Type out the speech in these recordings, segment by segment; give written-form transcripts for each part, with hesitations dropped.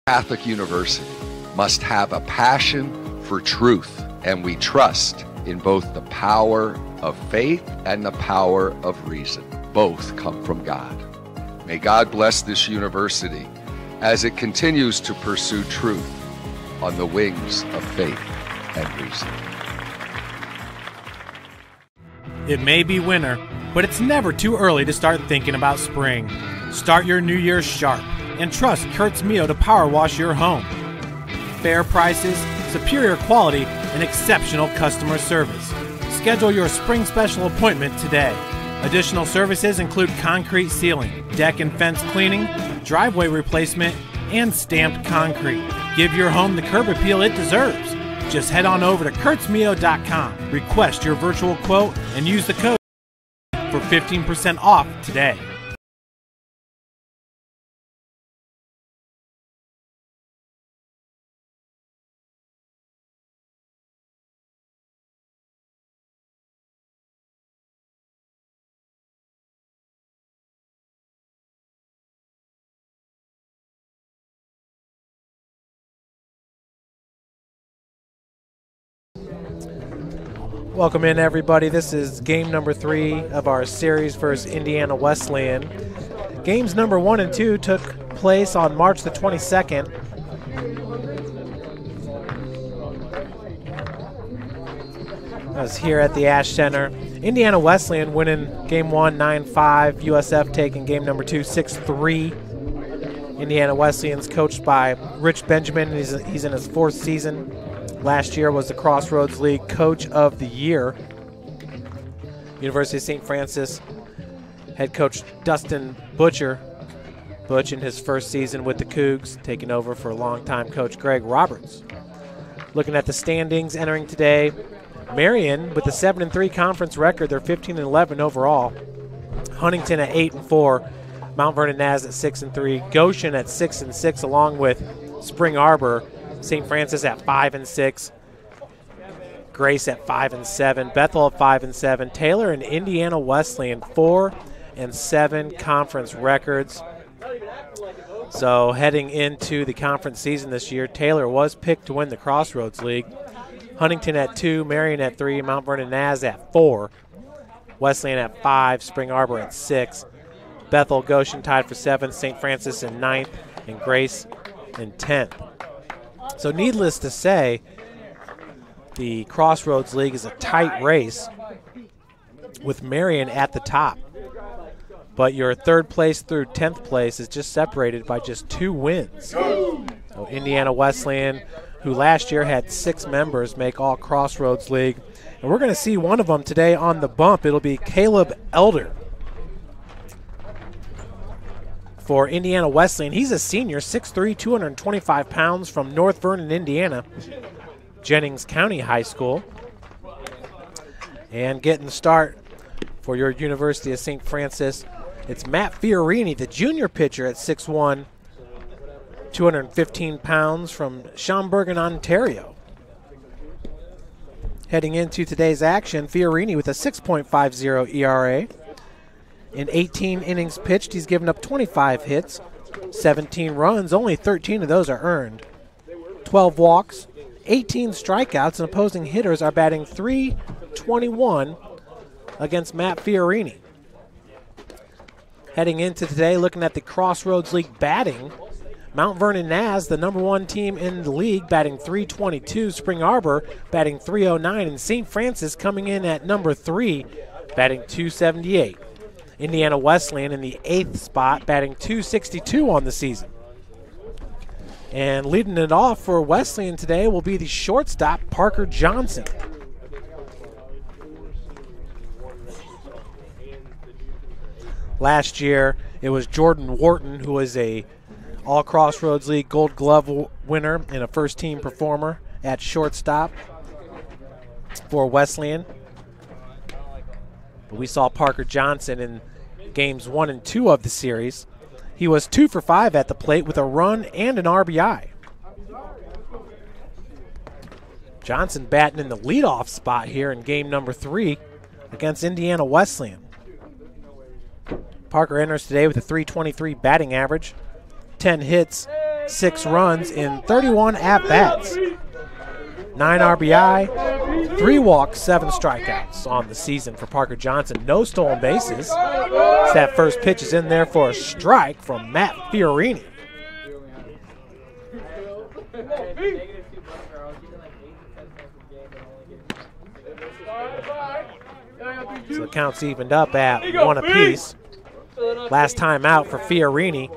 Catholic University must have a passion for truth, and we trust in both the power of faith and the power of reason. Both come from God. May God bless this university as it continues to pursue truth on the wings of faith and reason. It may be winter, but it's never too early to start thinking about spring. Start your new year sharp and trust Kurt's Mio to power wash your home. Fair prices, superior quality, and exceptional customer service. Schedule your spring special appointment today. Additional services include concrete sealing, deck and fence cleaning, driveway replacement, and stamped concrete. Give your home the curb appeal it deserves. Just head on over to kurtzmio.com, request your virtual quote, and use the code for 15% off today. Welcome in, everybody. This is game number 3 of our series versus Indiana Wesleyan. Games number 1 and 2 took place on March the 22nd. I was here at the Ash Center. Indiana Wesleyan winning game 1 9-5. USF taking game number 2 6-3. Indiana Wesleyan's coached by Rich Benjamin. He's in his 4th season. Last year was the Crossroads League Coach of the Year. University of St. Francis head coach Dustin Butch in his 1st season with the Cougs, taking over for longtime coach Greg Roberts. Looking at the standings entering today, Marion with a 7-3 conference record. They're 15-11 overall. Huntington at 8-4. Mount Vernon Naz at 6-3. Goshen at 6-6, along with Spring Arbor. St. Francis at 5-6, Grace at 5-7, Bethel at 5-7, Taylor and Indiana Wesleyan 4-7 conference records. So heading into the conference season this year, Taylor was picked to win the Crossroads League. Huntington at 2, Marion at 3, Mount Vernon Naz at 4, Wesleyan at 5, Spring Arbor at 6, Bethel, Goshen tied for 7th, St. Francis in 9th, and Grace in 10th. So needless to say, the Crossroads League is a tight race with Marion at the top. But your 3rd place through 10th place is just separated by just 2 wins. So Indiana Wesleyan, who last year had 6 members, make all Crossroads League. And we're going to see one of them today on the bump. It'll be Caleb Elder. For Indiana Wesleyan, he's a senior, 6'3", 225 pounds, from North Vernon, Indiana, Jennings County High School. And getting the start for your University of St. Francis, it's Matt Fiorini, the junior pitcher at 6'1", 215 pounds, from Schaumburg, Ontario. Heading into today's action, Fiorini with a 6.50 ERA. In 18 innings pitched, he's given up 25 hits, 17 runs, only 13 of those are earned. 12 walks, 18 strikeouts, and opposing hitters are batting .321 against Matt Fiorini. Heading into today, looking at the Crossroads League batting, Mount Vernon Naz, the number 1 team in the league, batting .322, Spring Arbor batting .309, and St. Francis coming in at number 3, batting .278. Indiana Wesleyan in the 8th spot, batting .262 on the season. And leading it off for Wesleyan today will be the shortstop, Parker Johnson. Last year, it was Jordan Wharton, who was a All-Crossroads League Gold Glove winner and a first-team performer at shortstop for Wesleyan. But we saw Parker Johnson in games 1 and 2 of the series. He was 2 for 5 at the plate with a run and an RBI. Johnson batting in the leadoff spot here in game number 3 against Indiana Wesleyan. Parker enters today with a .323 batting average, 10 hits, 6 runs in 31 at-bats. 9 RBI, 3 walks, 7 strikeouts on the season for Parker Johnson. No stolen bases. So that first pitch is in there for a strike from Matt Fiorini. So the count's evened up at 1 apiece. Last time out for Fiorini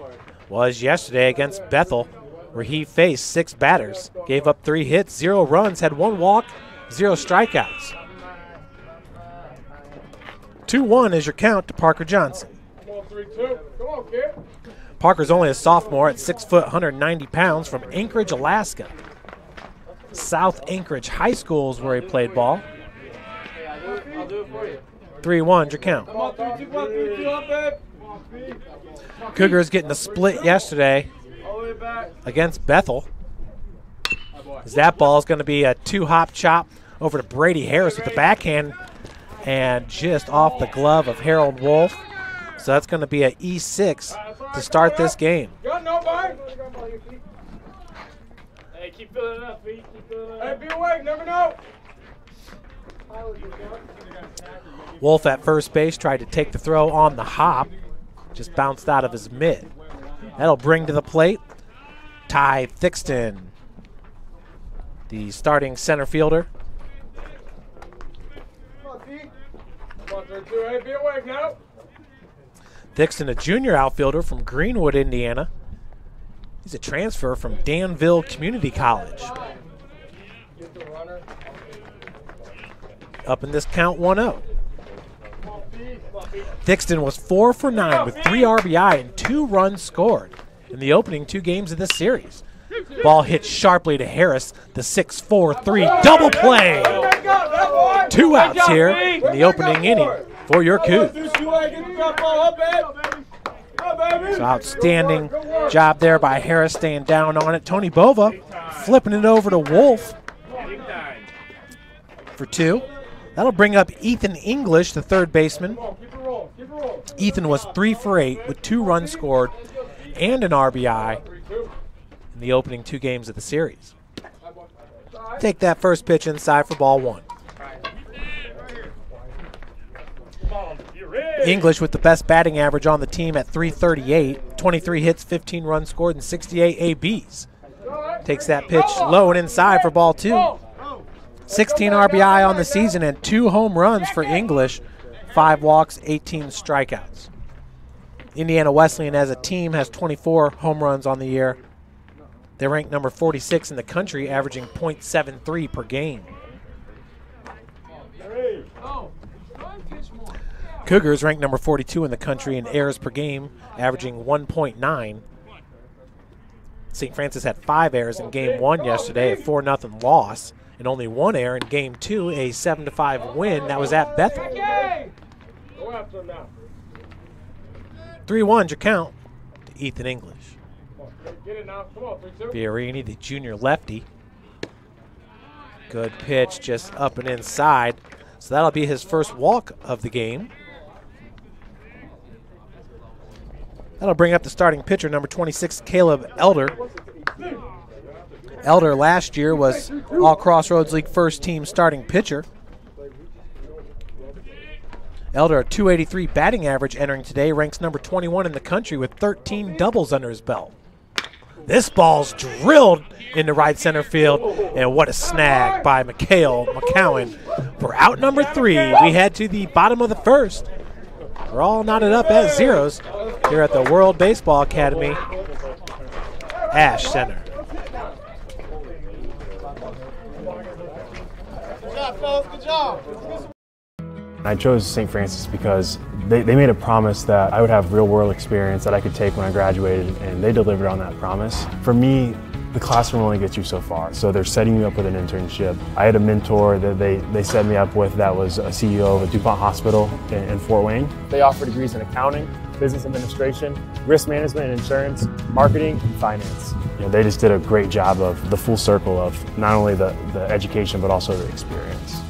was yesterday against Bethel, where he faced 6 batters, gave up 3 hits, 0 runs, had 1 walk, 0 strikeouts. 2-1 is your count to Parker Johnson. Parker's only a sophomore at 6 foot, 190 pounds from Anchorage, Alaska. South Anchorage High School is where he played ball. 3-1 your count. Cougars getting a split yesterday against Bethel. As that ball is going to be a 2-hop chop over to Brady Harris with the backhand and just off the glove of Harold Wolf. So that's going to be an E6 to start this game. Hey, keep filling it up, feet. Hey, be awake, never know. Wolf at first base tried to take the throw on the hop, just bounced out of his mitt. That'll bring to the plate Ty Thixton, the starting center fielder. Hey, be awake now. Thixton, a junior outfielder from Greenwood, Indiana. He's a transfer from Danville Community College. Up in this count 1-0. Thixton was 4 for 9 with 3 RBI and 2 runs scored in the opening 2 games of this series. Ball hit sharply to Harris, the 6-4-3 double play. 2 outs here in the opening inning for your Cougs. So outstanding job there by Harris, staying down on it. Tony Bova flipping it over to Wolf for 2. That'll bring up Ethan English, the third baseman. Ethan was 3 for 8 with 2 runs scored and an RBI in the opening 2 games of the series. Take that first pitch inside for ball 1. English with the best batting average on the team at .338, 23 hits, 15 runs scored, and 68 ABs. Takes that pitch low and inside for ball 2. 16 RBI on the season and 2 home runs for English, 5 walks, 18 strikeouts. Indiana Wesleyan as a team has 24 home runs on the year. They rank number 46 in the country, averaging .73 per game. Cougars rank number 42 in the country in errors per game, averaging 1.9. St. Francis had 5 errors in game 1 yesterday, a 4-0 loss, and only 1 error in game 2, a 7-5 win. That was at Bethel. 3-1 your count to Ethan English. Fiorini, the junior lefty. Good pitch, just up and inside. So that'll be his first walk of the game. That'll bring up the starting pitcher, number 26, Caleb Elder. Elder last year was All-Crossroads League first team starting pitcher. Elder, a .283 batting average entering today, ranks number 21 in the country with 13 doubles under his belt. This ball's drilled into right center field, and what a snag by Mikhail McCowan for out number 3. We head to the bottom of the first. We're all knotted up at zeros here at the World Baseball Academy, Ash Center. Good job, fellas. Good job. I chose St. Francis because they made a promise that I would have real-world experience that I could take when I graduated, and they delivered on that promise. For me, the classroom only gets you so far, so they're setting you up with an internship. I had a mentor that they set me up with that was a CEO of a DuPont hospital in Fort Wayne. They offer degrees in accounting, business administration, risk management and insurance, marketing, and finance. You know, they just did a great job of the full circle of not only the education, but also the experience.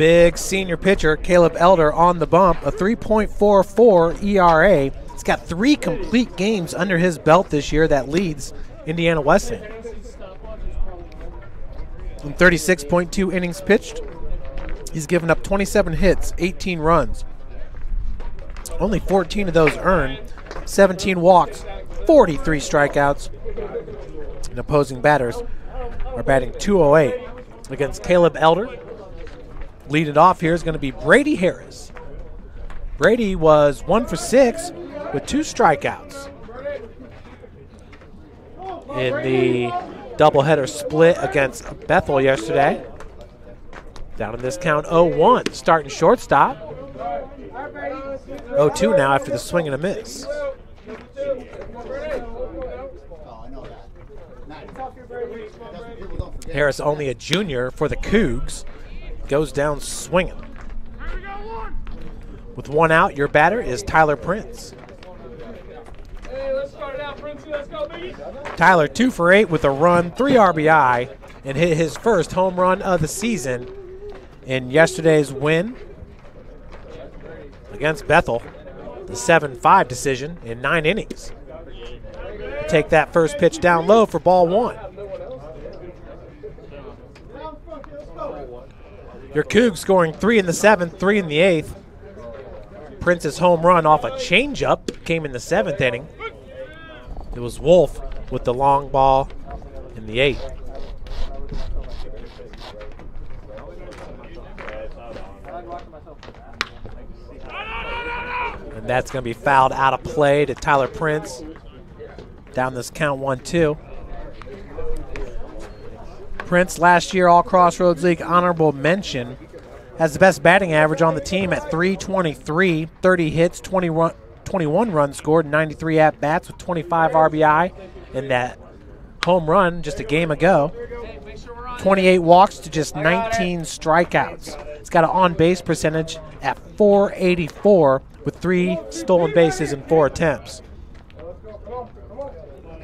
big senior pitcher, Caleb Elder, on the bump, a 3.44 ERA. He's got 3 complete games under his belt this year that leads Indiana Wesleyan. In 36.2 innings pitched, he's given up 27 hits, 18 runs. Only 14 of those earned, 17 walks, 43 strikeouts. And opposing batters are batting .208 against Caleb Elder. Leading off here is going to be Brady Harris. Brady was 1 for 6 with 2 strikeouts in the doubleheader split against Bethel yesterday. Down in this count, 0-1, starting shortstop. 0-2 now after the swing and a miss. Harris, only a junior for the Cougs, goes down swinging. With 1 out, your batter is Tyler Prince. Hey, let's start it out, Princey. Let's go, Biggie. Tyler, 2 for 8 with a run, 3 RBI, and hit his first home run of the season in yesterday's win against Bethel, the 7-5 decision in 9 innings. Take that first pitch down low for ball 1. Your Cougs scoring 3 in the 7th, 3 in the 8th. Prince's home run off a changeup came in the 7th inning. It was Wolf with the long ball in the 8th. And that's going to be fouled out of play to Tyler Prince. Down this count 1-2. Prince, last year All Crossroads League honorable mention, has the best batting average on the team at .323, 30 hits, 21 runs scored, 93 at-bats with 25 RBI. And that home run just a game ago, 28 walks to just 19 strikeouts. It's got an on-base percentage at .484 with 3 stolen bases in 4 attempts.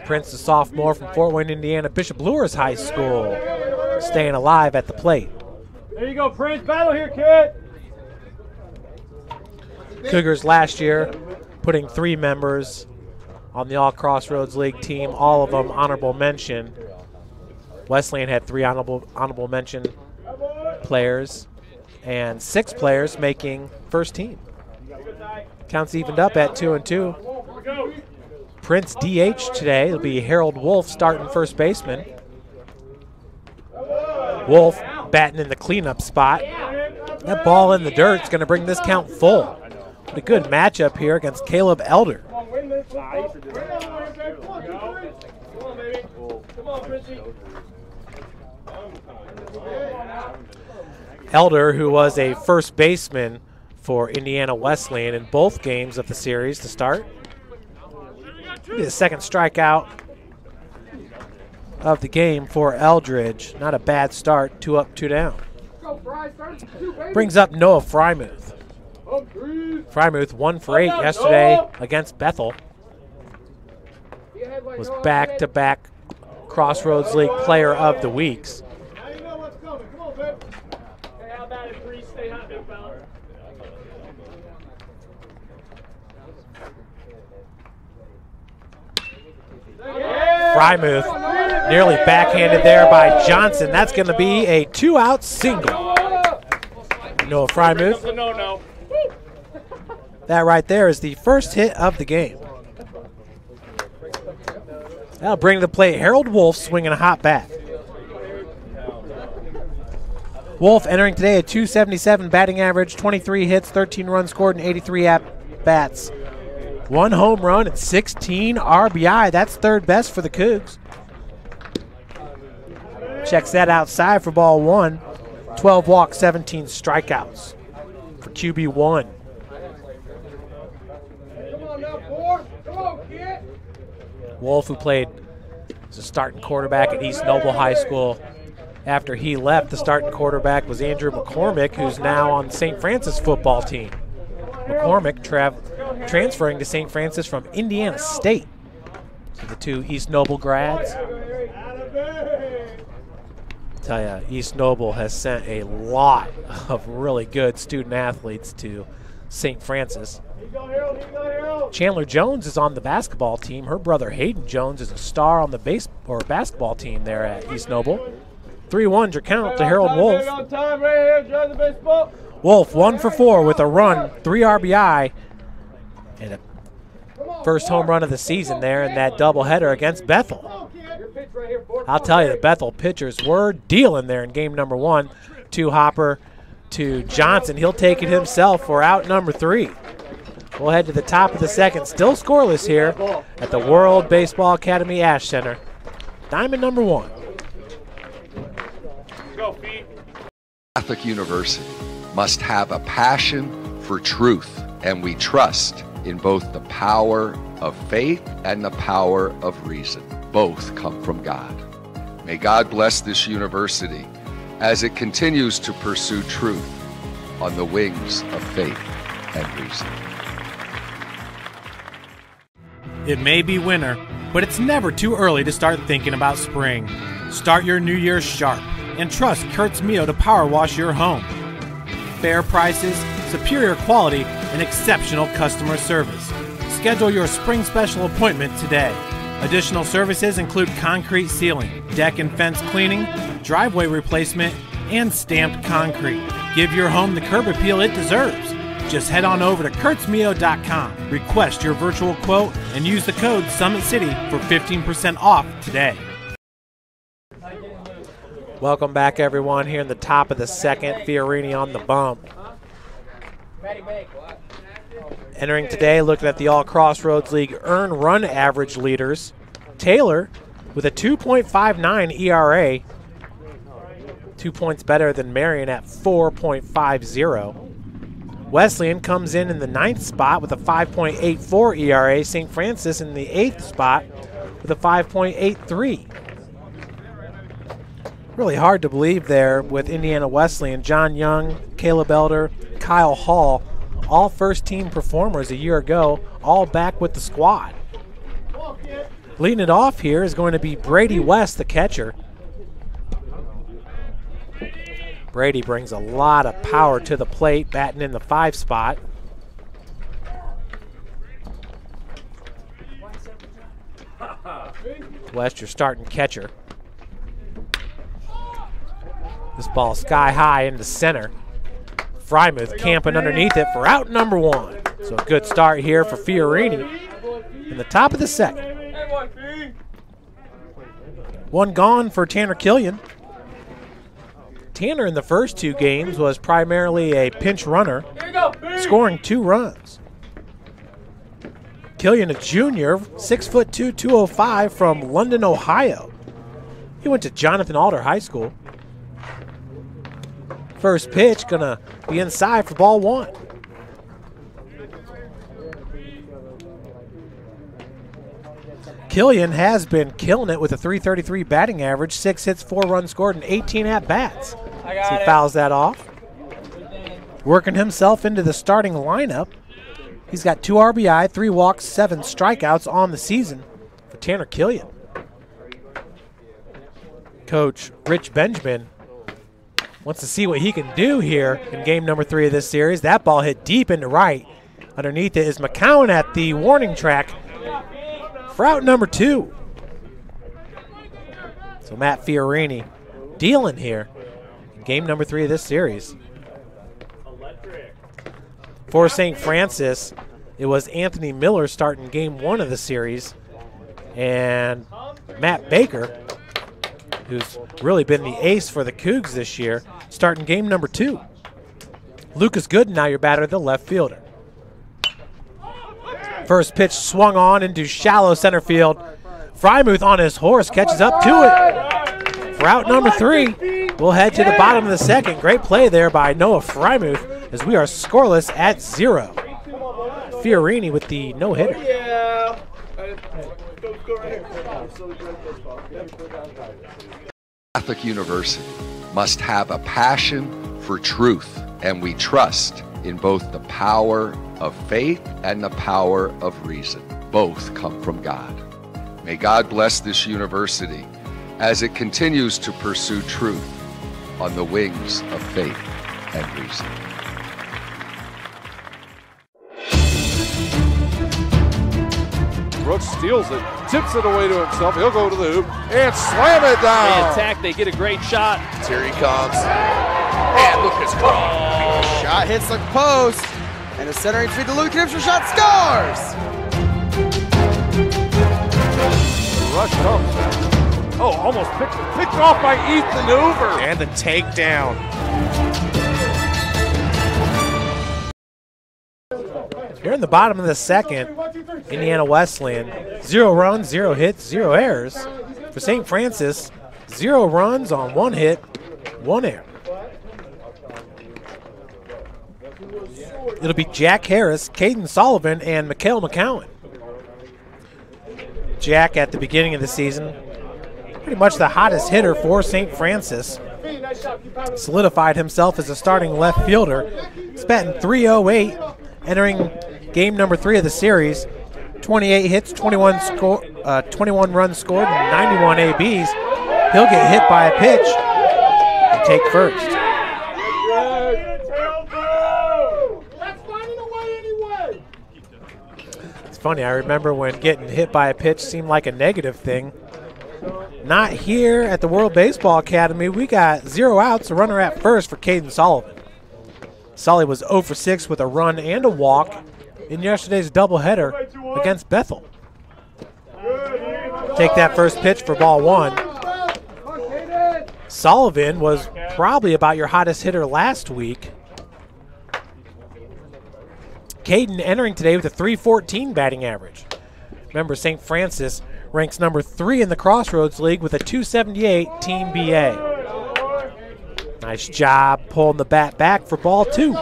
Prince, the sophomore from Fort Wayne, Indiana, Bishop Luers High School, staying alive at the plate. There you go, Prince. Battle here, kid. Cougars last year putting 3 members on the All Crossroads League team, all of them honorable mention. Wesleyan had 3 honorable mention players and 6 players making first team. Counts evened up at 2-2. Prince DH today. It'll be Harold Wolf starting first baseman. Wolf batting in the cleanup spot. That ball in the dirt is going to bring this count full. What a good matchup here against Caleb Elder. Elder, who was a first baseman for Indiana Wesleyan in both games of the series to start. The second strikeout of the game for Eldridge. Not a bad start, 2 up, 2 down. Brings up Noah Frymuth. Frymuth 1 for 8 yesterday against Bethel. Was back-to-back Crossroads League Player of the Weeks. Frymuth nearly backhanded there by Johnson. That's going to be a 2-out single. Noah Frymuth. That right there is the first hit of the game. That'll bring to the plate Harold Wolf swinging a hot bat. Wolf entering today at .277 batting average, 23 hits, 13 runs scored, and 83 at-bats. 1 home run and 16 RBI. That's third best for the Cougs. Checks that outside for ball 1. 12 walks, 17 strikeouts for QB1. Wolf, who played as a starting quarterback at East Noble High School. After he left, the starting quarterback was Andrew McCormick, who's now on the St. Francis football team. McCormick transferring to St. Francis from Indiana State. So the 2 East Noble grads Tell you, East Noble has sent a lot of really good student athletes to St. Francis. Chandler Jones is on the basketball team. Her brother Hayden Jones is a star on the basketball team there at East Noble. 3-1 your count to Harold Wolf. Wolf 1 for 4 with a run, 3 RBI, and a first home run of the season there in that doubleheader against Bethel. I'll tell you, the Bethel pitchers were dealing there in game number 1. To Hopper, to Johnson. He'll take it himself for out number 3. We'll head to the top of the second. Still scoreless here at the World Baseball Academy Ash Center. Diamond number 1. Catholic University must have a passion for truth, and we trust in both the power of faith and the power of reason. Both come from God. May God bless this university as it continues to pursue truth on the wings of faith and reason. It may be winter, but it's never too early to start thinking about spring. Start your new year sharp and trust Kurt's Mio to power wash your home. Fair prices, superior quality, and exceptional customer service. Schedule your spring special appointment today. Additional services include concrete sealing, deck and fence cleaning, driveway replacement, and stamped concrete. Give your home the curb appeal it deserves. Just head on over to kurtzmio.com, request your virtual quote, and use the code Summit City for 15% off today. Welcome back, everyone, here in the top of the second. Fiorini on the bump. Entering today, looking at the All-Crossroads League earned run average leaders. Taylor with a 2.59 ERA, 2 points better than Marion at 4.50. Wesleyan comes in the 9th spot with a 5.84 ERA. St. Francis in the 8th spot with a 5.83. Really hard to believe there with Indiana Wesleyan. John Young, Caleb Elder, Kyle Hall, all first-team performers a year ago, all back with the squad. Leading it off here is going to be Brady West, the catcher. Brady brings a lot of power to the plate, batting in the 5 spot. West, your starting catcher. This ball sky high into center. Frymuth camping underneath it for out number 1. So a good start here for Fiorini in the top of the second. 1 gone for Tanner Killian. Tanner in the first 2 games was primarily a pinch runner, scoring 2 runs. Killian, a junior, 6'2", 205 from London, Ohio. He went to Jonathan Alder High School. First pitch gonna be inside for ball 1. Killian has been killing it with a .333 batting average, 6 hits, 4 runs scored, and 18 at-bats. He fouls that off. Working himself into the starting lineup. He's got 2 RBI, 3 walks, 7 strikeouts on the season for Tanner Killian. Coach Rich Benjamin wants to see what he can do here in game number 3 of this series. That ball hit deep into right. Underneath it is McCowan at the warning track for out number 2. So Matt Fiorini dealing here in game number 3 of this series. For St. Francis, it was Anthony Miller starting game 1 of the series, and Matt Baker, who's really been the ace for the Cougs this year, starting game number 2. Lucas Gooden, now your batter, the left fielder. First pitch swung on into shallow center field. Frymuth on his horse catches up to it. For out number 3, we'll head to the bottom of the second. Great play there by Noah Frymuth as we are scoreless at 0. Fiorini with the no-hitter. Catholic University must have a passion for truth, and we trust in both the power of faith and the power of reason. Both come from God. May God bless this university as it continues to pursue truth on the wings of faith and reason. Brooks steals it, tips it away to himself. He'll go to the hoop and slam it down. They attack, they get a great shot. Here he comes. And Lucas Cross. Shot hits the post. And the centering feed to Luke Gibson shot scores. The rush comes. Oh, almost picked off by Ethan Hoover. And the takedown. Here in the bottom of the second, Indiana Wesleyan, 0 runs, 0 hits, 0 errors. For St. Francis, 0 runs on 1 hit, 1 error. It'll be Jack Harris, Caden Sullivan, and Mikhail McCowan. Jack, at the beginning of the season, pretty much the hottest hitter for St. Francis. Solidified himself as a starting left fielder. He's batting .308, entering game number 3 of the series. 28 hits, 21 runs scored, and 91 ABs. He'll get hit by a pitch and take first. It's funny, I remember when getting hit by a pitch seemed like a negative thing. Not here at the World Baseball Academy. We got 0 outs, a runner at first for Caden Sullivan. Sully was 0 for 6 with a run and a walk in yesterday's doubleheader against Bethel. Take that first pitch for ball 1. Sullivan was probably about your hottest hitter last week. Caden entering today with a .314 batting average. Remember, St. Francis ranks number 3 in the Crossroads League with a .278 team BA. Nice job pulling the bat back for ball 2.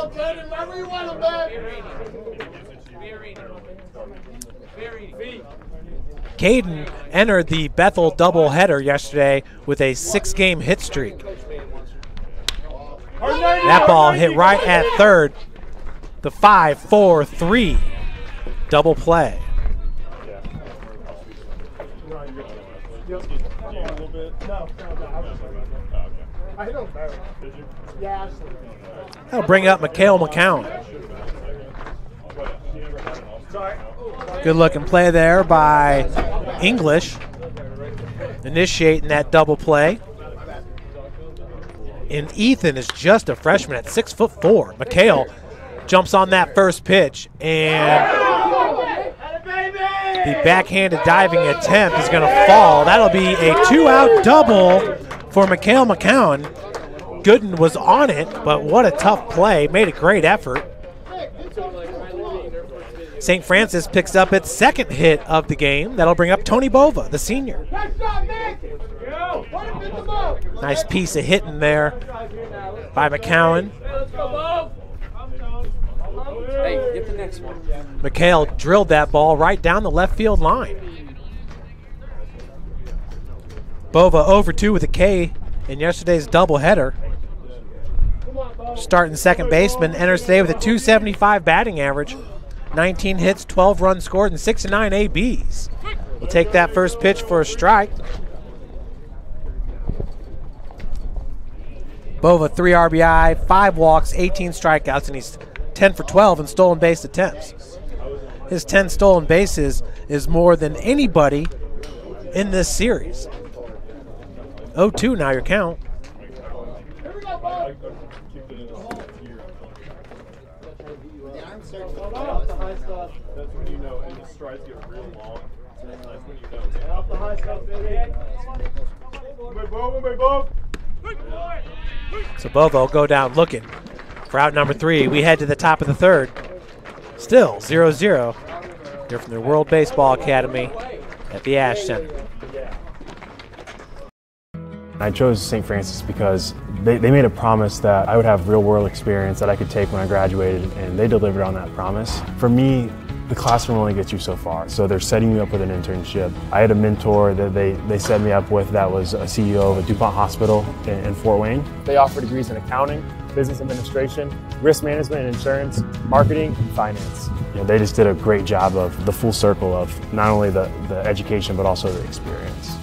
Caden entered the Bethel doubleheader yesterday with a 6-game hit streak. That ball hit right at third. The 5-4-3 double play. That'll bring up Mikhail McCowan. Good looking play there by English, initiating that double play. And Ethan is just a freshman at 6'4". Mikhail jumps on that first pitch, and the backhanded diving attempt is going to fall. That'll be a 2-out double for Mikhail McCowan. Gooden was on it, but what a tough play. Made a great effort. St. Francis picks up its 2nd hit of the game. That'll bring up Tony Bova, the senior. Nice piece of hitting there by McCowan. Hey, get the next one. Mikhail drilled that ball right down the left field line. Bova 0 for 2 with a K in yesterday's doubleheader. Starting second baseman enters today with a .275 batting average. 19 hits, 12 runs scored, and 69 ABs. We'll take that first pitch for a strike. Bova 3 RBI, 5 walks, 18 strikeouts, and he's 10 for 12 in stolen base attempts. His 10 stolen bases is more than anybody in this series. 0-2 now your count. That's when you know, and the strides get real long. That's when you know. Off the high stuff, baby. So Bova will go down looking for out number 3. We head to the top of the 3rd. Still 0-0. Here from the World Baseball Academy at the Ash Center. I chose St. Francis because they made a promise that I would have real-world experience that I could take when I graduated, and they delivered on that promise. For me, the classroom only gets you so far, so they're setting you up with an internship. I had a mentor that they set me up with that was a CEO of a DuPont hospital in Fort Wayne. They offer degrees in accounting, business administration, risk management and insurance, marketing, and finance. You know, they just did a great job of the full circle of not only the education but also the experience.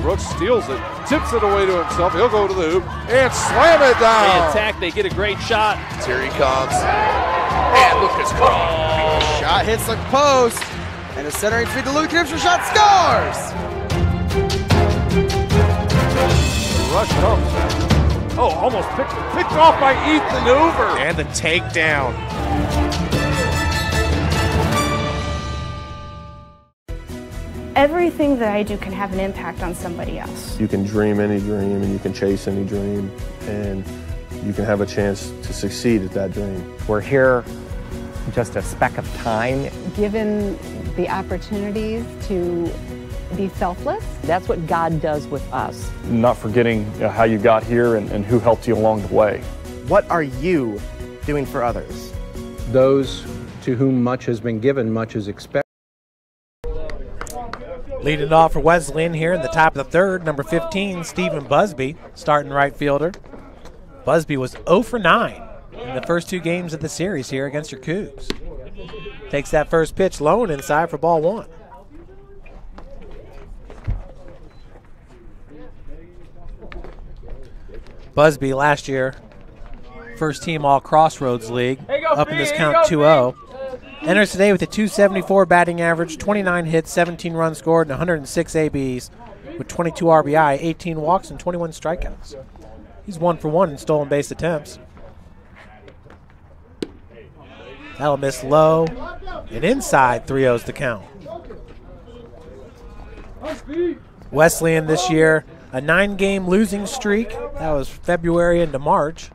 Brooks steals it, tips it away to himself. He'll go to the hoop and slam it down. They attack, they get a great shot. Here he comes. And Lucas cross. Shot hits the post. And a centering feed to Luke Knipster. Shot scores. Rush comes. Oh, almost picked off by Ethan Hoover. And the takedown. Everything that I do can have an impact on somebody else. You can dream any dream and you can chase any dream and you can have a chance to succeed at that dream. We're here just a speck of time. Given the opportunities to be selfless. That's what God does with us. Not forgetting how you got here and who helped you along the way. What are you doing for others? Those to whom much has been given, much is expected. Leading it off for Wesleyan here in the top of the third, number 15, Stephan Busby, starting right fielder. Busby was 0 for 9 in the first 2 games of the series here against your Cougs. Takes that first pitch low and inside for ball 1. Busby last year, first team all Crossroads League, up in this count 2-0. Enters today with a .274 batting average, 29 hits, 17 runs scored, and 106 ABs with 22 RBI, 18 walks, and 21 strikeouts. He's 1 for 1 in stolen base attempts. That'll miss low, and inside 3-0's the count. Wesleyan this year, a 9-game losing streak. That was February into March.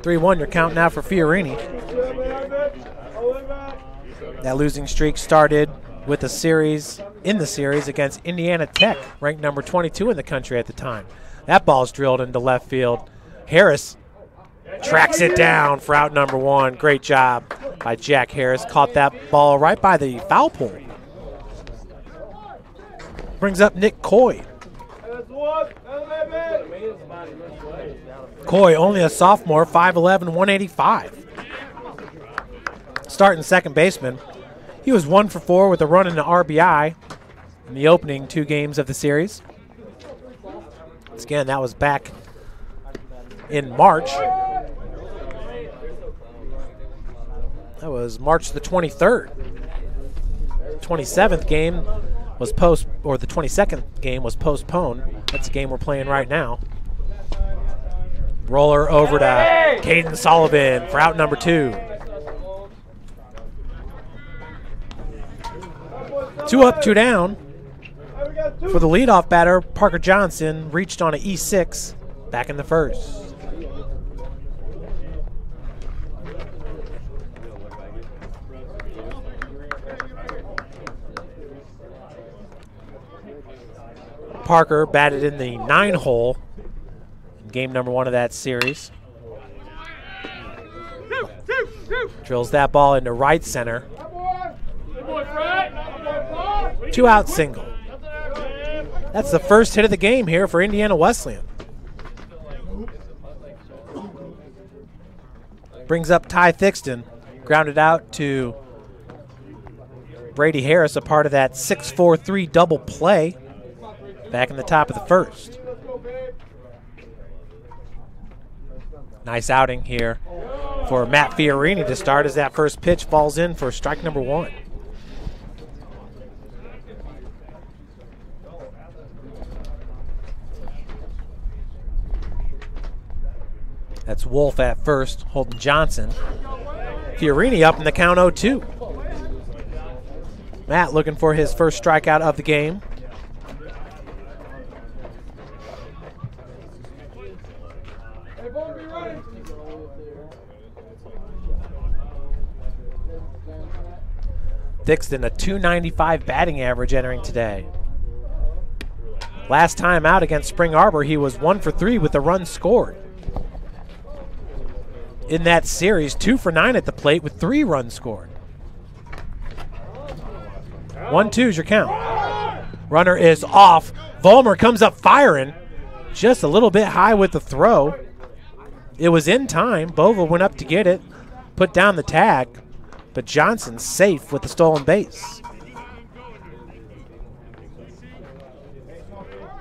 3-1 your count now for Fiorini. That losing streak started with a series against Indiana Tech, ranked number 22 in the country at the time. That ball's drilled into left field. Harris tracks it down for out number 1. Great job by Jack Harris. Caught that ball right by the foul pole. Brings up Nick Coy. Coy, only a sophomore, 5'11", 185. Starting second baseman. He was 1 for 4 with a run and an RBI in the opening 2 games of the series. Once again, that was back in March. That was March the 23rd. 27th game was the 22nd game was postponed. That's the game we're playing right now. Roller over to Caden Sullivan for out number 2. 2 up, 2 down. For the leadoff batter, Parker Johnson reached on an E6 back in the first. Parker batted in the 9-hole in game number 1 of that series. Drills that ball into right center. 2-out single. That's the first hit of the game here for Indiana Wesleyan. Brings up Ty Thixton. Grounded out to Brady Harris, a part of that 6-4-3 double play. Back in the top of the first. Nice outing here for Matt Fiorini to start as that first pitch falls in for strike number 1. That's Wolf at first, holding Johnson. Fiorini up in the count 0-2. Matt looking for his first strikeout of the game. Thixton, a .295 batting average entering today. Last time out against Spring Arbor, he was 1 for 3 with a run scored. In that series, 2 for 9 at the plate with 3 runs scored. 1-2's your count. Runner is off. Ballmer comes up firing. Just a little bit high with the throw. It was in time. Bova went up to get it, put down the tag, but Johnson's safe with the stolen base.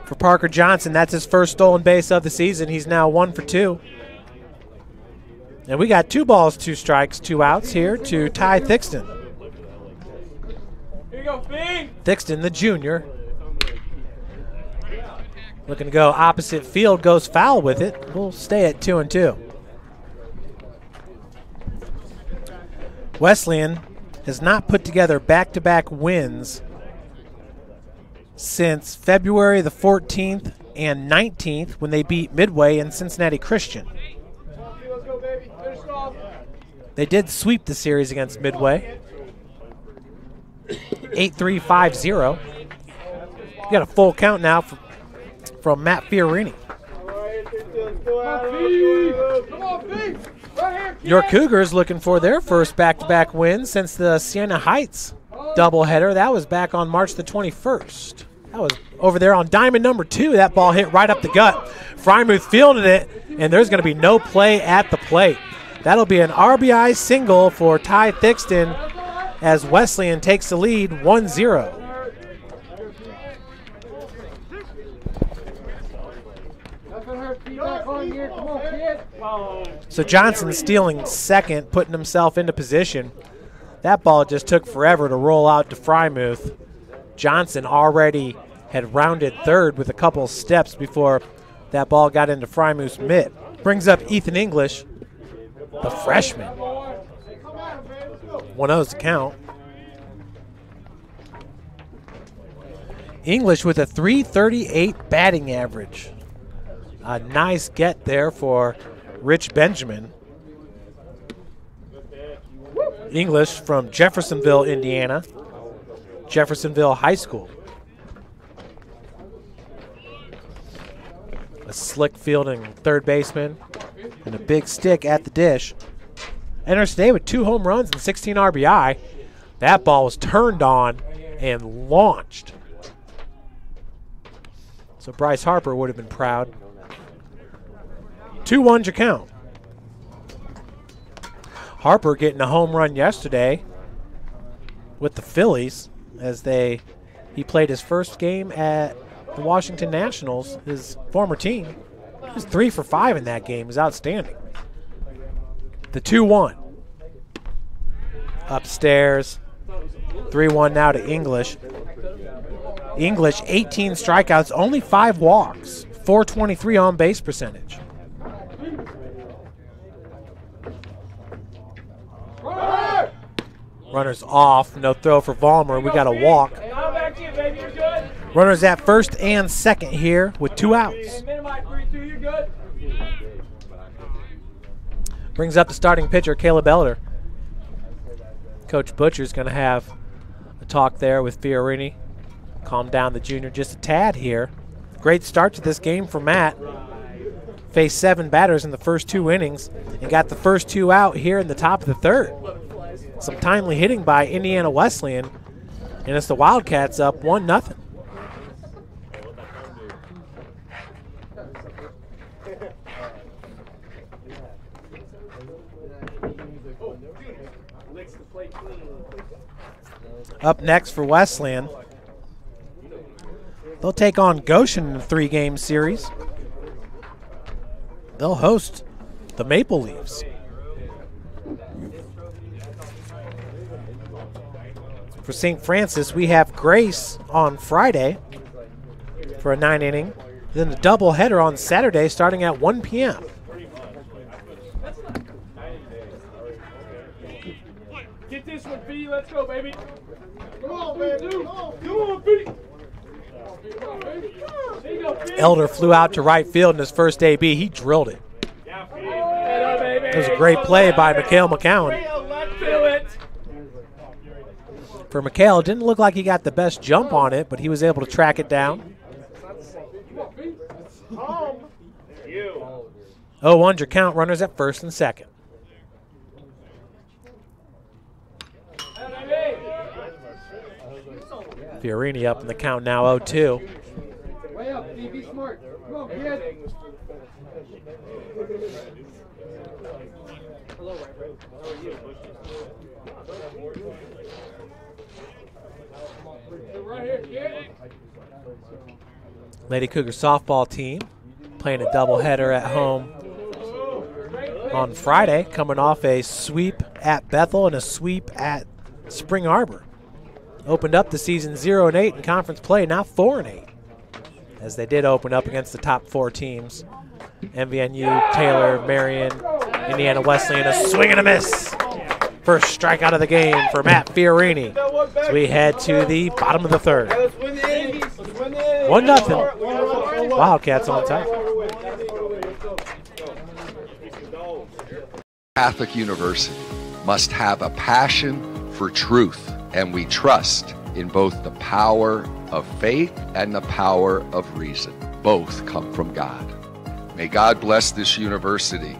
For Parker Johnson, that's his first stolen base of the season. He's now 1 for 2. And we got 2 balls, 2 strikes, 2 outs here to Ty Thixton. Here you go, Fing. Thixton, the junior. Looking to go opposite field, goes foul with it. We'll stay at 2-2. Wesleyan has not put together back-to-back wins since February the 14th and 19th when they beat Midway and Cincinnati Christian. They did sweep the series against Midway. 8-3-5-0. You got a full count now from Matt Fiorini. Your Cougars looking for their first back-to-back win since the Siena Heights doubleheader. That was back on March the 21st. That was over there on diamond number 2. That ball hit right up the gut. Frymuth fielded it, and there's going to be no play at the plate. That'll be an RBI single for Ty Thixton as Wesleyan takes the lead 1-0. So Johnson stealing second, putting himself into position. That ball just took forever to roll out to Frymuth. Johnson already had rounded third with a couple steps before that ball got into Frymuth's mitt. Brings up Ethan English, the freshman. 1-0's the count. English with a .338 batting average. A nice get there for Rich Benjamin. English from Jeffersonville, Indiana. Jeffersonville High School. A slick fielding third baseman and a big stick at the dish. Enters today with 2 home runs and 16 RBI. That ball was turned on and launched. So Bryce Harper would have been proud. 2-1 your count. Harper getting a home run yesterday with the Phillies as he played his first game at the Washington Nationals, his former team. He was 3 for 5 in that game. It was outstanding. The 2-1. Upstairs. 3-1 now to English. English, 18 strikeouts, only 5 walks, .423 on base percentage. Runners off, no throw for Ballmer. We got a walk. Runners at first and second here with 2 outs. Brings up the starting pitcher, Caleb Elder. Coach Butcher's going to have a talk there with Fiorini. Calm down the junior just a tad here. Great start to this game for Matt. Faced 7 batters in the first 2 innings and got the first 2 out here in the top of the 3rd. Some timely hitting by Indiana Wesleyan, and it's the Wildcats up 1-0. Up next for Wesleyan, they'll take on Goshen in a 3-game series. They'll host the Maple Leafs. For St. Francis, we have Grace on Friday for a 9-inning. Then the doubleheader on Saturday starting at 1 p.m. Get this one, B. Let's go, baby. Come on, baby. Come on, B. Elder flew out to right field in his first AB. He drilled it. It was a great play by Mikhail McCowan. For Mikhail, it didn't look like he got the best jump on it, but he was able to track it down. 0-1 your count, runners at first and second. Fiorini up in the count now, 0-2. Way up, be smart. Come on, kid. Hello, how are you? Right here, kid. Lady Cougar softball team playing a doubleheader at home on Friday, coming off a sweep at Bethel and a sweep at Spring Arbor. Opened up the season 0-8 in conference play, now 4-8, as they did open up against the top 4 teams. MVNU, Taylor, Marion, Indiana Wesleyan, a swing and a miss. First strikeout of the game for Matt Fiorini. So we head to the bottom of the third. 1-0. Wildcats on top. Catholic University must have a passion for truth, and we trust in both the power of faith and the power of reason. Both come from God. May God bless this university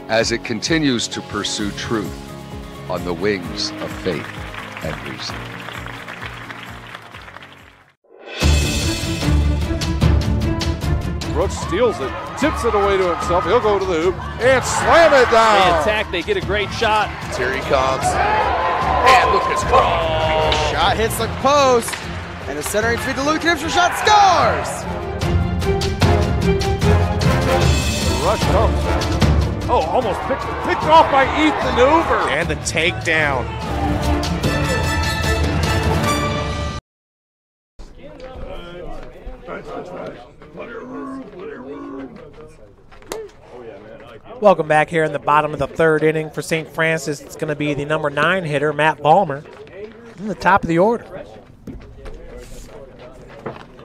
as it continues to pursue truth on the wings of faith and reason. Brooks steals it, tips it away to himself. He'll go to the hoop and slam it down. They attack, they get a great shot. Here he comes. And Lucas Cross. Shot hits the post. And the centering feed to Luke Knipster. Shot scores! Rush comes. Oh, almost picked off by Ethan Hoover. And the takedown. Welcome back here in the bottom of the third inning for St. Francis. It's going to be the number 9 hitter, Matt Ballmer, in the top of the order.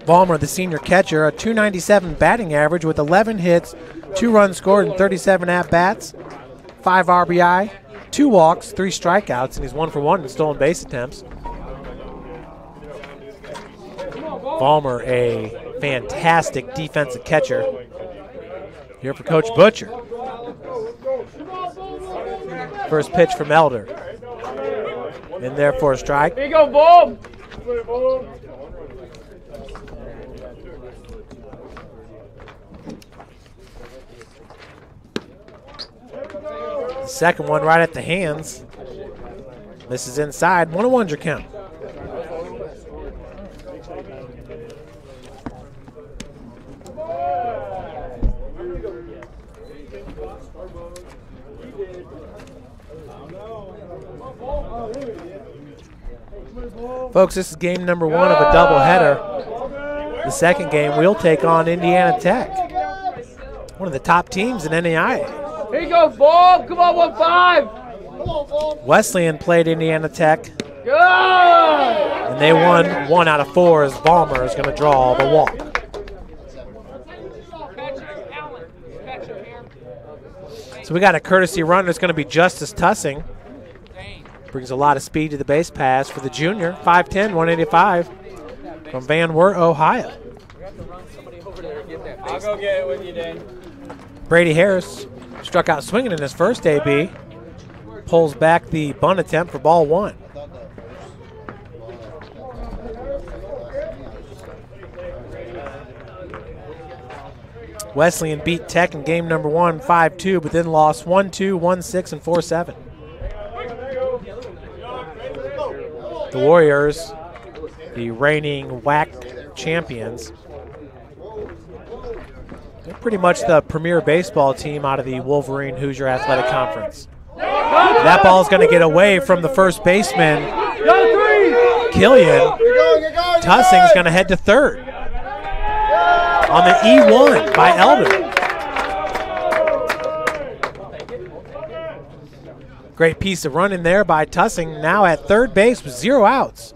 Ballmer, the senior catcher, a .297 batting average with 11 hits, 2 runs scored, and 37 at-bats, 5 RBI, 2 walks, 3 strikeouts, and he's 1 for 1 in stolen base attempts. Ballmer, a fantastic defensive catcher. Here for Coach Butcher. First pitch from Elder. In there for a strike. Here you go, Bob. Second one right at the hands. This is inside. 1-1 your count. Folks, this is game number 1 of a doubleheader. The second game we'll take on Indiana Tech, one of the top teams in NAIA. Here you go, Bob. Come on, 1-5. Wesleyan played Indiana Tech. Good. And they won 1 out of 4 as Ballmer is going to draw the walk. So we got a courtesy runner. It's going to be Justice Tussing. Brings a lot of speed to the base pass for the junior. 5'10", 185 from Van Wert, Ohio. I'll go get it with you, Dan. Brady Harris struck out swinging in his first AB. Pulls back the bunt attempt for ball 1. Wesleyan beat Tech in game number 1, 5-2, but then lost 1-2, 1-6, and 4-7. The Warriors, the reigning WAC champions, they're pretty much the premier baseball team out of the Wolverine Hoosier Athletic Conference. That ball is going to get away from the first baseman, Killian. Tussing is going to head to third on the E1 by Elder. Great piece of running there by Tussing, now at third base with 0 outs.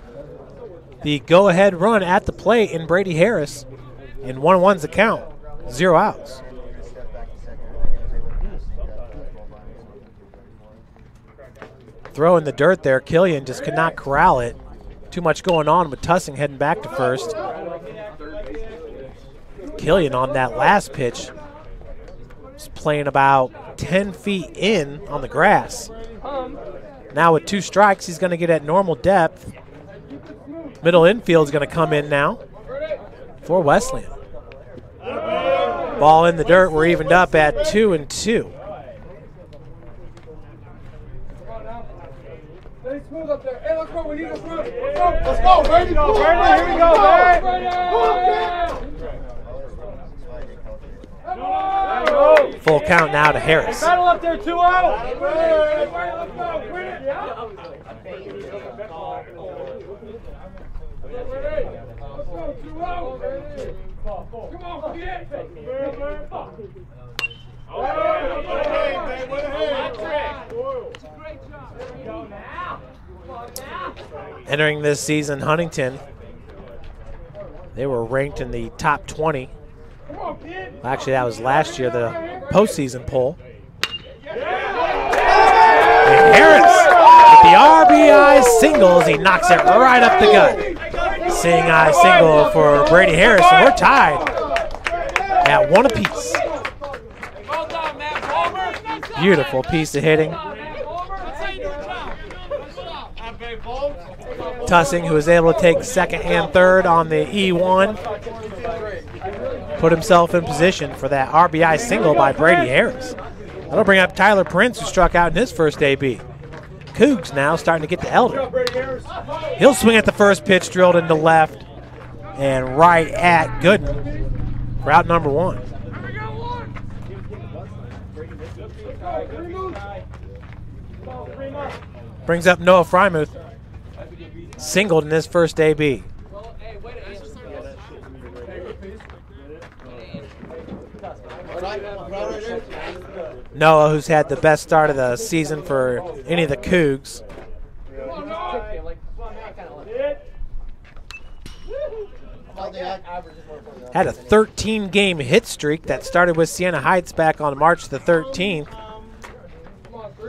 The go-ahead run at the plate in Brady Harris, in 1-1's the count, 0 outs. Throw in the dirt there, Killian just could not corral it. Too much going on with Tussing heading back to first. Killian on that last pitch was playing about 10 feet in on the grass. Now with 2 strikes, he's going to get at normal depth. Middle infield is going to come in now for Wesleyan. Ball in the dirt. We're evened up at 2-2. Stay smooth up there. Hey, let's go. We need to Let's go, Brady. Here we go, Brady. Full count now to Harris. Battle up there, 2 out. Come on, get it. Entering this season, Huntington, they were ranked in the top 20. Actually, that was last year, the postseason poll. And Harris with the RBI single as he knocks it right up the gut. Seeing eye single for Brady Harris, and we're tied at 1 apiece. Beautiful piece of hitting. Tussing, who was able to take second and third on the E1, put himself in position for that RBI single by Brady Harris. That'll bring up Tyler Prince, who struck out in his first AB. Cougs now starting to get to Elder. He'll swing at the first pitch, drilled into left and right at Gooden for out number 1. Brings up Noah Frymuth. Singled in his first AB. Noah, who's had the best start of the season for any of the Cougs. Had a 13-game hit streak that started with Siena Heights back on March the 13th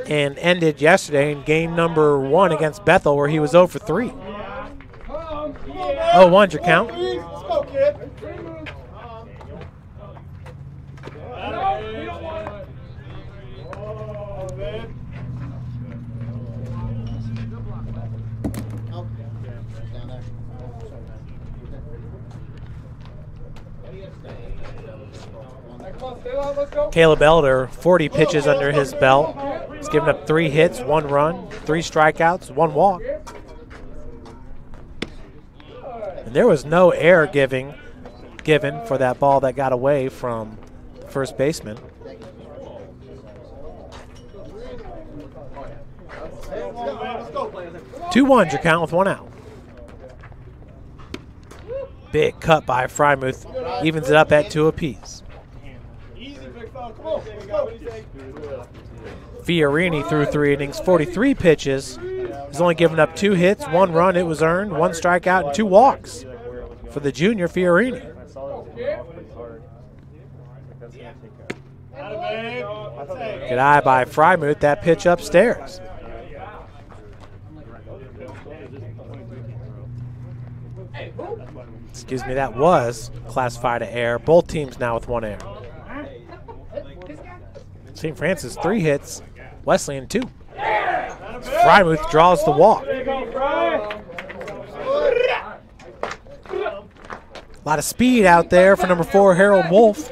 and ended yesterday in game number 1 against Bethel, where he was 0 for 3. 0-1's your count. Caleb Elder, 40 pitches under his belt. He's given up 3 hits, 1 run, 3 strikeouts, 1 walk. And there was no error given for that ball that got away from the first baseman. Two ones your count with 1 out. Big cut by Frymuth, evens it up at 2 apiece. Fiorini threw 3 innings, 43 pitches. He's only given up 2 hits, 1 run, it was earned, 1 strikeout, and 2 walks for the junior Fiorini. Good eye by Frymuth, that pitch upstairs. Excuse me, that was classified an error. Both teams now with 1 error. St. Francis 3 hits, Wesleyan 2. Frymuth draws the walk. A lot of speed out there for number 4, Harold Wolf.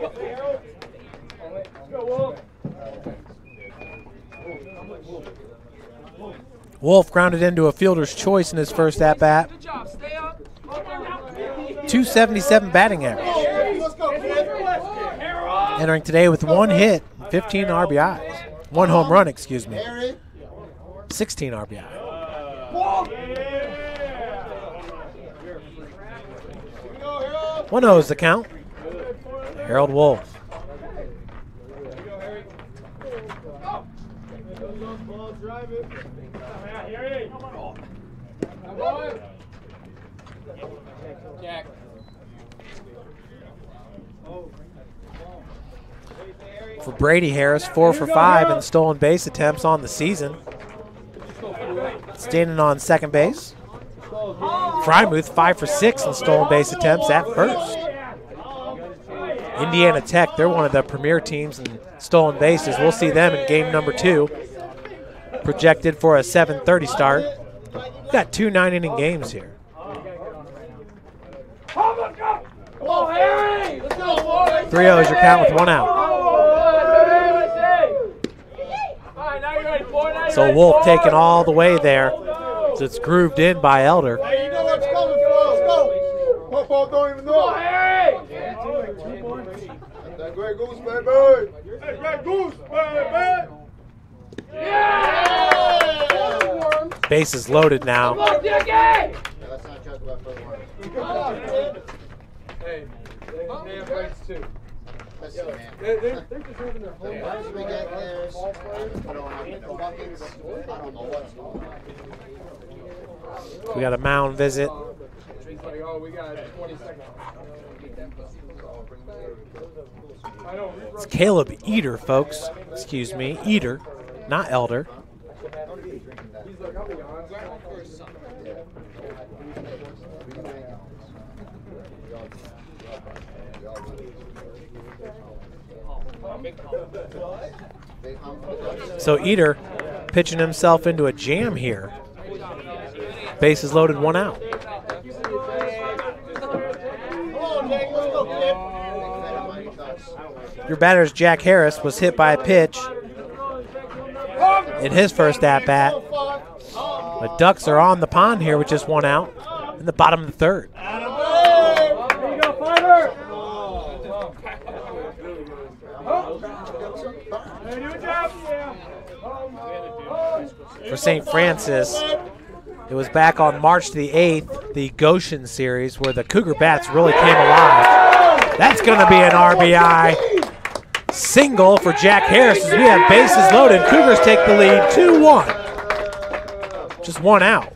Wolf grounded into a fielder's choice in his first at-bat. 277 batting average. Entering today with 1 hit, 15 RBIs. 1 home run, excuse me. 16 RBI. 1-0 is the count. Harold Wolf. For Brady Harris, 4 for 5 in stolen base attempts on the season. Standing on second base. Frymuth, 5 for 6 in stolen base attempts at first. Indiana Tech, they're one of the premier teams in stolen bases. We'll see them in game number 2. Projected for a 7:30 start. We've got 2 9-inning games here. 3-0 is your count with 1 out. So Wolf taking all the way there. So it's grooved in by Elder. Hey, you know what's coming for us. Go. Popo don't even know. That great Goose, baby! Hey, Black Goose, baby! Yeah! Bases loaded now. Let's not joke about footwork. Hey, damn rights too. Listen, man. They're deserving their home. Once we get this, I don't have no buckets. I don't know what's going on. We got a mound visit. He's like, oh, we got 20 seconds. It's Caleb Eater, folks. Excuse me, Eater, not Elder. So Eater pitching himself into a jam here. Bases loaded, 1 out. Your batter's Jack Harris was hit by a pitch in his first at-bat. The Ducks are on the pond here with just 1 out in the bottom of the 3rd. For St. Francis, it was back on March the 8th, the Goshen series, where the Cougar bats really came alive. That's going to be an RBI single for Jack Harris as we have bases loaded. Cougars take the lead 2-1. Just 1 out.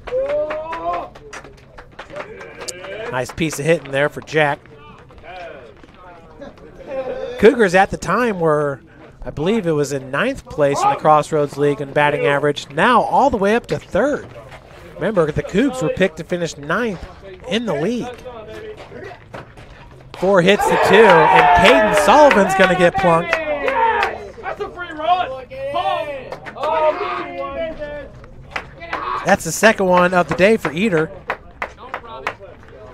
Nice piece of hitting there for Jack. Cougars at the time were, I believe it was in 9th place in the Crossroads League in batting average, now all the way up to 3rd. Remember, the Cougs were picked to finish 9th in the league. 4 hits to 2, and Caden Sullivan's going to get plunked. That's a free run. That's the second one of the day for Eater.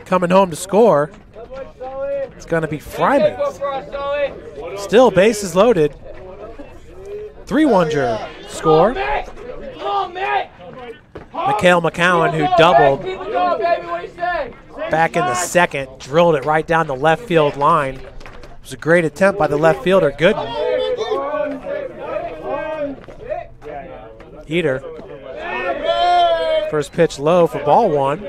Coming home to score, it's going to be Fryman. Still bases loaded. 3-1 score. Mikhail McCowan, who doubled back in the 2nd, drilled it right down the left field line. It was a great attempt by the left fielder, Gooden. Eater. First pitch low for ball 1.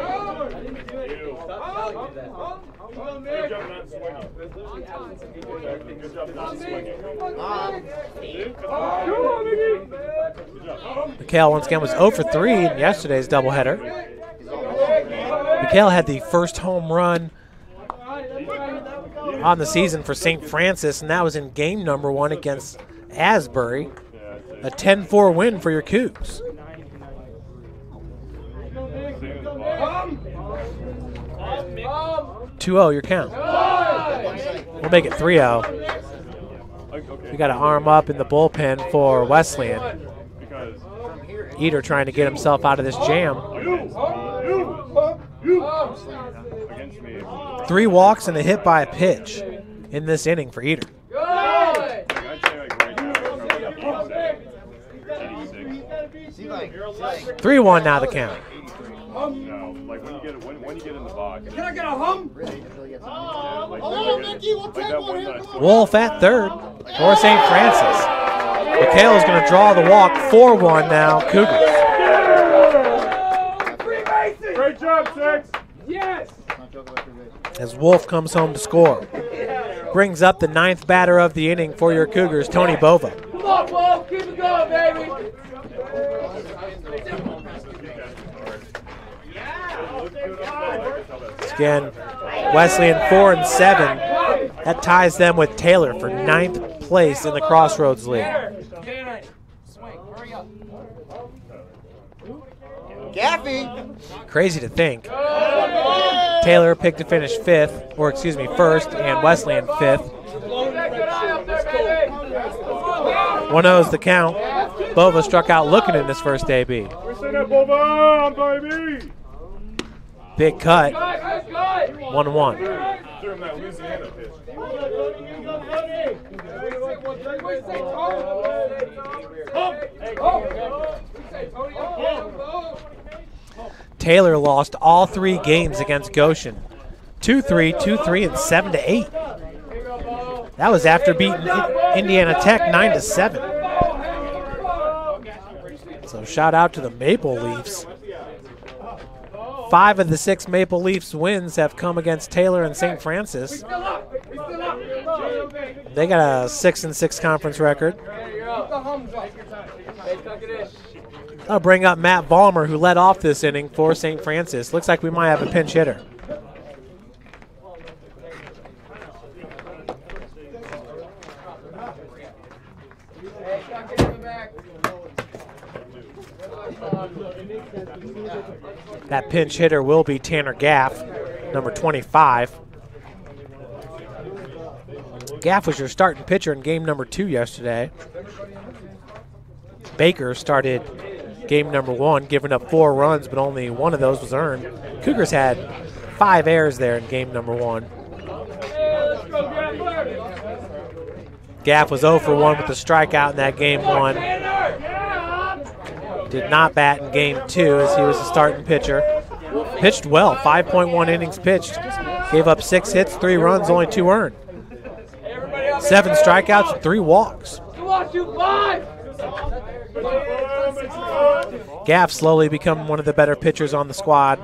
Mikhail once again was 0 for 3 in yesterday's doubleheader. Mikhail had the first home run on the season for St. Francis, and that was in game number 1 against Asbury. A 10-4 win for your Cougs. 2-0 your count. We'll make it 3-0. We got to arm up in the bullpen for Wesleyan. Eater trying to get himself out of this jam. 3 walks and a hit by a pitch in this inning for Eater. 3-1 now the count. Like when you get in the box. Can I get a hum? Wolf at 3rd for St. Francis. Mikhail's going to draw the walk. 4-1 now, Cougars. Great job, Six. Yes. As Wolf comes home to score. Brings up the 9th batter of the inning for your Cougars, Tony Bova. Come on, Wolf. Keep it going, baby. Again, Wesleyan 4 and 7. That ties them with Taylor for 9th place in the Crossroads League. Gaffy. Crazy to think. Taylor picked to finish 5th, or excuse me, 1st, and Wesleyan 5th. 1-0's the count. Bova struck out looking in his first AB. Big cut. 1-1. Taylor lost all 3 games against Goshen. 2-3, 2-3, and 7-8. That was after beating Indiana Tech 9-7. So shout out to the Maple Leafs. 5 of the 6 Maple Leafs wins have come against Taylor and St. Francis. They got a 6-6 conference record. I'll bring up Matt Ballmer, who led off this inning for St. Francis. Looks like we might have a pinch hitter. That pinch hitter will be Tanner Gaff, number 25. Gaff was your starting pitcher in game number 2 yesterday. Baker started game number 1, giving up 4 runs, but only 1 of those was earned. Cougars had 5 errors there in game number 1. Gaff was 0 for 1 with a strikeout in that game 1. Did not bat in game 2 as he was the starting pitcher. Pitched well, 5.1 innings pitched. Gave up 6 hits, 3 runs, only 2 earned. 7 strikeouts and 3 walks. Gaff slowly becoming one of the better pitchers on the squad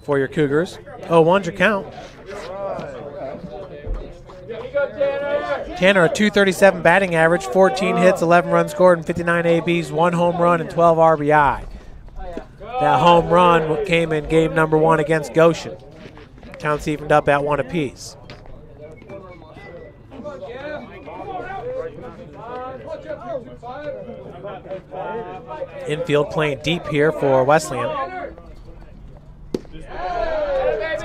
for your Cougars. 0-1's your count. Tanner, a .237 batting average, 14 hits, 11 runs scored, and 59 ABs, 1 home run, and 12 RBI. That home run came in game number 1 against Goshen. Counts evened up at 1 apiece. Infield playing deep here for Wesleyan.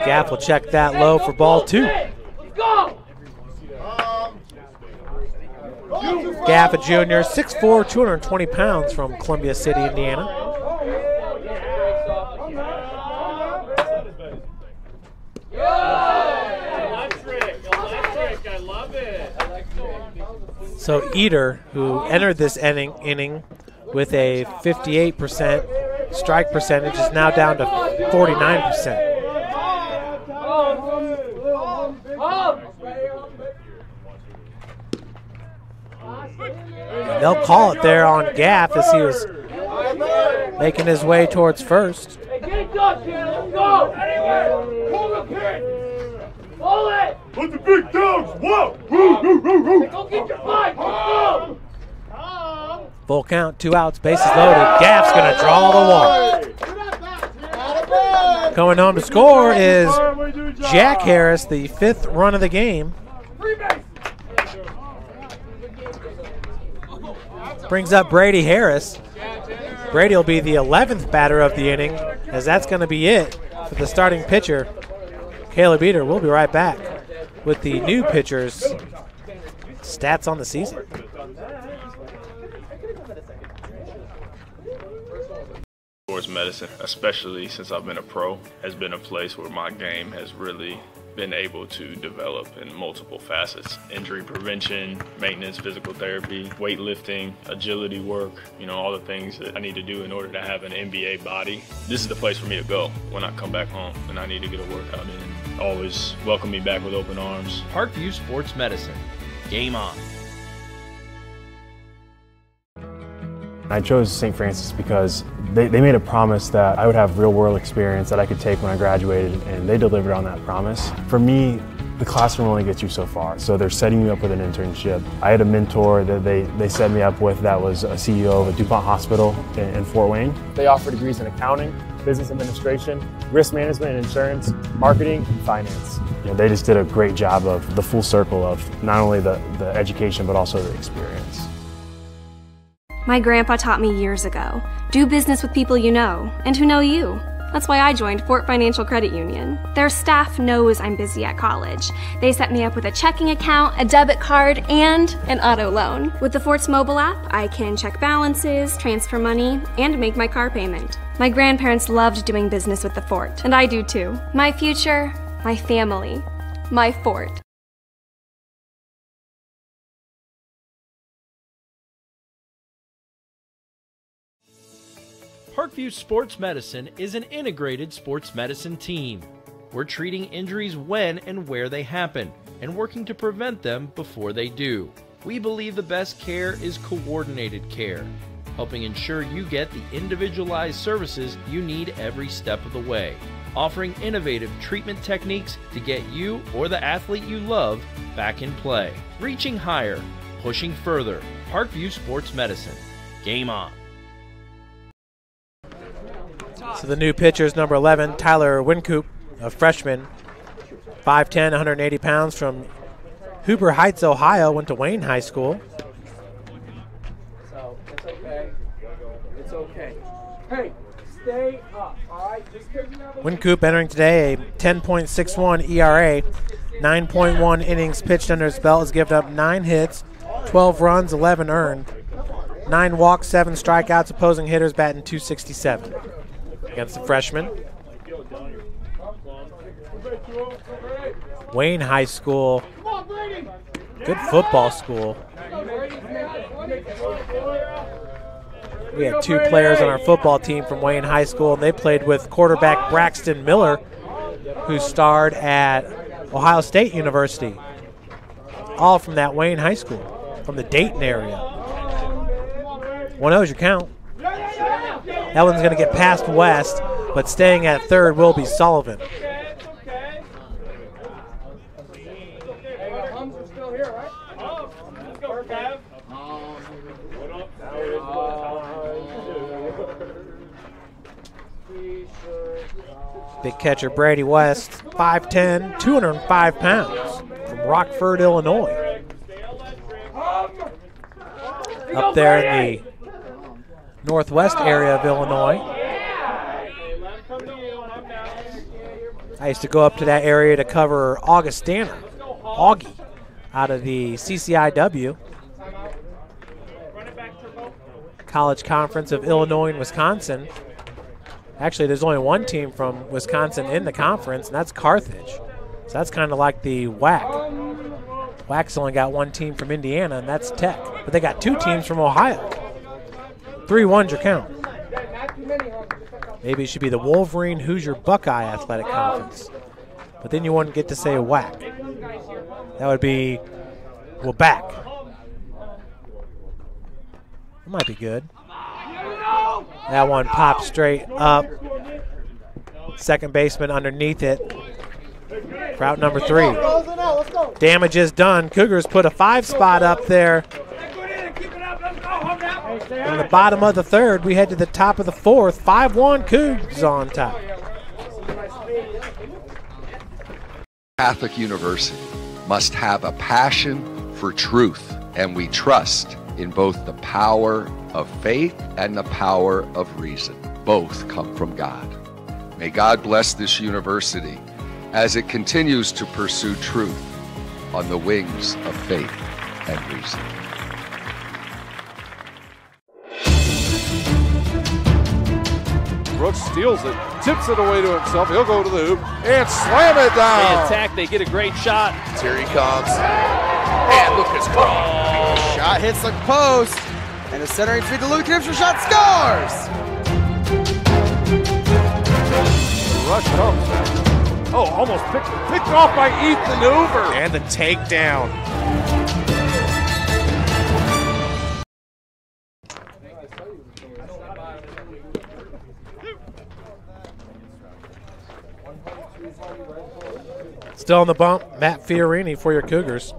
Gaff will check that low for ball 2. Gaff, a junior, 6'4", 220 pounds from Columbia City, Indiana. So Eder, who entered this inning with a 58% strike percentage, is now down to 49%. They'll call it there on Gaff as he was making his way towards first. Let the big dogs walk! Go get your fight! Go! Full count, 2 outs, bases loaded. Gaff's going to draw the walk. Going home to score is Jack Harris, the 5th run of the game. Brings up Brady Harris. Brady will be the 11th batter of the inning, as that's going to be it for the starting pitcher, Caleb Eder. We'll be right back with the new pitcher's stats on the season. Sports medicine, especially since I've been a pro, has been a place where my game has really been able to develop in multiple facets. Injury prevention, maintenance, physical therapy, weightlifting, agility work, all the things that I need to do in order to have an NBA body. This is the place for me to go when I come back home and I need to get a workout in. Always welcome me back with open arms. Parkview Sports Medicine. Game on. I chose St. Francis because they made a promise that I would have real-world experience that I could take when I graduated, and they delivered on that promise. For me, the classroom only gets you so far, so they're setting you up with an internship. I had a mentor that they set me up with that was a CEO of a DuPont hospital in Fort Wayne. They offer degrees in accounting, business administration, risk management and insurance, marketing, and finance. They just did a great job of the full circle of not only the education but also the experience. My grandpa taught me years ago, do business with people you know and who know you. That's why I joined Fort Financial Credit Union. Their staff knows I'm busy at college. They set me up with a checking account, a debit card, and an auto loan. With the Fort's mobile app, I can check balances, transfer money, and make my car payment. My grandparents loved doing business with the Fort, and I do too. My future, my family, my Fort. Parkview Sports Medicine is an integrated sports medicine team. We're treating injuries when and where they happen, and working to prevent them before they do. We believe the best care is coordinated care, helping ensure you get the individualized services you need every step of the way, offering innovative treatment techniques to get you or the athlete you love back in play. Reaching higher, pushing further. Parkview Sports Medicine. Game on. So the new pitcher is number 11, Tyler Wynkoop, a freshman, 5'10", 180 pounds from Huber Heights, Ohio, went to Wayne High School. So, it's okay. It's okay. Hey, stay up, all right? Wynkoop entering today a 10.61 ERA, 9.1 innings pitched under his belt, has given up 9 hits, 12 runs, 11 earned, 9 walks, 7 strikeouts, opposing hitters batting .267 against the freshman. Wayne High School, good football school. We had 2 players on our football team from Wayne High School, and they played with quarterback Braxton Miller, who starred at Ohio State University. All from that Wayne High School, from the Dayton area. 1-0's your count. That one's going to get past West, but staying at third will be Sullivan. Big catcher Brady West, 5'10", 205 pounds, from Rockford, Illinois. Up there in the northwest area of Illinois. I used to go up to that area to cover Augustana, Augie, out of the CCIW, College Conference of Illinois and Wisconsin. Actually, there's only one team from Wisconsin in the conference, and that's Carthage. So that's kind of like the WAC. WAC's only got one team from Indiana, and that's Tech. But they got 2 teams from Ohio. 3-1's your count. Maybe it should be the Wolverine Hoosier Buckeye Athletic Conference. But then you wouldn't get to say WAC. That would be WABAC. That might be good. That one popped straight up. Second baseman underneath it. For out number 3. Damage is done. Cougars put a 5 spot up there. In the bottom of the third, we head to the top of the 4th. 5-1 Cougs on top. Catholic University must have a passion for truth, and we trust in both the power of faith and the power of reason. Both come from God. May God bless this university as it continues to pursue truth on the wings of faith and reason. Brooks steals it, tips it away to himself. He'll go to the hoop and slam it down. They attack, they get a great shot. Here he comes. And Lucas Cross. Shot hits the post. And the centering feed to Luke Gibson. Shot scores. Rush comes. Oh, almost picked off by Ethan Hoover. And the takedown. Still on the bump, Matt Fiorini for your Cougars.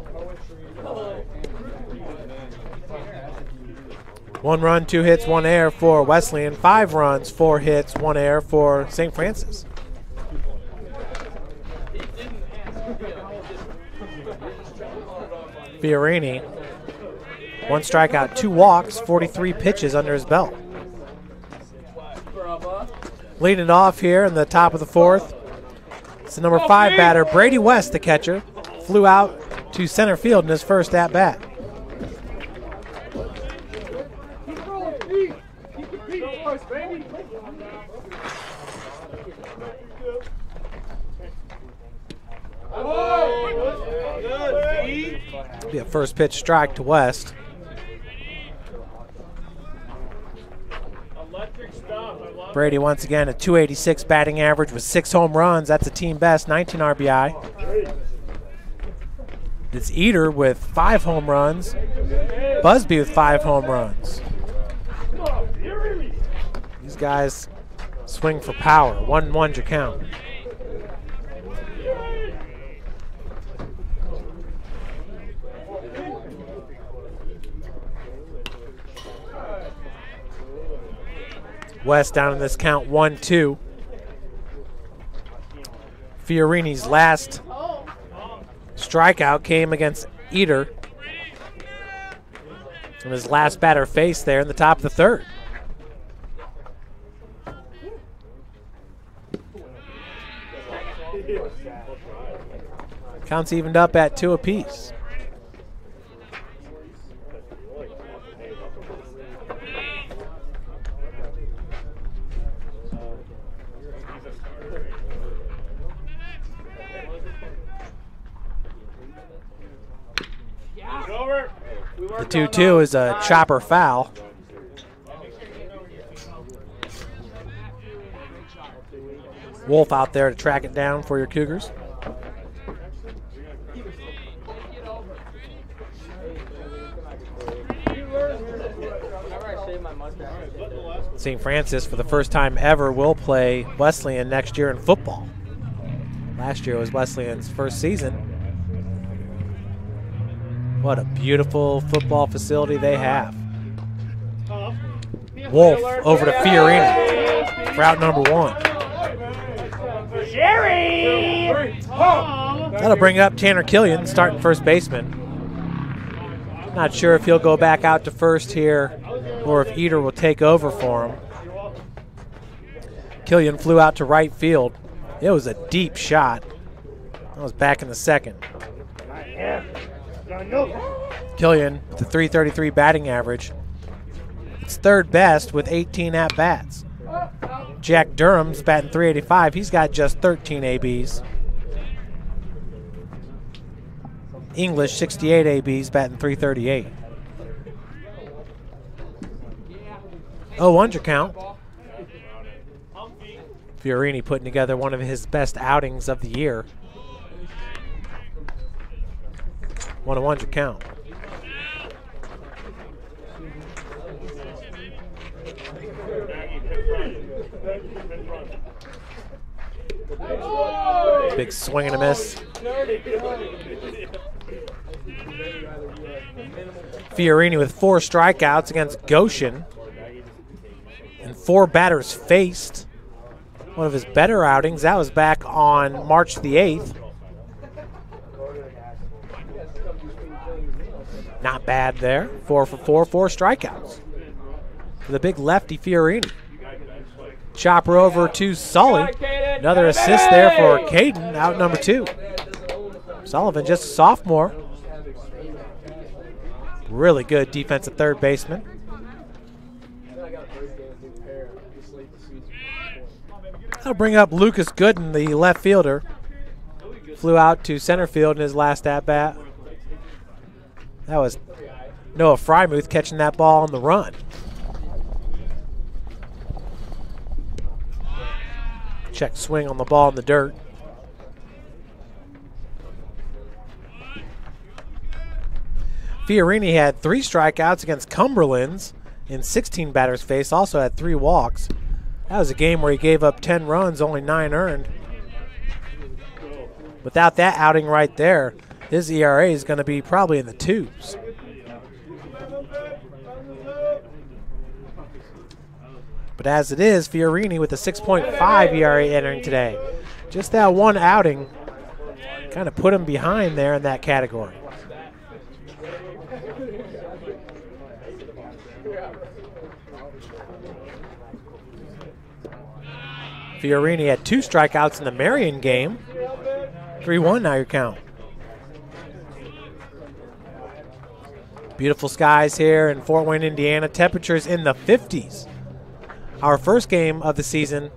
1 run, 2 hits, 1 error for Wesleyan. 5 runs, 4 hits, 1 error for St. Francis. Fiorini, 1 strikeout, 2 walks, 43 pitches under his belt. Leading it off here in the top of the 4th. It's the number 5 batter, Brady West, the catcher. Flew out to center field in his first at-bat. Be a first pitch strike to West. Brady once again a .286 batting average with 6 home runs. That's a team best, 19 RBI. It's Eder with 5 home runs. Busby with 5 home runs. These guys swing for power. 1-1 your count. West down in this count 1-2. Fiorini's last strikeout came against Eder from his last batter faced there in the top of the third. Counts evened up at 2 apiece. The 2-2 is a chopper foul. Wolf out there to track it down for your Cougars. St. Francis, for the first time ever, will play Wesleyan next year in football. Last year was Wesleyan's first season. What a beautiful football facility they have. Wolf over to Fiorini for out number 1. That'll bring up Tanner Killian, starting first baseman. Not sure if he'll go back out to first here or if Eder will take over for him. Killian flew out to right field. It was a deep shot. That was back in the second. Killian with a .333 batting average. It's third best with 18 at-bats. Jack Durham's batting .385. He's got just 13 ABs. English, 68 ABs, batting .338. 0-1 your count. Fiorini putting together one of his best outings of the year. 1-1 your count. Big swing and a miss. Fiorini with 4 strikeouts against Goshen and 4 batters faced. One of his better outings. That was back on March the 8th. Not bad there. 4 for 4, 4 strikeouts for the big lefty Fiorini. Chopper over to Sully. Another assist there for Caden, out number 2. Sullivan, just a sophomore. Really good defensive third baseman. That'll bring up Lucas Gooden, the left fielder. Flew out to center field in his last at-bat. That was Noah Frymuth catching that ball on the run. Check swing on the ball in the dirt. Fiorini had 3 strikeouts against Cumberland's in 16 batters faced. Also had 3 walks. That was a game where he gave up 10 runs, only 9 earned. Without that outing right there, his ERA is going to be probably in the 2s. But as it is, Fiorini with a 6.5 ERA entering today. Just that one outing kind of put him behind there in that category. Fiorini had 2 strikeouts in the Marion game. 3-1 now your count. Beautiful skies here in Fort Wayne, Indiana. Temperatures in the 50s. Our first game of the season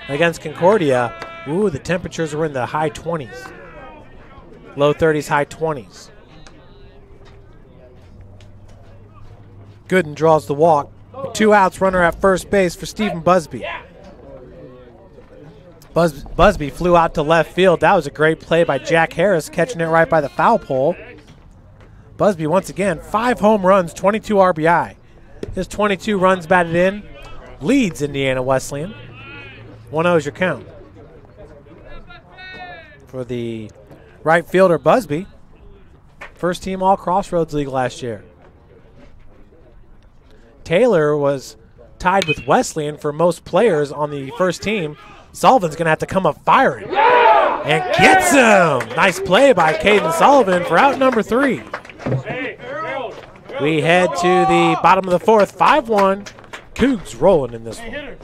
against Concordia, ooh, the temperatures were in the high 20s. Low 30s, high 20s. Gooden draws the walk. 2 outs, runner at first base for Stephan Busby. Busby flew out to left field. That was a great play by Jack Harris, catching it right by the foul pole. Busby, once again, 5 home runs, 22 RBI. His 22 runs batted in, leads Indiana Wesleyan. 1-0 is your count. For the right fielder, Busby, first team All-Crossroads League last year. Taylor was tied with Wesleyan for most players on the first team. Sullivan's going to have to come up firing. And gets him! Nice play by Caden Sullivan for out number 3. We head to the bottom of the 4th, 5-1. Cougs rolling in this one.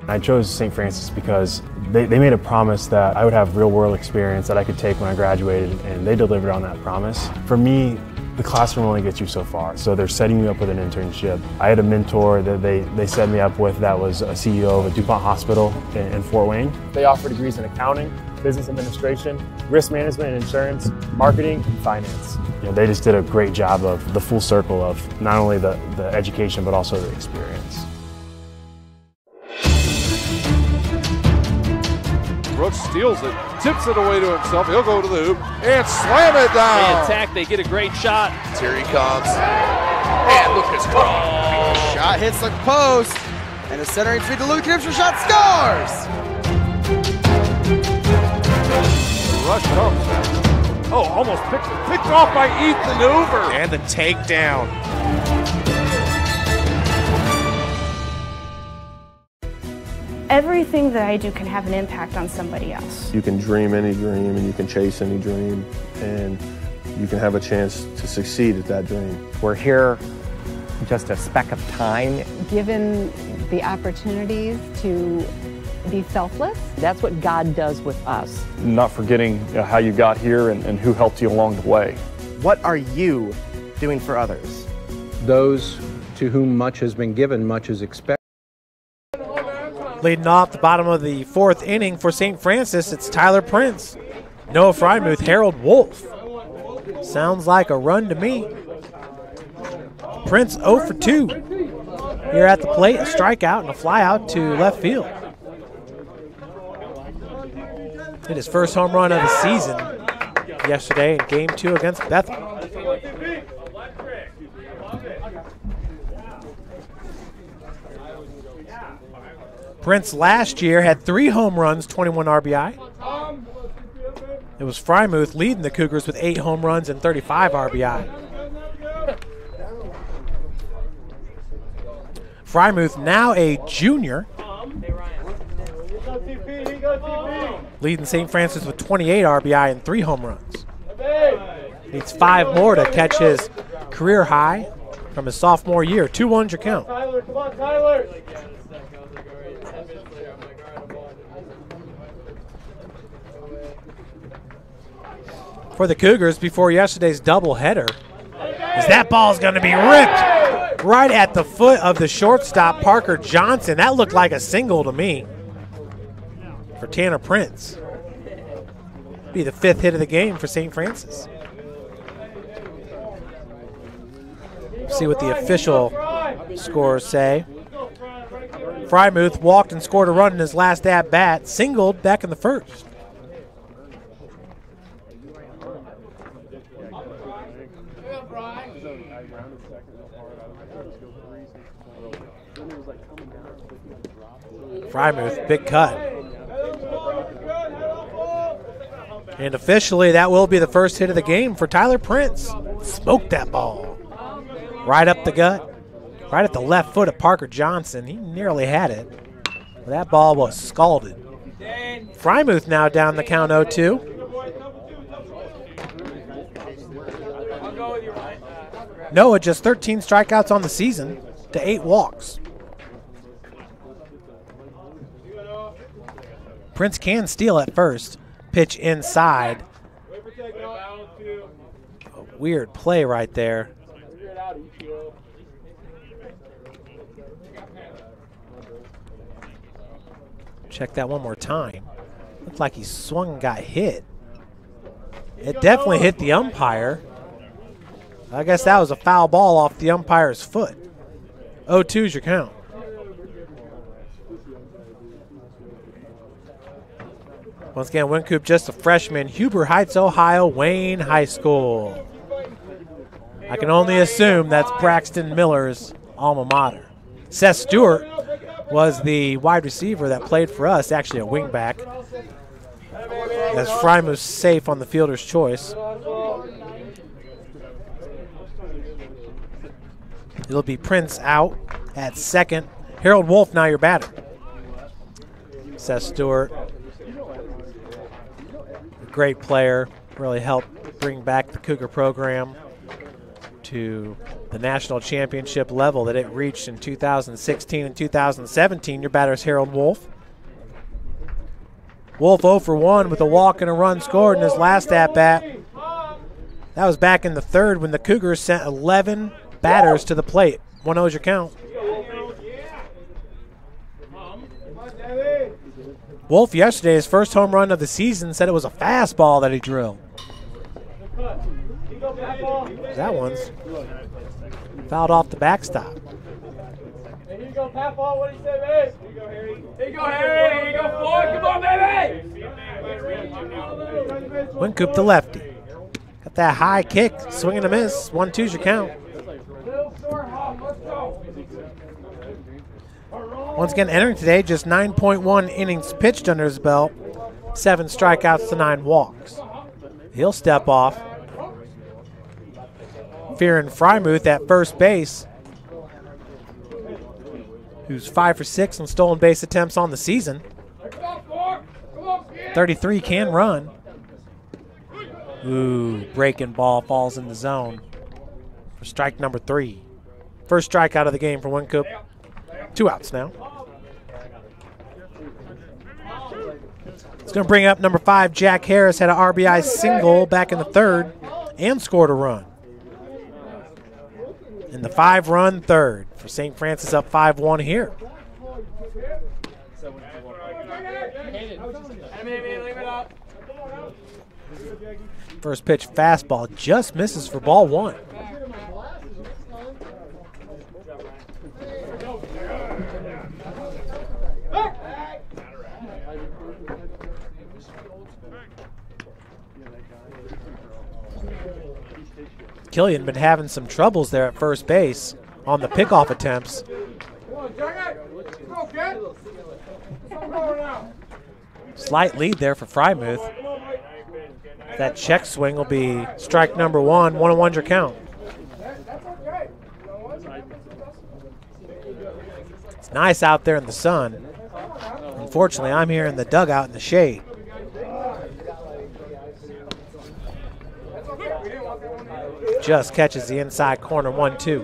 I chose St. Francis because they made a promise that I would have real-world experience that I could take when I graduated, and they delivered on that promise. For me, the classroom only gets you so far, so they're setting me up with an internship. I had a mentor that they set me up with that was a CEO of a DuPont hospital in Fort Wayne. They offer degrees in accounting, business administration, risk management and insurance, marketing, and finance. You know, they just did a great job of the full circle of not only the education but also the experience. Brooks steals it, tips it away to himself. He'll go to the hoop and slam it down. They attack, they get a great shot. Here he comes. And Lucas Cross. Shot hits the post. And the centering feed to Luke Knipster. Shot scores. The rush comes. Oh, almost picked off by Ethan Hoover. And the takedown. Everything that I do can have an impact on somebody else. You can dream any dream and you can chase any dream and you can have a chance to succeed at that dream. We're here just a speck of time. Given the opportunities to be selfless. That's what God does with us. Not forgetting how you got here and who helped you along the way. What are you doing for others? Those to whom much has been given, much is expected. Leading off the bottom of the 4th inning for St. Francis, it's Tyler Prince, Noah Frymuth, Harold Wolf. Sounds like a run to me. Prince 0 for 2. Here at the plate, a strikeout and a flyout to left field. Hit his first home run of the season yesterday in Game 2 against Bethel. Prince last year had 3 home runs, 21 RBI. It was Frymuth leading the Cougars with 8 home runs and 35 RBI. Frymuth, now a junior, leading St. Francis with 28 RBI and 3 home runs. Needs 5 more to catch his career high from his sophomore year. 2-1's your count. Tyler, come on, Tyler. For the Cougars before yesterday's doubleheader, as that ball's going to be ripped right at the foot of the shortstop, Parker Johnson. That looked like a single to me for Tanner Prince. Be the 5th hit of the game for St. Francis. See what the official scores say. Frymuth walked and scored a run in his last at-bat, singled back in the 1st. Frymuth, big cut. And officially, that will be the first hit of the game for Tyler Prince. Smoked that ball. Right up the gut. Right at the left foot of Parker Johnson. He nearly had it. But that ball was scalded. Frymuth now down the count 0-2. Noah just 13 strikeouts on the season to 8 walks. Prince can steal at first. Pitch inside. A weird play right there. Check that one more time. Looked like he swung and got hit. It definitely hit the umpire. I guess that was a foul ball off the umpire's foot. 0-2 is your count. Once again, Wynkoop just a freshman. Huber Heights, Ohio, Wayne High School. I can only assume that's Braxton Miller's alma mater. Seth Stewart was the wide receiver that played for us, actually a wingback. As Frymuth's safe on the fielder's choice. It'll be Prince out at second. Harold Wolf now your batter. Seth Stewart, a great player, really helped bring back the Cougar program to the national championship level that it reached in 2016 and 2017. Your batter is Harold Wolf. Wolf 0 for 1 with a walk and a run scored in his last at-bat. That was back in the third when the Cougars sent 11 batters to the plate. 1-0 is your count. Wolf yesterday, his first home run of the season, said it was a fastball that he drilled. That one's fouled off the backstop. Here you go, Pat Ball. What do you say, babe? Here you go, Harry. Here you go, Harry. Here you go, Floyd. Come on, baby. Wynkoop the lefty. Got that high kick, swing and a miss. 1-2 is your count. Once again, entering today, just 9.1 innings pitched under his belt, 7 strikeouts to 9 walks. He'll step off. Fearing Frymuth at first base, who's 5 for 6 on stolen base attempts on the season. 33 can run. Ooh, breaking ball falls in the zone for strike number 3. First strikeout of the game for Wynkoop. 2 outs now. It's going to bring up number 5, Jack Harris. Had an RBI single back in the third and scored a run. In the 5-run third for St. Francis, up 5-1 here. First pitch fastball just misses for ball 1. Killian been having some troubles there at first base on the pickoff attempts. Slight lead there for Frymuth. That check swing will be strike number 1. 1-1 your count. It's nice out there in the sun. Unfortunately, I'm here in the dugout in the shade. Just catches the inside corner, 1-2.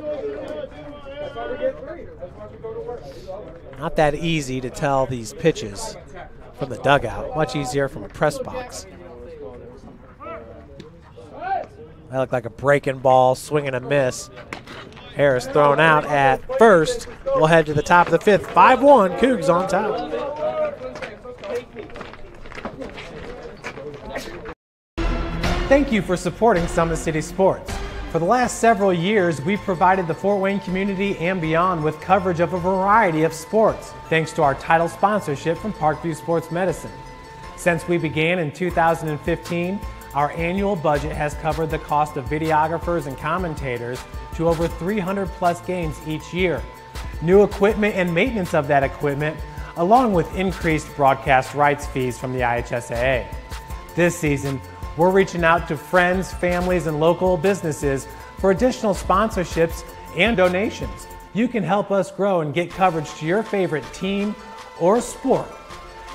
Not that easy to tell these pitches from the dugout. Much easier from a press box. That looked like a breaking ball, swing and a miss. Harris thrown out at first. We'll head to the top of the 5th. 5-1, Cougs on top. Thank you for supporting Summit City Sports. For the last several years, we've provided the Fort Wayne community and beyond with coverage of a variety of sports, thanks to our title sponsorship from Parkview Sports Medicine. Since we began in 2015, our annual budget has covered the cost of videographers and commentators to over 300 plus games each year. New equipment and maintenance of that equipment, along with increased broadcast rights fees from the IHSAA. This season, we're reaching out to friends, families, and local businesses for additional sponsorships and donations. You can help us grow and get coverage to your favorite team or sport.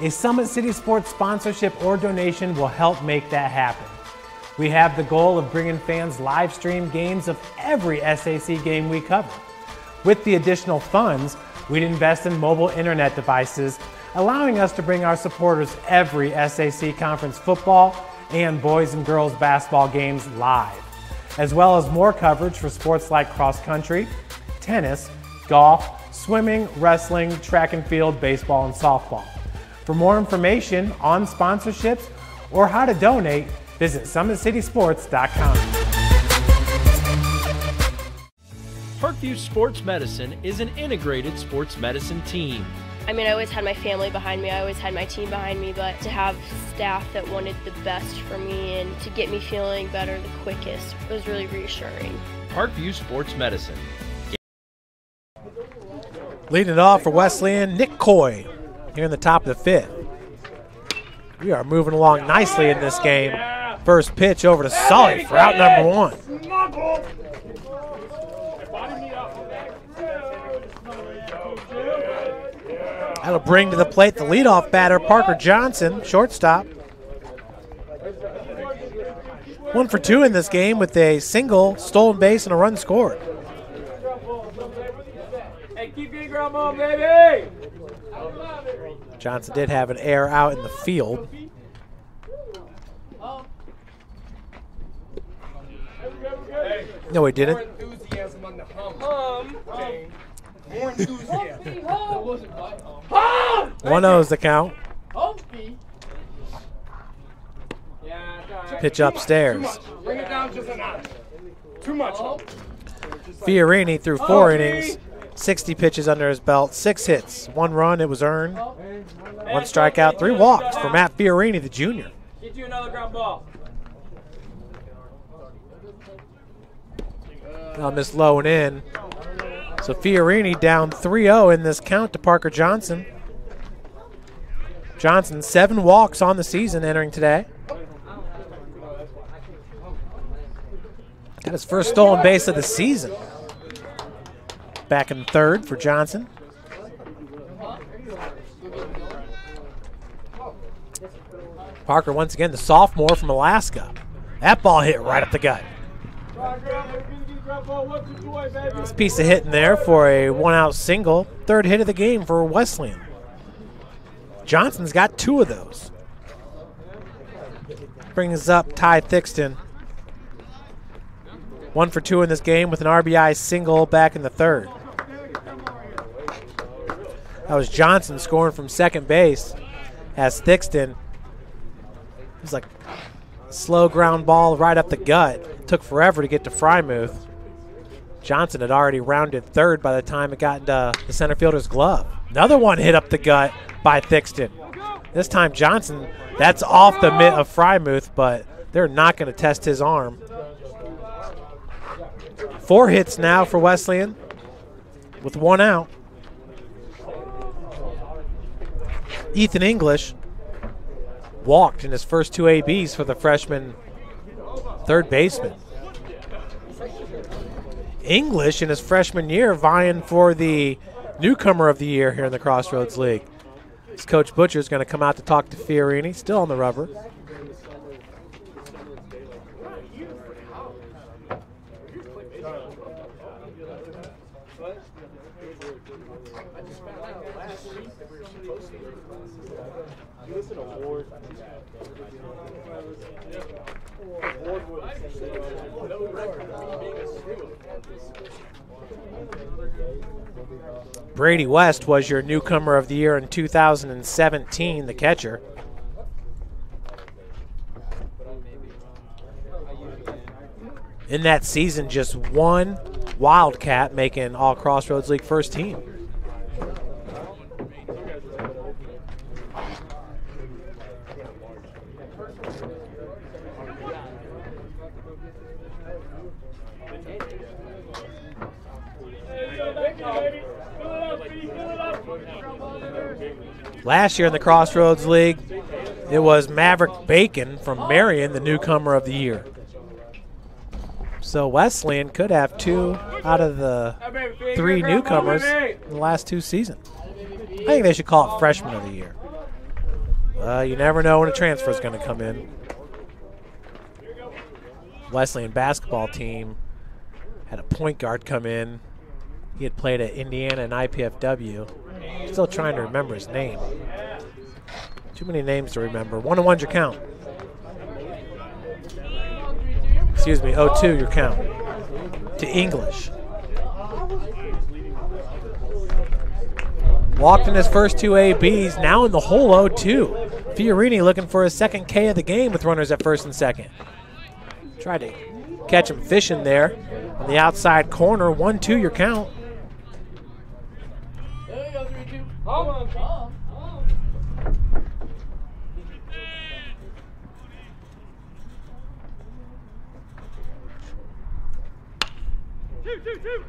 A Summit City Sports sponsorship or donation will help make that happen. We have the goal of bringing fans live stream games of every SAC game we cover. With the additional funds, we'd invest in mobile internet devices, allowing us to bring our supporters every SAC conference football and boys and girls basketball games live, as well as more coverage for sports like cross country, tennis, golf, swimming, wrestling, track and field, baseball, and softball. For more information on sponsorships or how to donate, visit summitcitysports.com. Parkview Sports Medicine is an integrated sports medicine team. I mean, I always had my family behind me, I always had my team behind me, but to have staff that wanted the best for me and to get me feeling better the quickest was really reassuring. Parkview Sports Medicine. Leading it off for Wesleyan, Nick Coy here in the top of the 5th. We are moving along nicely in this game. First pitch over to Sully for out number 1. That'll bring to the plate the leadoff batter, Parker Johnson, shortstop. 1 for 2 in this game with a single, stolen base, and a run scored. Hey, keep getting ground ball, baby! Johnson did have an error out in the field. No, he didn't. More enthusiasm on the hum. More enthusiasm. 1-0 is the count. Pitch upstairs. Bring it down just a notch. Too much. Fiorini threw 4 innings, 60 pitches under his belt, 6 hits, 1 run, it was earned, 1 strikeout, 3 walks for Matt Fiorini, the junior. Get you another ground ball. Now miss low and in. So Fiorini down 3-0 in this count to Parker Johnson. Johnson 7 walks on the season entering today. Got his first stolen base of the season. Back in 3rd for Johnson. Parker once again, the sophomore from Alaska. That ball hit right up the gut. This piece of hitting there for a 1-out single. 3rd hit of the game for Wesleyan. Johnson's got 2 of those. Brings up Ty Thixton. 1 for 2 in this game with an RBI single back in the 3rd. That was Johnson scoring from second base as Thixton. It was like a slow ground ball right up the gut. It took forever to get to Frymuth. Johnson had already rounded 3rd by the time it got into the center fielder's glove. Another one hit up the gut by Thixton. This time Johnson, that's off the mitt of Frymuth, but they're not going to test his arm. 4 hits now for Wesleyan with 1 out. Ethan English walked in his first 2 ABs for the freshman 3rd baseman. English in his freshman year vying for the newcomer of the year here in the Crossroads League. As Coach Butcher is going to come out to talk to Fiorini, still on the rubber. Brady West was your newcomer of the year in 2017, the catcher. In that season, just 1 Wildcat making all Crossroads League first team. Last year in the Crossroads League, it was Maverick Bacon from Marion, the newcomer of the year. So Wesleyan could have 2 out of the 3 newcomers in the last 2 seasons. I think they should call it Freshman of the Year. You never know when a transfer is going to come in. Wesleyan basketball team had a point guard come in. He had played at Indiana and IPFW. Still trying to remember his name. Too many names to remember. 1-1's your count. Excuse me, 0-2 your count. To English. Walked in his first 2 ABs, now in the hole 0-2. Fiorini looking for his 2nd K of the game with runners at 1st and 2nd. Tried to catch him fishing there. On the outside corner, 1-2 your count. There you go, 3-2. Come on.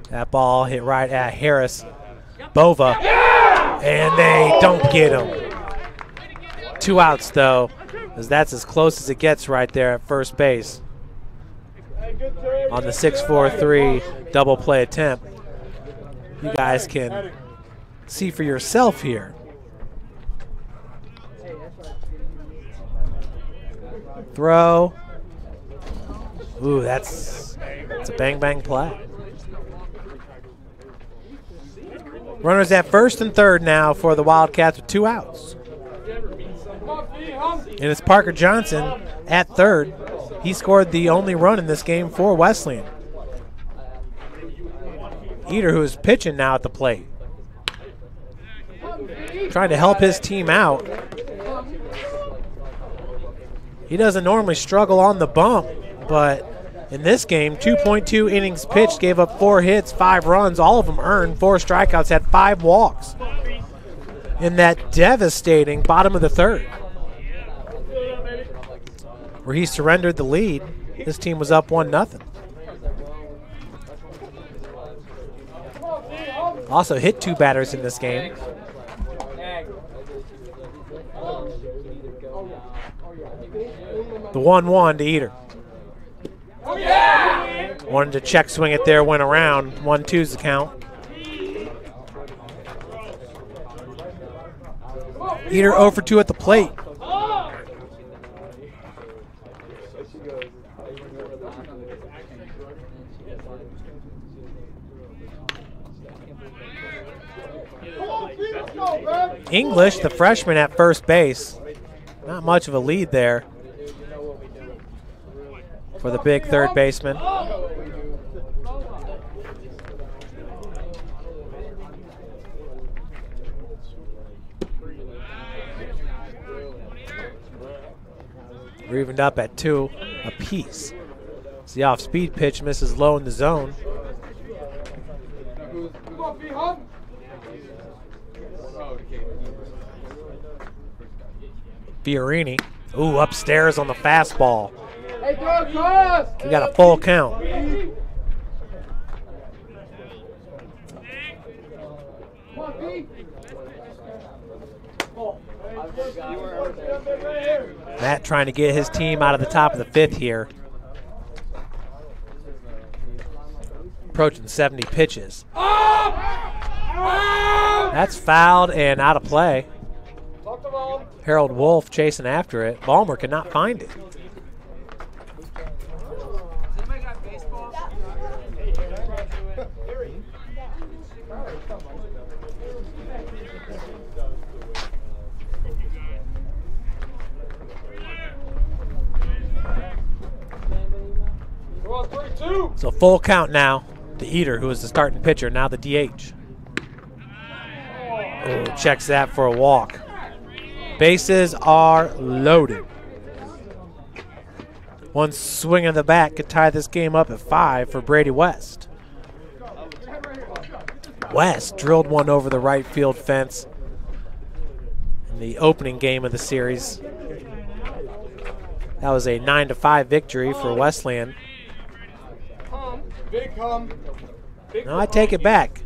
That ball hit right at Harris. Bova. And they don't get him. 2 outs, though, as that's as close as it gets right there at first base. On the 6-4-3 double play attempt. You guys can see for yourself here. Throw. Ooh, that's a bang-bang play. Runners at first and third now for the Wildcats with 2 outs. And it's Parker Johnson at third. He scored the only run in this game for Wesleyan. Eater, who is pitching now at the plate, trying to help his team out. He doesn't normally struggle on the bump, but in this game, 2.2 innings pitched, gave up 4 hits, 5 runs, all of them earned, 4 strikeouts, had 5 walks in that devastating bottom of the third, where he surrendered the lead. His team was up 1-0. Also hit 2 batters in this game. The 1-1 to Eater. Wanted to check swing it there, went around. 1-2's the count. Eater 0 for 2 at the plate. English, the freshman at first base. Not much of a lead there for the big third baseman. We're evened up at 2 apiece. It's the off-speed pitch, misses low in the zone. Fiorini, ooh, upstairs on the fastball. We got a full count. Matt trying to get his team out of the top of the 5th here. Approaching 70 pitches. That's fouled and out of play. Harold Wolf chasing after it. Ballmer cannot find it. So full count now to Eater, who is the starting pitcher, now the DH. Oh, checks that for a walk. Bases are loaded. One swing of the bat could tie this game up at 5 for Brady West. West drilled one over the right field fence in the opening game of the series. That was a 9-5 victory for Wesleyan. No, I take it back.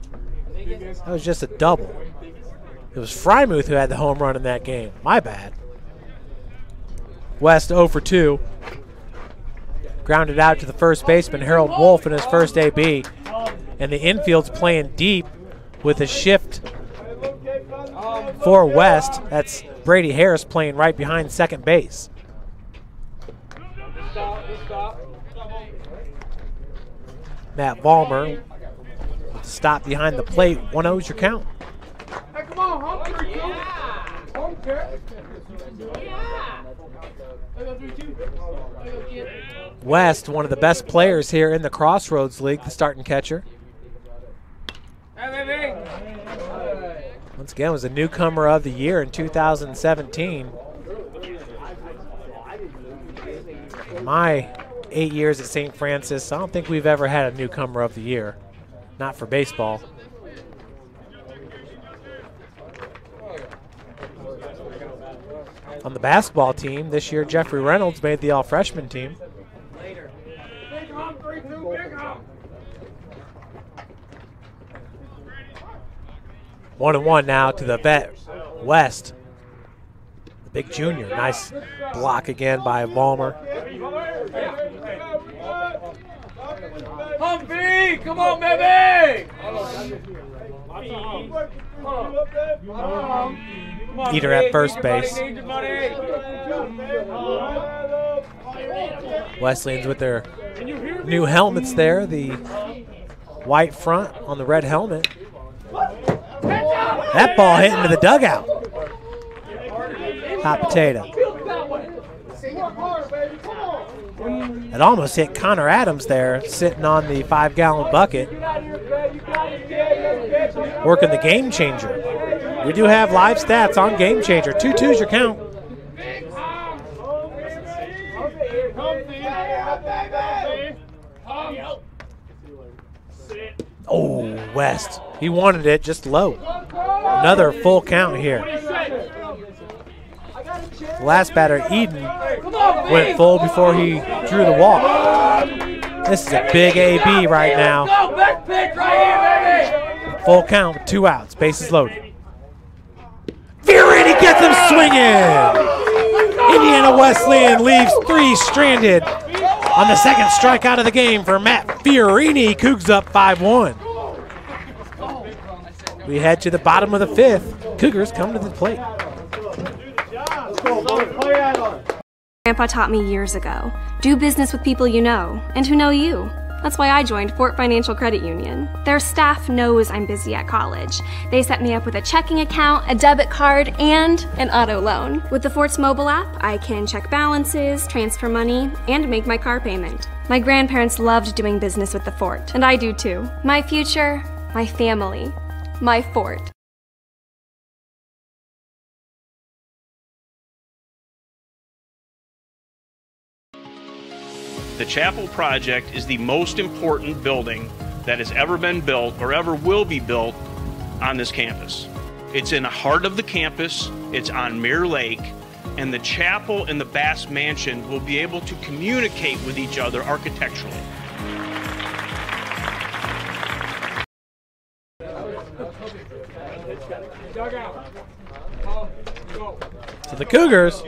That was just a double. It was Frymuth who had the home run in that game. My bad. West 0 for 2. Grounded out to the first baseman, Harold Wolf, in his first AB. And the infield's playing deep with a shift for West. That's Brady Harris playing right behind second base. Matt Ballmer with the stop behind the plate. 1-0's your count. Hey, come on, West, one of the best players here in the Crossroads League, the starting catcher. Once again, was a newcomer of the year in 2017. My 8 years at St. Francis, I don't think we've ever had a newcomer of the year. Not for baseball. On the basketball team, this year Jeffrey Reynolds made the all-freshman team. 1-1 now to the vet, West. The big junior. Nice block again by Ballmer. Humpy, come on, baby! Eater at first base. Wesleyans with their new helmets there. The white front on the red helmet. That ball hit into the dugout. Hot potato. It almost hit Connor Adams there, sitting on the 5-gallon bucket. Working the game changer. We do have live stats on game changer. 2-2's your count. Oh, West. He wanted it just low. Another full count here. The last batter, Eden, went full before he drew the walk. This is a big AB right now. Full count with 2 outs. Bases loaded. Fiorini gets him swinging. Indiana Wesleyan leaves 3 stranded on the second strikeout of the game for Matt Fiorini. Cougs up 5-1. We head to the bottom of the 5th. Cougars come to the plate. Grandpa taught me years ago, do business with people you know and who know you. That's why I joined Fort Financial Credit Union. Their staff knows I'm busy at college. They set me up with a checking account, a debit card, and an auto loan. With the Fort's mobile app, I can check balances, transfer money, and make my car payment. My grandparents loved doing business with the Fort, and I do too. My future, my family, my Fort. The Chapel project is the most important building that has ever been built or ever will be built on this campus. It's in the heart of the campus, it's on Mirror Lake, and the chapel and the Bass Mansion will be able to communicate with each other architecturally. To the Cougars.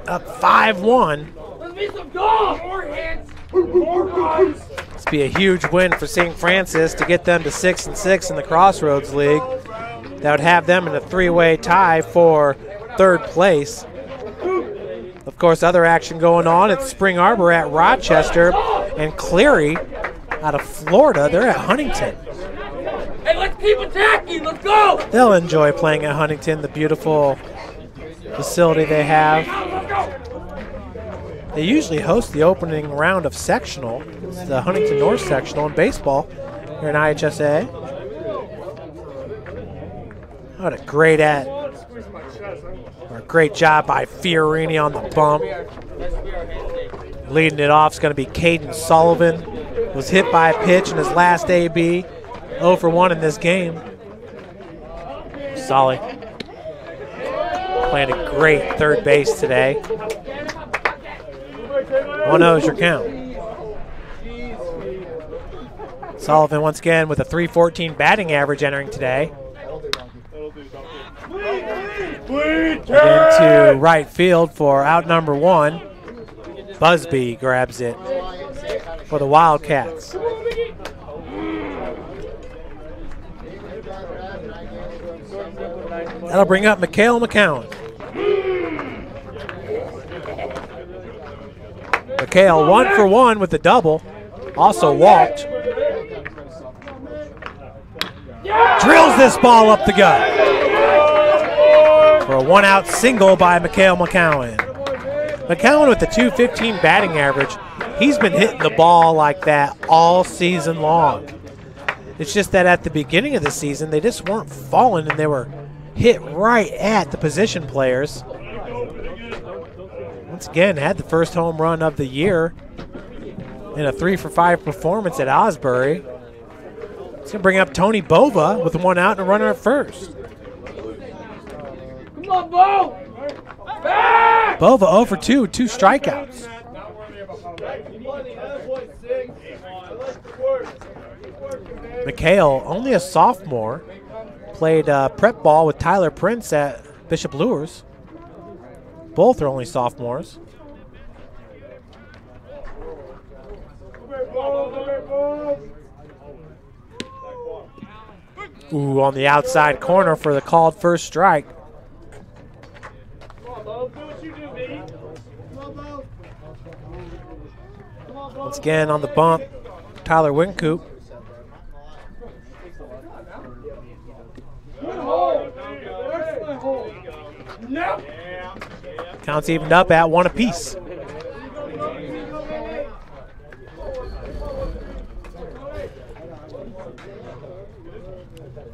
Up 5-1. Let's be some goals. More hits. More runs. This be a huge win for St. Francis to get them to 6-6 in the Crossroads League. That would have them in a 3-way tie for 3rd place. Of course, other action going on at Spring Arbor at Rochester, and Cleary out of Florida. They're at Huntington. Hey, let's keep attacking. Let's go. They'll enjoy playing at Huntington, the beautiful facility they have. They usually host the opening round of sectional. It's the Huntington North sectional in baseball here in IHSA. What a great great job by Fiorini on the bump. Leading it off is going to be Caden Sullivan. Was hit by a pitch in his last AB. 0 for 1 in this game. Solly playing a great 3rd base today. 1-0 is your count. Sullivan once again with a .314 batting average entering today. And into right field for out number 1. Busby grabs it for the Wildcats. That'll bring up Mikhail McCowan. Mikhail 1 for 1 with the double. Also walked. Drills this ball up the gut for a 1-out single by Mikhail McCowan. McCowan with the .215 batting average. He's been hitting the ball like that all season long. It's just that at the beginning of the season, they just weren't falling and they were hit right at the position players. Once again, had the first home run of the year in a 3-for-5 performance at Osbury. It's going to bring up Tony Bova with 1 out and a runner at first. Come on, Bo! Back! Bova 0 for 2, 2 strikeouts. McHale, only a sophomore, played prep ball with Tyler Prince at Bishop Lures. Both are only sophomores. Ooh, on the outside corner for the called first strike. Once again on the bump, Tyler Wynkoop. Counts evened up at 1 apiece.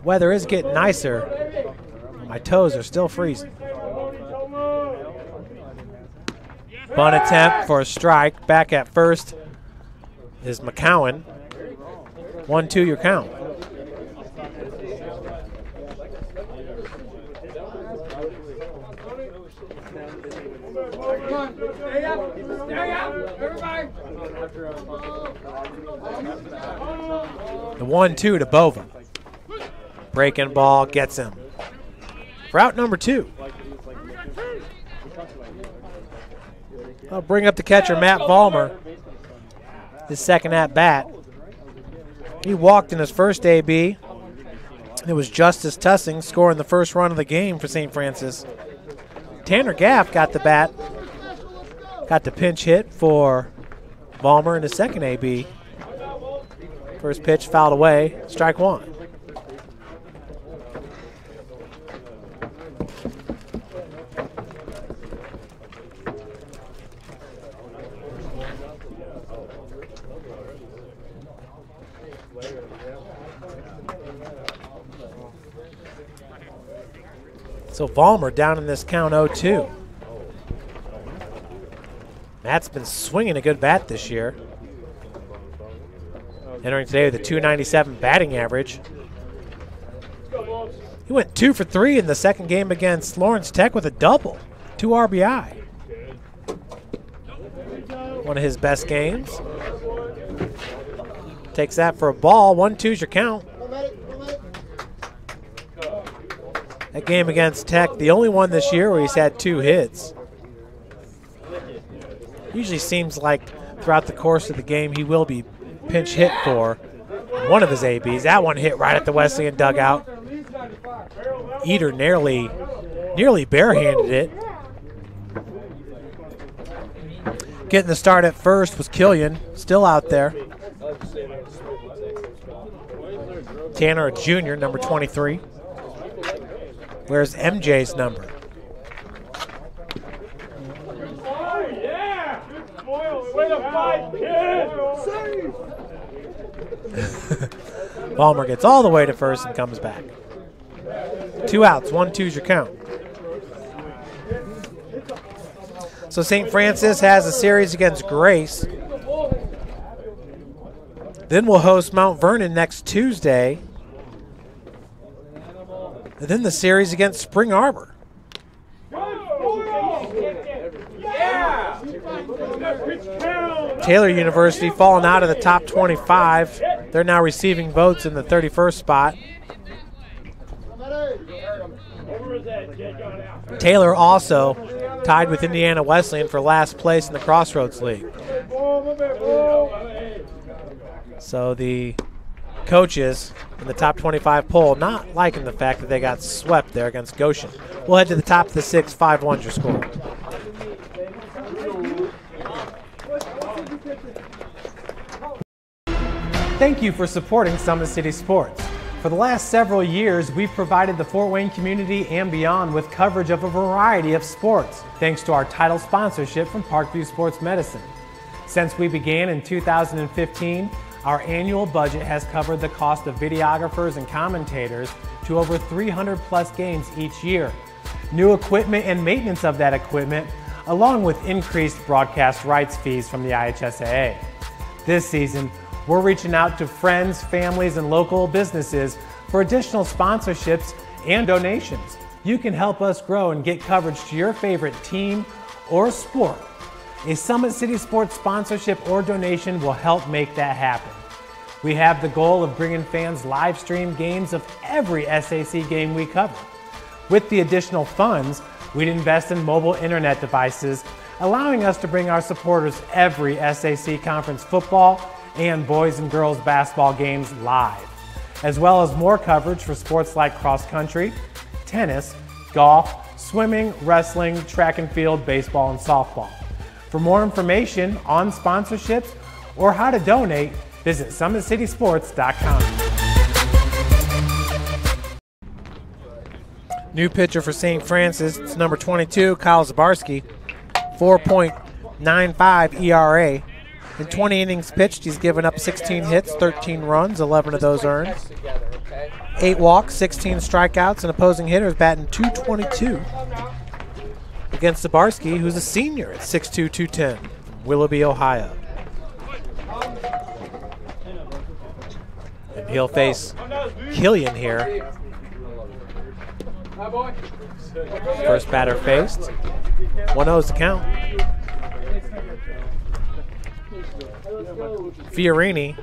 Weather is getting nicer. My toes are still freezing. Bunt attempt for a strike. Back at first is McCowan. 1-2 your count. The 1-2 to Bova. Breaking ball gets him. Route number 2. I'll bring up the catcher, Matt Ballmer. His second at bat. He walked in his first AB. It was Justice Tussing scoring the first run of the game for St. Francis. Tanner Gaff got the bat. Got the pinch hit for Ballmer in his second AB. First pitch fouled away, strike 1. So Ballmer down in this count 0-2. Matt's been swinging a good bat this year. Entering today with a .297 batting average. He went 2 for 3 in the second game against Lawrence Tech with a double. 2 RBI. One of his best games. Takes that for a ball. 1-2's your count. That game against Tech, the only one this year where he's had 2 hits. Usually seems like throughout the course of the game he will be pinch hit for one of his ABs. That one hit right at the Wesleyan dugout. Eater nearly barehanded it. Getting the start at first was Killian, still out there. Tanner, a junior, number 23. Where's MJ's number? Ballmer gets all the way to first and comes back. 2 outs, 1-2's your count. So St. Francis has a series against Grace. Then we'll host Mount Vernon next Tuesday. And then the series against Spring Arbor. Taylor University falling out of the top 25. They're now receiving votes in the 31st spot. Taylor also tied with Indiana Wesleyan for last place in the Crossroads League. So the coaches in the top 25 poll not liking the fact that they got swept there against Goshen. We'll head to the top of the 6, 5-1's your score. Thank you for supporting Summit City Sports. For the last several years, we've provided the Fort Wayne community and beyond with coverage of a variety of sports, thanks to our title sponsorship from Parkview Sports Medicine. Since we began in 2015, our annual budget has covered the cost of videographers and commentators to over 300 plus games each year. New equipment and maintenance of that equipment, along with increased broadcast rights fees from the IHSAA. This season, we're reaching out to friends, families, and local businesses for additional sponsorships and donations. You can help us grow and get coverage to your favorite team or sport. A Summit City Sports sponsorship or donation will help make that happen. We have the goal of bringing fans live stream games of every SAC game we cover. With the additional funds, we'd invest in mobile internet devices, allowing us to bring our supporters every SAC conference football and boys and girls basketball games live, as well as more coverage for sports like cross country, tennis, golf, swimming, wrestling, track and field, baseball, and softball. For more information on sponsorships or how to donate, visit SummitCitySports.com. New pitcher for St. Francis, it's number 22, Kyle Zabarski, 4.95 ERA. In 20 innings pitched, he's given up 16 hits, 13 runs, 11 of those earned. 8 walks, 16 strikeouts, and opposing hitters batting .222 against Zabarski, who's a senior at 6'2", 210, from Willoughby, Ohio. And he'll face Killian here. First batter faced. 1-0's the count. Fiorini.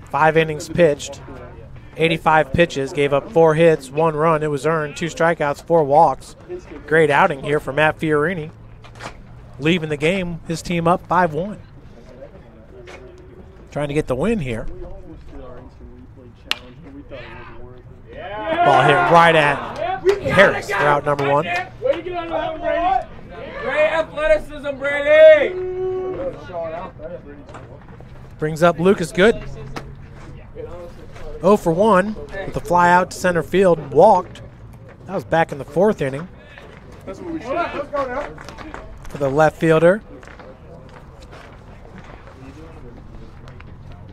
Five innings pitched, 85 pitches, gave up 4 hits, 1 run. It was earned, 2 strikeouts, 4 walks. Great outing here for Matt Fiorini. Leaving the game, his team up 5-1. Trying to get the win here. Ball hit right at Harris for out number 1. Great athleticism, Brady! Brings up Lucas Good. 0 for 1 with a fly out to center field and walked. That was back in the 4th inning. For the left fielder.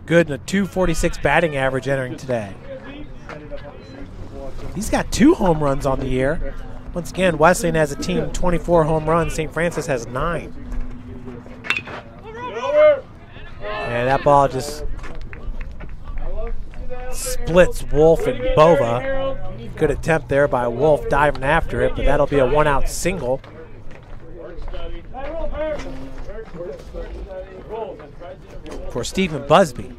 Good and a .246 batting average entering today. He's got 2 home runs on the year. Once again, Wesleyan has a team 24 home runs. St. Francis has 9. And that ball just splits Wolf and Bova. Good attempt there by Wolf diving after it, but that'll be a 1-out single. For Stephan Busby.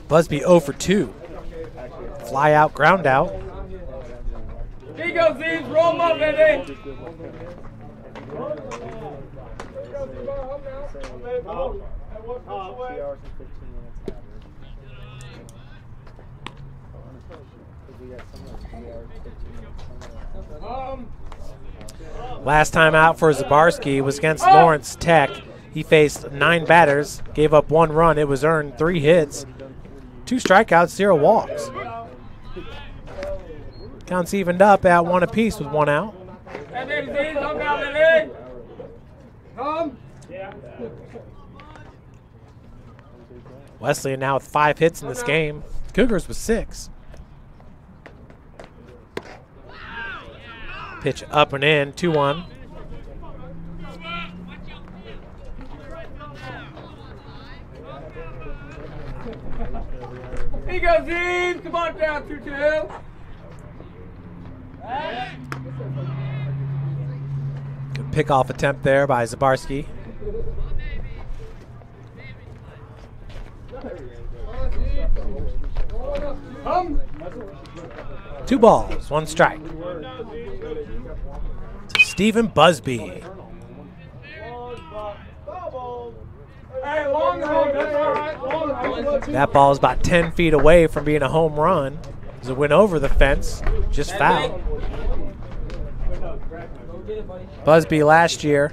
Busby 0 for 2. Fly out, ground out. Here you go, Z's. Roll them up, baby. Last time out for Zabarski was against Lawrence Tech. He faced 9 batters, gave up 1 run. It was earned, 3 hits, 2 strikeouts, 0 walks. Counts evened up at 1 apiece with 1 out. Wesleyan now with 5 hits in this game. Cougars with 6. Pitch up and in, 2-1. Here you go, Z's. Come on down, 2-2. Good pick-off attempt there by Zabarski. Two balls, 1 strike. To Stephan Busby. That ball is about 10 feet away from being a home run. As it went over the fence, just foul. Busby last year,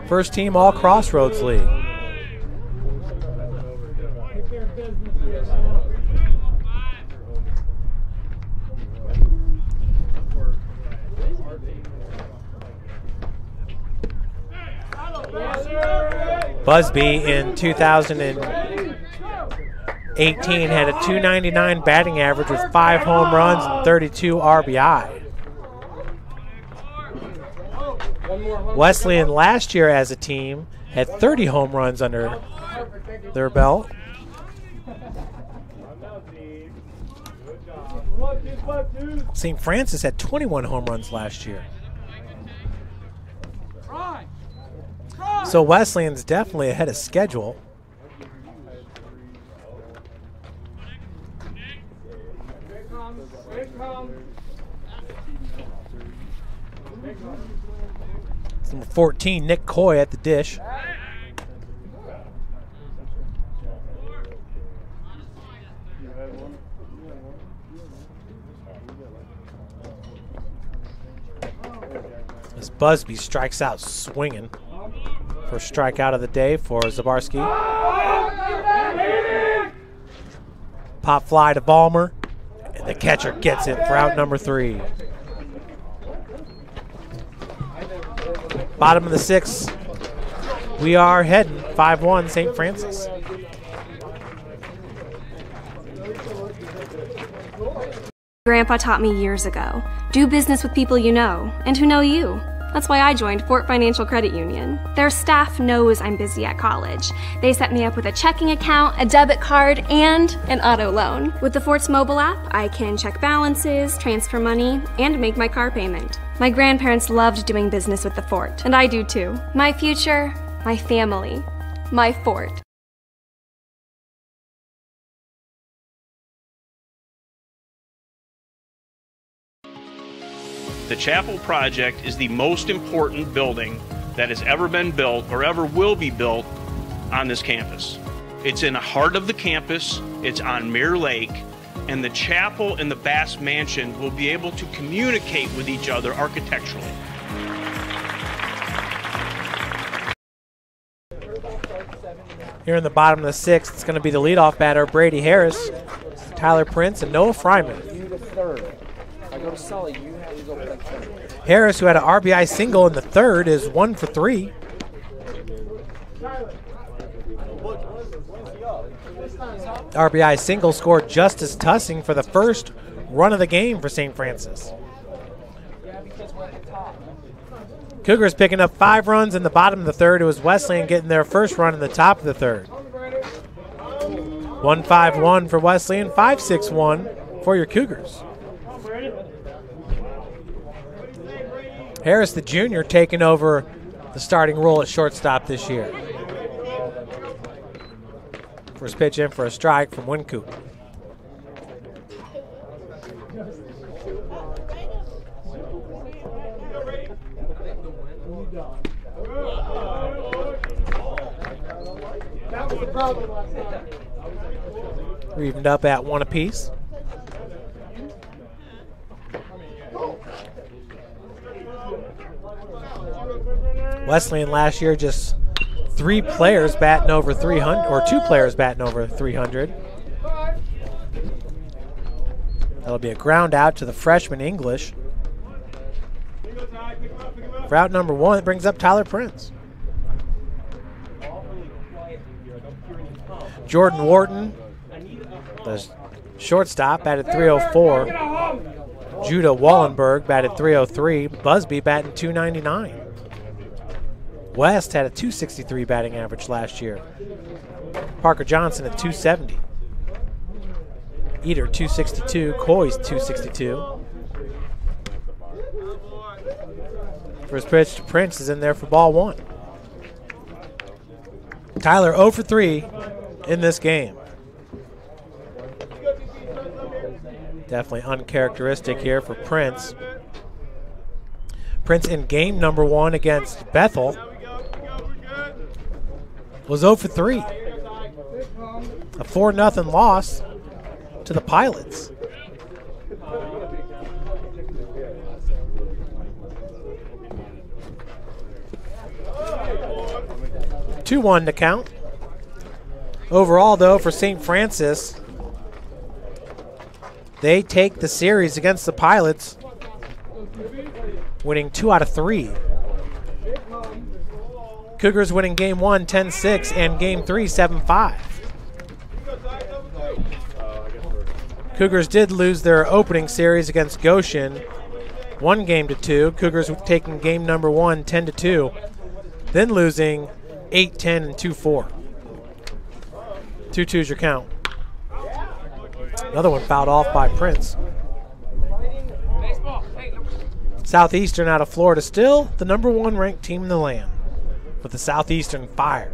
first team All Crossroads League. Yes, sir. Busby in 2018 had a .299 batting average with 5 home runs and 32 RBI. Wesleyan last year as a team had 30 home runs under their belt. St. Francis had 21 home runs last year. So Wesleyan's definitely ahead of schedule. It's number 14, Nick Coy at the dish. As Busby strikes out swinging. First strikeout of the day for Zabarski. Pop fly to Ballmer, and the catcher gets it for out number 3. Bottom of the 6th, we are heading 5-1 St. Francis. Grandpa taught me years ago, do business with people you know and who know you. That's why I joined Fort Financial Credit Union. Their staff knows I'm busy at college. They set me up with a checking account, a debit card, and an auto loan. With the Fort's mobile app, I can check balances, transfer money, and make my car payment. My grandparents loved doing business with the Fort, and I do too. My future, my family, my Fort. The Chapel project is the most important building that has ever been built or ever will be built on this campus. It's in the heart of the campus, it's on Mirror Lake, and the chapel and the Bass Mansion will be able to communicate with each other architecturally. Here in the bottom of the 6th, it's going to be the leadoff batter, Brady Harris, Tyler Prince, and Noah Fryman. Harris, who had an RBI single in the 3rd, is 1 for 3. RBI single scored Justice Tussing for the first run of the game for St. Francis. Cougars picking up 5 runs in the bottom of the 3rd. It was Wesleyan getting their first run in the top of the 3rd. 1-5-1 for Wesleyan, 5-6-1 for your Cougars. Harris, the junior, taking over the starting role at shortstop this year. First pitch in for a strike from Wynkoop. We're evened up at 1 apiece. Wesleyan last year just 3 players batting over 300, or 2 players batting over 300. That'll be a ground out to the freshman English. For out number 1, it brings up Tyler Prince. Jordan Wharton, the shortstop, batted 304. Judah Wallenberg batted 303. Busby batting 299. West had a 263 batting average last year. Parker Johnson at 270. Eater 262. Coy's 262. First pitch to Prince is in there for ball 1. Tyler 0 for 3 in this game. Definitely uncharacteristic here for Prince. Prince in game number 1 against Bethel was 0 for 3. A 4-0 loss to the Pilots. (2-1) to count. Overall, though, for St. Francis, they take the series against the Pilots, winning 2 out of 3. Cougars winning game 1 10-6 and game 3 7-5. Cougars did lose their opening series against Goshen, 1-2. Cougars taking game number 1 10-2, then losing 8-10 and 2-4. 2-2 is your count. Another one fouled off by Prince. Southeastern out of Florida, still the number 1 ranked team in the land, with the Southeastern Fire.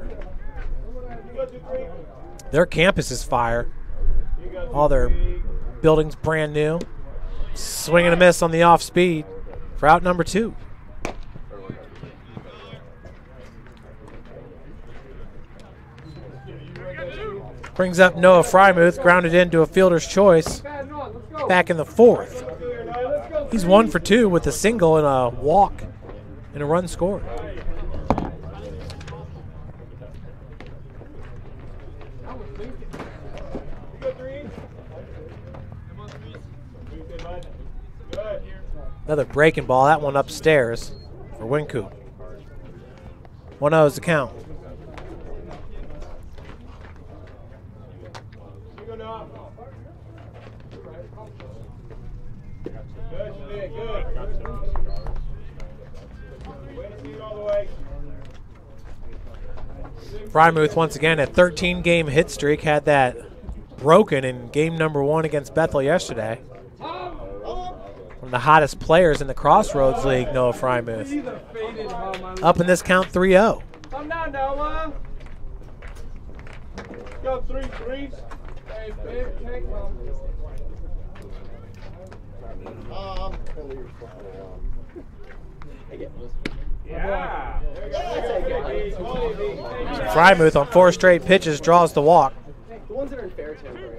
Their campus is fire. All their buildings brand new. Swing and a miss on the off speed for out number 2. Brings up Noah Frymuth, grounded into a fielder's choice back in the 4th. He's 1 for 2 with a single and a walk and a run scored. Another breaking ball, that one upstairs for Wynkoop. 1-0 is the count. Frymuth once again a 13-game hit streak, had that broken in game number 1 against Bethel yesterday. One of the hottest players in the Crossroads League, Noah Frymuth. Up in this count 3-0. Come down, Noah. Go 3 threes. Hey, big take home. Yeah. Frymuth on 4 straight pitches draws the walk. The ones that are in fair territory.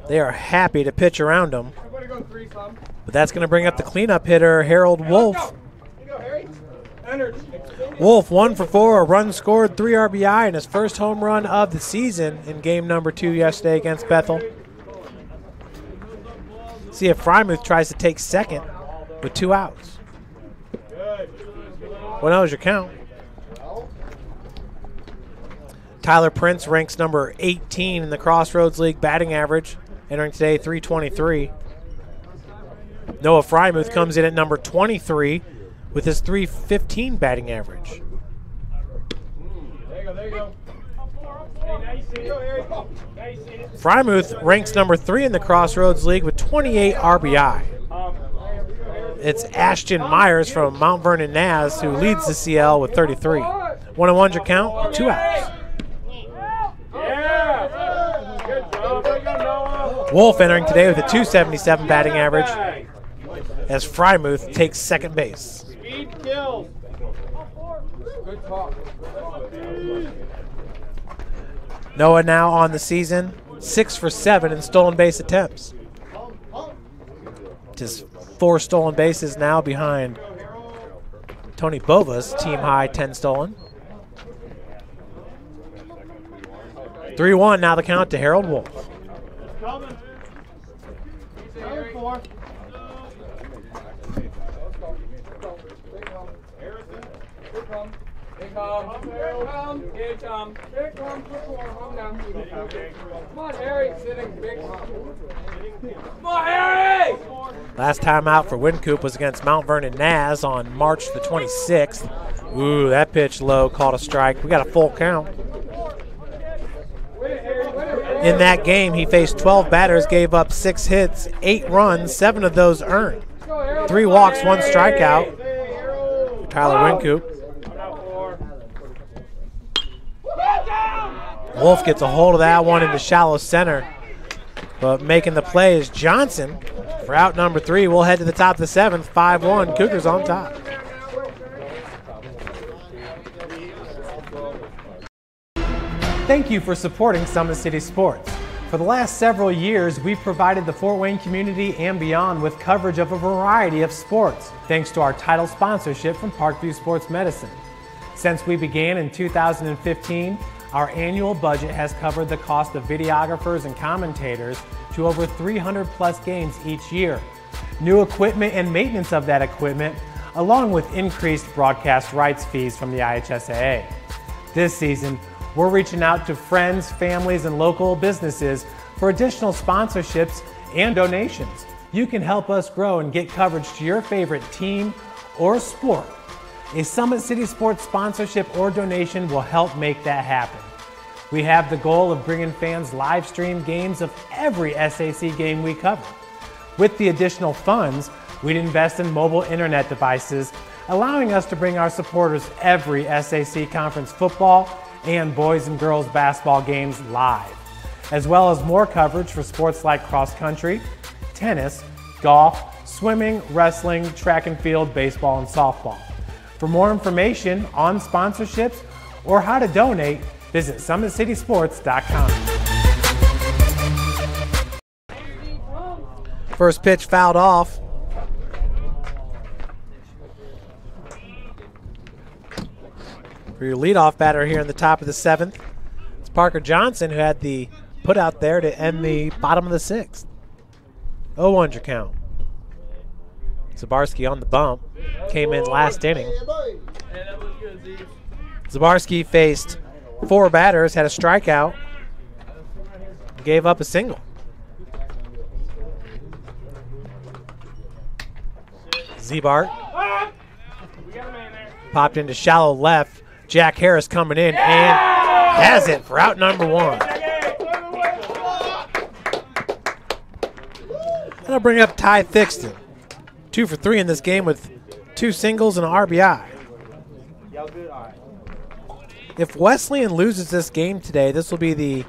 They are happy to pitch around him. But that's going to bring up the cleanup hitter, Harold Wolf. Wolf 1 for 4, a run scored, 3 RBI, and his first home run of the season in game number 2 yesterday against Bethel. See if Frymuth tries to take second with 2 outs. 1-0 is your count. Tyler Prince ranks number 18 in the Crossroads League batting average, entering today .323. Noah Frymuth comes in at number 23 with his .315 batting average. Frymuth ranks number 3 in the Crossroads League with 28 RBI. It's Ashton Myers from Mount Vernon Naz who leads the CL with 33. 1-1 your count, 2 outs. Wolf entering today with a .277 batting average as Frymuth takes second base. Speed kills. Good talk. Noah now on the season, 6 for 7 in stolen base attempts. Just 4 stolen bases now behind Tony Bova's team high 10 stolen. 3-1 now the count to Harold Wolf. Last time out for Wynkoop was against Mount Vernon Naz on March the 26th. Ooh, that pitch low, called a strike. We got a full count. In that game, he faced 12 batters, gave up 6 hits, 8 runs, 7 of those earned. 3 walks, 1 strikeout. Tyler Wynkoop. Wolf gets a hold of that one into shallow center. But making the play is Johnson for out number 3. We'll head to the top of the 7th, 5-1. Cougars on top. Thank you for supporting Summit City Sports. For the last several years, we've provided the Fort Wayne community and beyond with coverage of a variety of sports, thanks to our title sponsorship from Parkview Sports Medicine. Since we began in 2015, our annual budget has covered the cost of videographers and commentators to over 300 plus games each year. New equipment and maintenance of that equipment, along with increased broadcast rights fees from the IHSAA. This season, we're reaching out to friends, families, and local businesses for additional sponsorships and donations. You can help us grow and get coverage to your favorite team or sport. A Summit City Sports sponsorship or donation will help make that happen. We have the goal of bringing fans live stream games of every SAC game we cover. With the additional funds, we'd invest in mobile internet devices, allowing us to bring our supporters every SAC conference football and boys and girls basketball games live, as well as more coverage for sports like cross country, tennis, golf, swimming, wrestling, track and field, baseball, and softball. For more information on sponsorships or how to donate, visit SummitCitySports.com. First pitch fouled off. For your leadoff batter here in the top of the 7th, it's Parker Johnson, who had the put out there to end the bottom of the 6th. 0-1 your count. Zabarski on the bump, came in last inning. Zabarski faced 4 batters, had a strikeout, gave up a single. Zebart popped into shallow left. Jack Harris coming in and has it for out number 1. That'll bring up Ty Thixton. 2 for 3 in this game with 2 singles and an RBI. If Wesleyan loses this game today, this will be the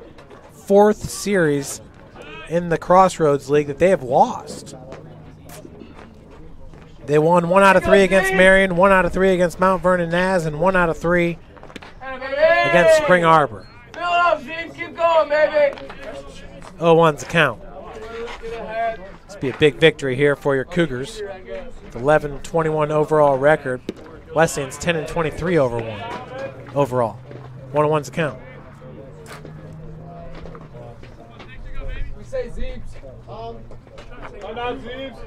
4th series in the Crossroads League that they have lost. They won 1 out of 3 against Marion, 1 out of 3 against Mount Vernon Naz, and 1 out of 3 against Spring Arbor. Fill it up, Steve. Keep going, baby. 0-1's the count. This will be a big victory here for your Cougars. It's 11-21 overall record. Wesleyan's 10-23 overall. 1-1's the count. We say Zeebs. I'm out, Zeebs.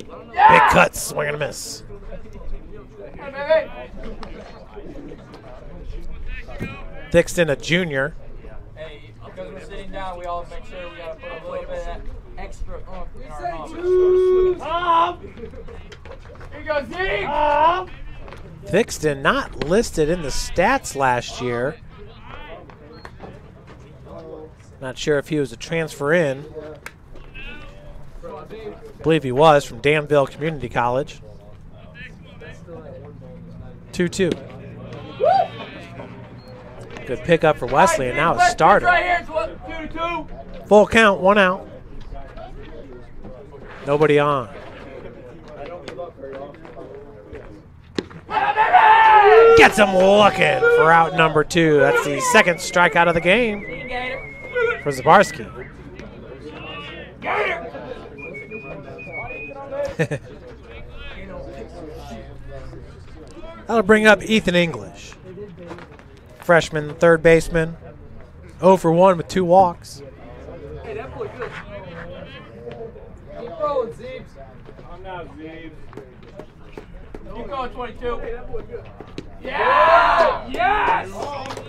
Big cuts, swing and a miss. Thixton, a junior. Hey, because we're sitting down, we all make sure we got to put a little bit of that extra oomph in our hump. Here you go, Zeke! Thixton not listed in the stats last year. Not sure if he was a transfer in. I believe he was from Danville Community College. 2-2. Good pickup for Wesleyan. Now a starter. Full count, 1 out. Nobody on. Gets him looking for out number 2. That's the 2nd strikeout of the game for Zabarski. That'll bring up Ethan English. Freshman, third baseman. 0 for 1 with 2 walks. Hey, that boy good. Keep rolling, Zeebs. I'm not Zeebs. Keep going, 22. Hey, that boy good. Yeah! Yes!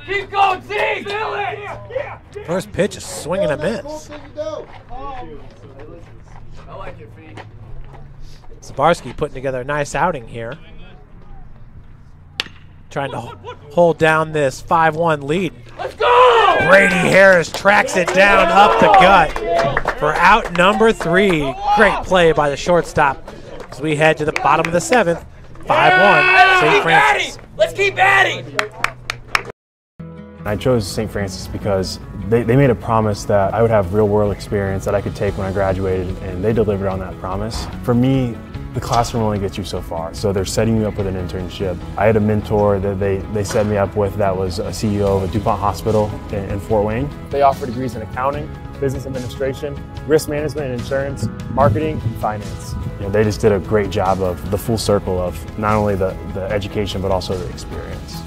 Keep going, Zeebs! Feel it! Yeah! First pitch is swinging a miss. I like your feet. Zabarski putting together a nice outing here. Trying to hold down this 5-1 lead. Let's go! Brady Harris tracks it down up the gut for out number 3. Great play by the shortstop as we head to the bottom of the 7th. 5-1, St. Francis. Let's keep adding! I chose St. Francis because they made a promise that I would have real-world experience that I could take when I graduated, and they delivered on that promise. For me, the classroom only gets you so far, so they're setting you up with an internship. I had a mentor that they set me up with that was a CEO of a DuPont hospital in Fort Wayne. They offer degrees in accounting, business administration, risk management and insurance, marketing, and finance. You know, they just did a great job of the full circle of not only the education but also the experience.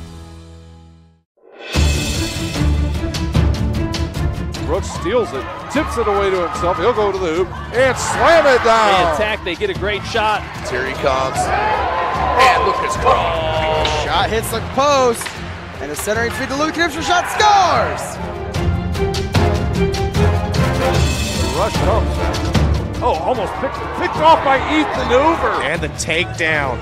Brooks steals it, tips it away to himself. He'll go to the hoop and slam it down. They attack, they get a great shot. Here he comes. And look at Cross. Shot hits the post. And a centering feed to Luke Knipster. Shot scores! The rush comes. Oh, almost picked off by Ethan Hoover. And the takedown.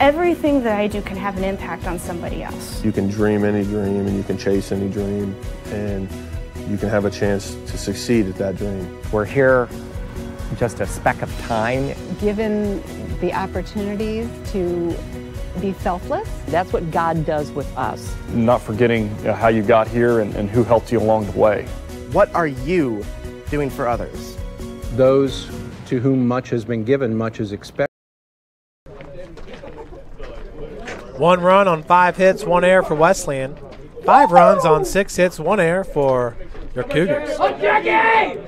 Everything that I do can have an impact on somebody else. You can dream any dream and you can chase any dream and you can have a chance to succeed at that dream. We're here just a speck of time. Given the opportunities to be selfless. That's what God does with us. Not forgetting how you got here and who helped you along the way. What are you doing for others? Those to whom much has been given, much is expected. 1 run on 5 hits, 1 error for Wesleyan. 5 runs on 6 hits, 1 error for your Cougars. Oh, Jackie!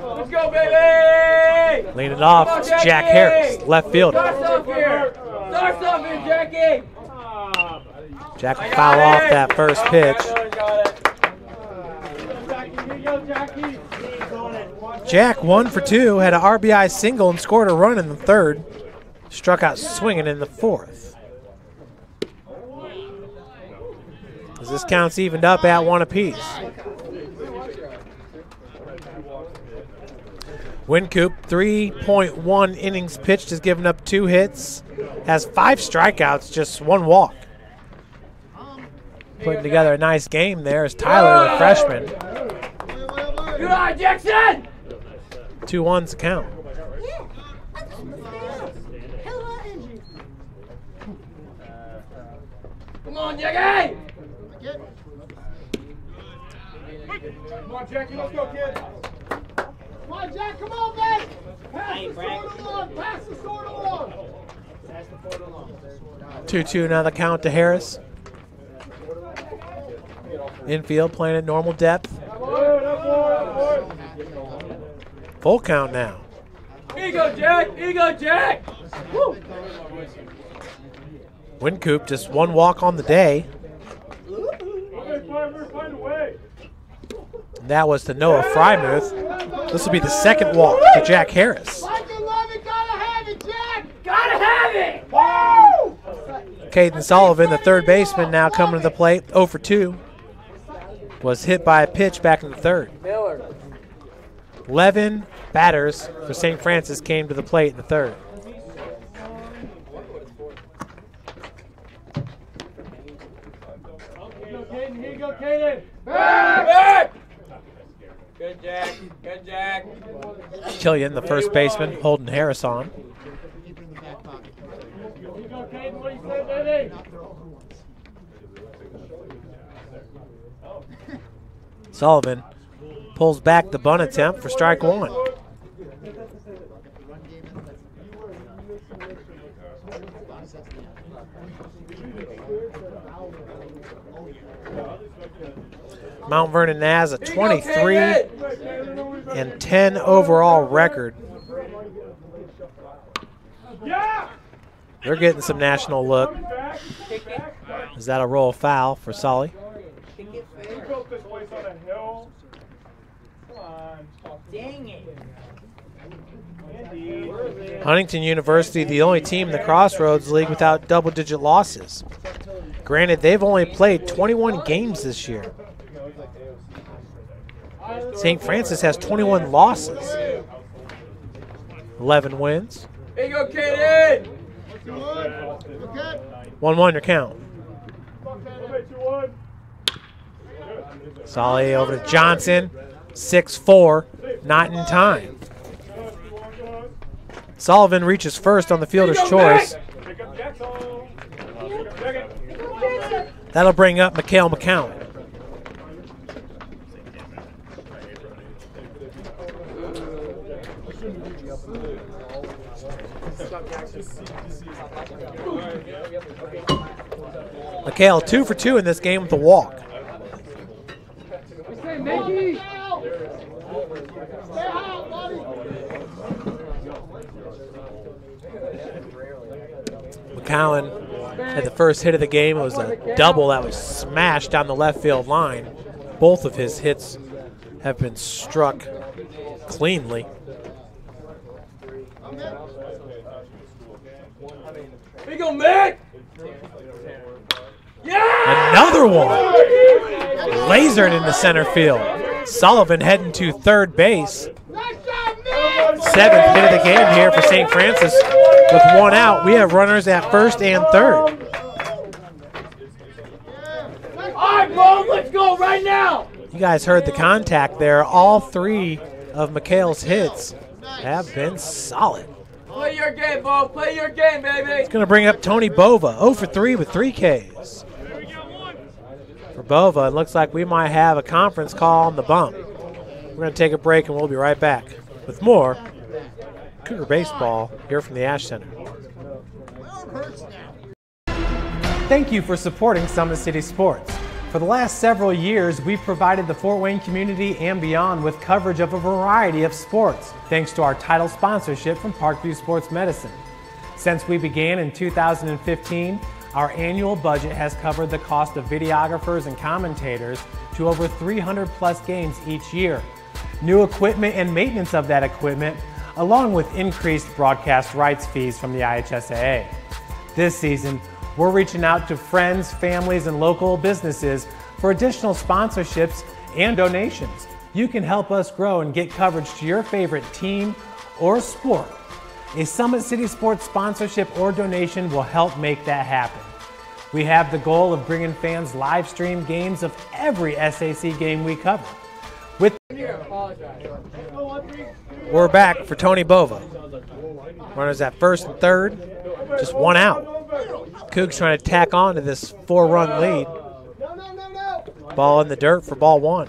Let's go, baby! Lean it off, it's Jack Harris, left fielder. Start off here, Jackie! Jack will foul off that first pitch. Jack 1 for 2, had an RBI single and scored a run in the 3rd. Struck out swinging in the 4th. As this count's evened up at 1 apiece. Wynkoop, 3.1 innings pitched, has given up 2 hits, has 5 strikeouts, just 1 walk. Putting together a nice game there is Tyler, the freshman. Good eye, Jackson! 2-1's the count. Come on, Jackie! Come on, Jackie, let's go, kid. Come on, Jack, come on, man! Pass the sword along, pass the sword along! 2-2 now the count to Harris. Infield playing at normal depth. Full count now. Here you go, Jack! Here you go, Jack! Woo. Wynkoop just 1 walk on the day. That was to Noah Frymuth. This will be the 2nd walk to Jack Harris. Gotta have it! Woo! Caden Sullivan, the 3rd baseman, now coming to the plate. 0 for 2. Was hit by a pitch back in the 3rd. 11 batters for St. Francis came to the plate in the 3rd. Here you go, Caden! Back! Good, Jack. Good, Jack. Killian, the 1st baseman, holding Harris on. Sullivan pulls back the bunt attempt for strike 1. Mount Vernon has a 23-10 overall record. They're getting some national look. Is that a roll foul for Sully? Huntington University, the only team in the Crossroads League without double-digit losses. Granted, they've only played 21 games this year. St. Francis has 21 losses. 11 wins. Here you go, Kaden! 1-1 your count. Solly over to Johnson. 6-4. Not in time. Sullivan reaches first on the fielder's choice. That'll bring up Mikhail McCown. Mikhail 2 for 2 in this game with a walk. McCowan Had the first hit of the game. It was a double that was smashed down the left field line. Both of his hits have been struck cleanly. Here you go, Mick! Yeah! Another one! Lasered into center field. Sullivan heading to third base. 7th hit of the game here for St. Francis. With one out, we have runners at first and third. All right, bro, let's go right now! You guys heard the contact there. All 3 of McHale's hits have been solid. Play your game, Bo. Play your game, baby. It's going to bring up Tony Bova, 0 for 3 with 3 Ks. For Bova, it looks like we might have a conference call on the bump. We're going to take a break, and we'll be right back with more Cougar Baseball here from the Ash Center. Thank you for supporting Summit City Sports. For the last several years, we've provided the Fort Wayne community and beyond with coverage of a variety of sports, thanks to our title sponsorship from Parkview Sports Medicine. Since we began in 2015, our annual budget has covered the cost of videographers and commentators to over 300 plus games each year. New equipment and maintenance of that equipment, along with increased broadcast rights fees from the IHSAA. This season, we're reaching out to friends, families, and local businesses for additional sponsorships and donations. You can help us grow and get coverage to your favorite team or sport. A Summit City Sports sponsorship or donation will help make that happen. We have the goal of bringing fans live stream games of every SAC game we cover. We're back for Tony Bova. Runners at first and third, just one out. Cougs trying to tack on to this 4-run lead. Ball in the dirt for ball 1.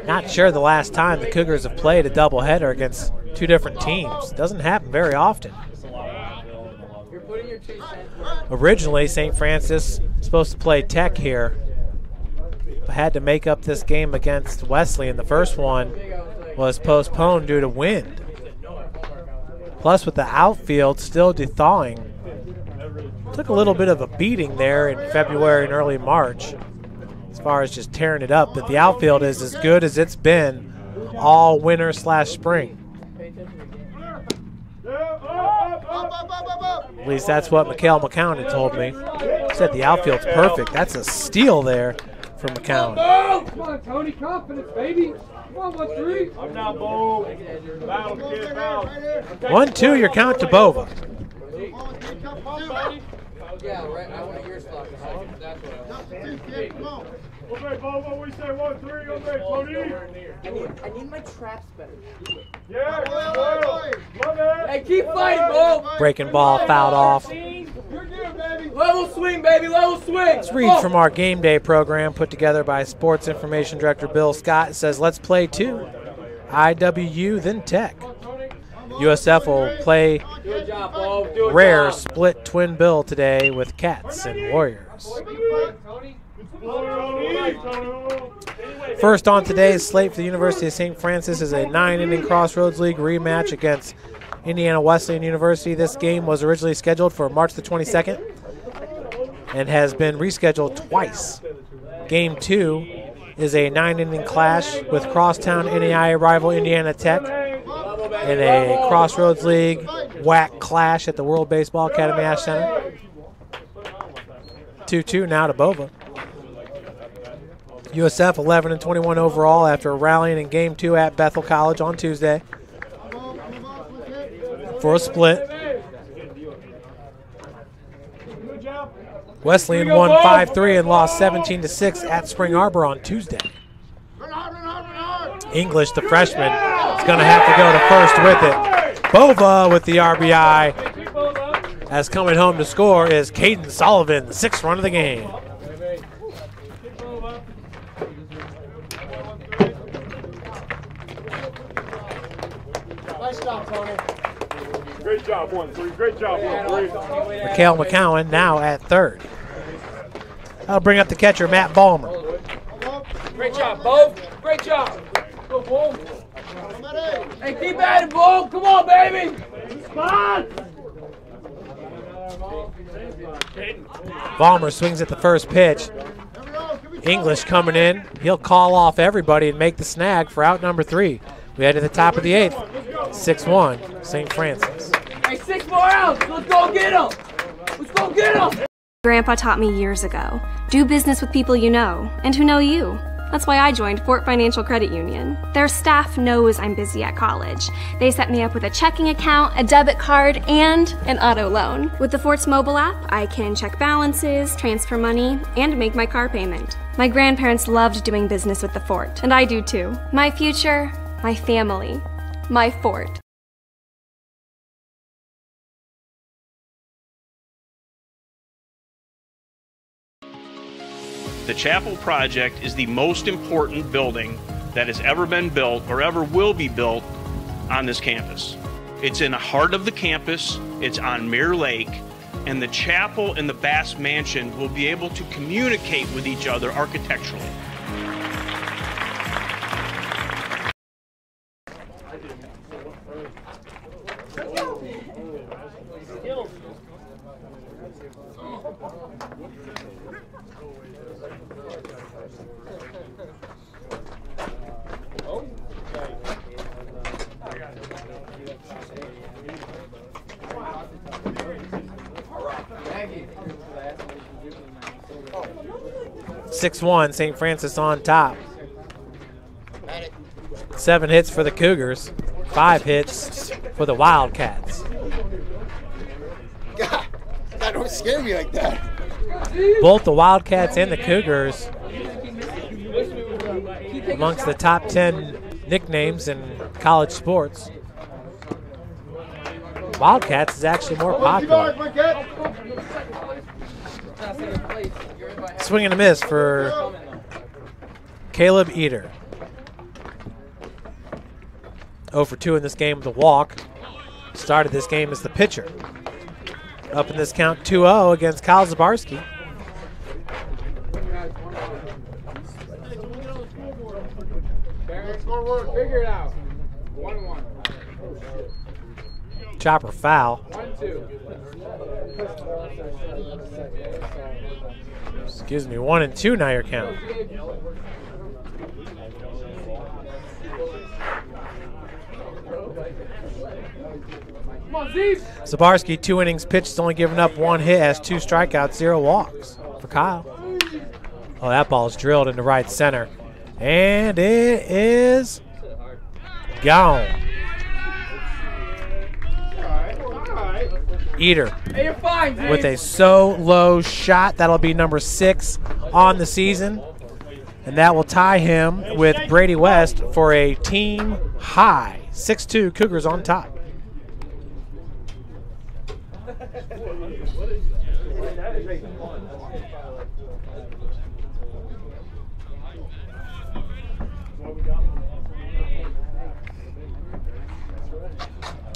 Not sure the last time the Cougars have played a doubleheader against 2 different teams. Doesn't happen very often. Originally, St. Francis was supposed to play Tech here, but had to make up this game against Wesleyan. The first one was postponed due to wind. Plus, with the outfield still thawing, took a little bit of a beating there in February and early March as far as just tearing it up, but the outfield is as good as it's been all winter/spring. At least that's what Mikhail McCown had told me. He said the outfield's perfect. That's a steal there for McCown. Come on, Tony, confidence, baby. Come on, 1-3. I'm not bold. Battle, kid, battle. 1-2, your count to Bova. Yeah, right. I want your slot. That's what Okay, Bobo, we say 1-3. Okay, Tony. I need my traps better. Yeah, love it. Hey, keep fighting, Bo. Breaking ball, fouled off. Level swing, baby, level swing. Let's read from our game day program put together by Sports Information Director Bill Scott. It says, let's play 2. IWU, then Tech. USF will play rare split twin bill today with Cats and Warriors. First on today's slate for the University of St. Francis is a 9-inning Crossroads League rematch against Indiana Wesleyan University. This game was originally scheduled for March the 22nd and has been rescheduled twice. Game 2 is a 9-inning clash with crosstown NAIA rival Indiana Tech in a Crossroads League WAC clash at the World Baseball Academy Ash Center. 2-2 now to Bova. USF 11-21 overall after rallying in Game 2 at Bethel College on Tuesday for a split. Wesleyan won 5-3 and lost 17-6 at Spring Arbor on Tuesday. English, the freshman, is going to have to go to first with it. Bova with the RBI. As coming home to score is Caden Sullivan, the 6th run of the game. Nice job, Tony. Great job, 1-3. Great job, 1-3. Mikhail McCowan now at third. That'll bring up the catcher, Matt Ballmer. Great job, Bo. Great job. Go, Bo. Hey, keep at it, Bo. Come on, baby. Spot. Ballmer swings at the first pitch. English coming in. He'll call off everybody and make the snag for out number 3. We head to the top of the 8th. 6-1, St. Francis. Hey, 6 more outs. Let's go get him. Let's go get him. Grandpa taught me years ago, do business with people you know and who know you. That's why I joined Fort Financial Credit Union. Their staff knows I'm busy at college. They set me up with a checking account, a debit card, and an auto loan. With the Fort's mobile app, I can check balances, transfer money, and make my car payment. My grandparents loved doing business with the Fort, and I do too. My future, my family, my Fort. The Chapel project is the most important building that has ever been built or ever will be built on this campus. It's in the heart of the campus, it's on Mirror Lake, and the chapel and the Bass Mansion will be able to communicate with each other architecturally. St. Francis on top. 7 hits for the Cougars, 5 hits for the Wildcats. God, don't scare me like that. Both the Wildcats and the Cougars amongst the top 10 nicknames in college sports. Wildcats is actually more popular. Swing and a miss for Caleb Eater. 0 for 2 in this game with a walk. Started this game as the pitcher. Up in this count 2-0 against Kyle Zabarski. Figure it out. 1-1. Chopper foul. 1-2. Excuse me, 1-2 now your count. Zabarski, 2 innings pitched, has only given up 1 hit, has 2 strikeouts, 0 walks for Kyle. Oh, that ball is drilled into right center. And it is gone. Eater with a solo shot. That'll be number 6 on the season. And that will tie him with Brady West for a team high. 6-2 Cougars on top.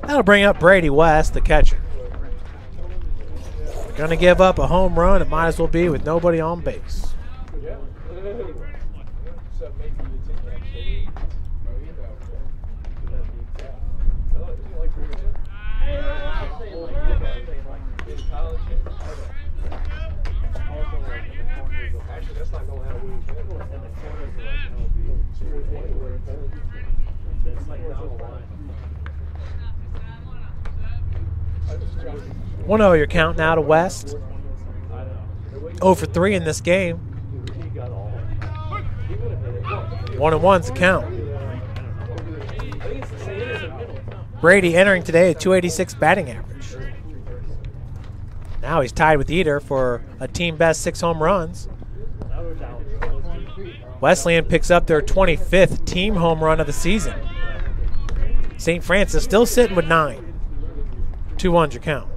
That'll bring up Brady West, the catcher. Going to give up a home run. It might as well be with nobody on base. One 0 your count now to West. 0 for 3 in this game. 1-1's the count. Brady entering today at 286 batting average. Now he's tied with Eater for a team best 6 home runs. Wesleyan picks up their 25th team home run of the season. St. Francis still sitting with 9. 2-1's your count.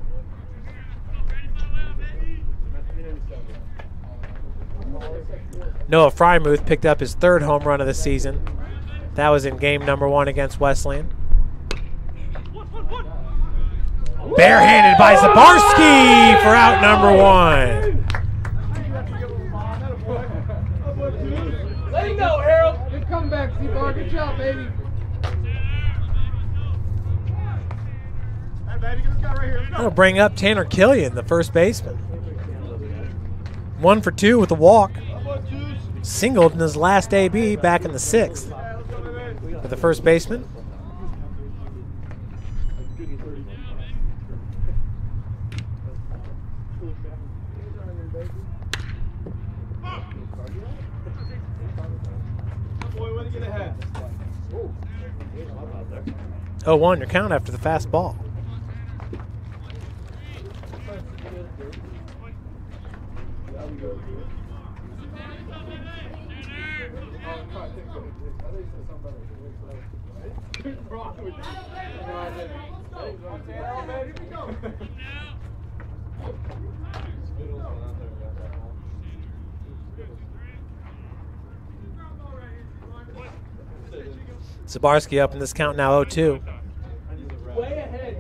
Noah Frymuth picked up his 3rd home run of the season. That was in game number 1 against Wesleyan. Barehanded by Zabarski for out number 1. Let him know, Harold. Good comeback, C-Bar. Good job, baby. That'll bring up Tanner Killian, the first baseman. 1 for 2 with a walk. Singled in his last AB back in the 6th. For the first baseman. Oh, 1 your count after the fastball. Zabarski up in this count now 0-2. Way ahead.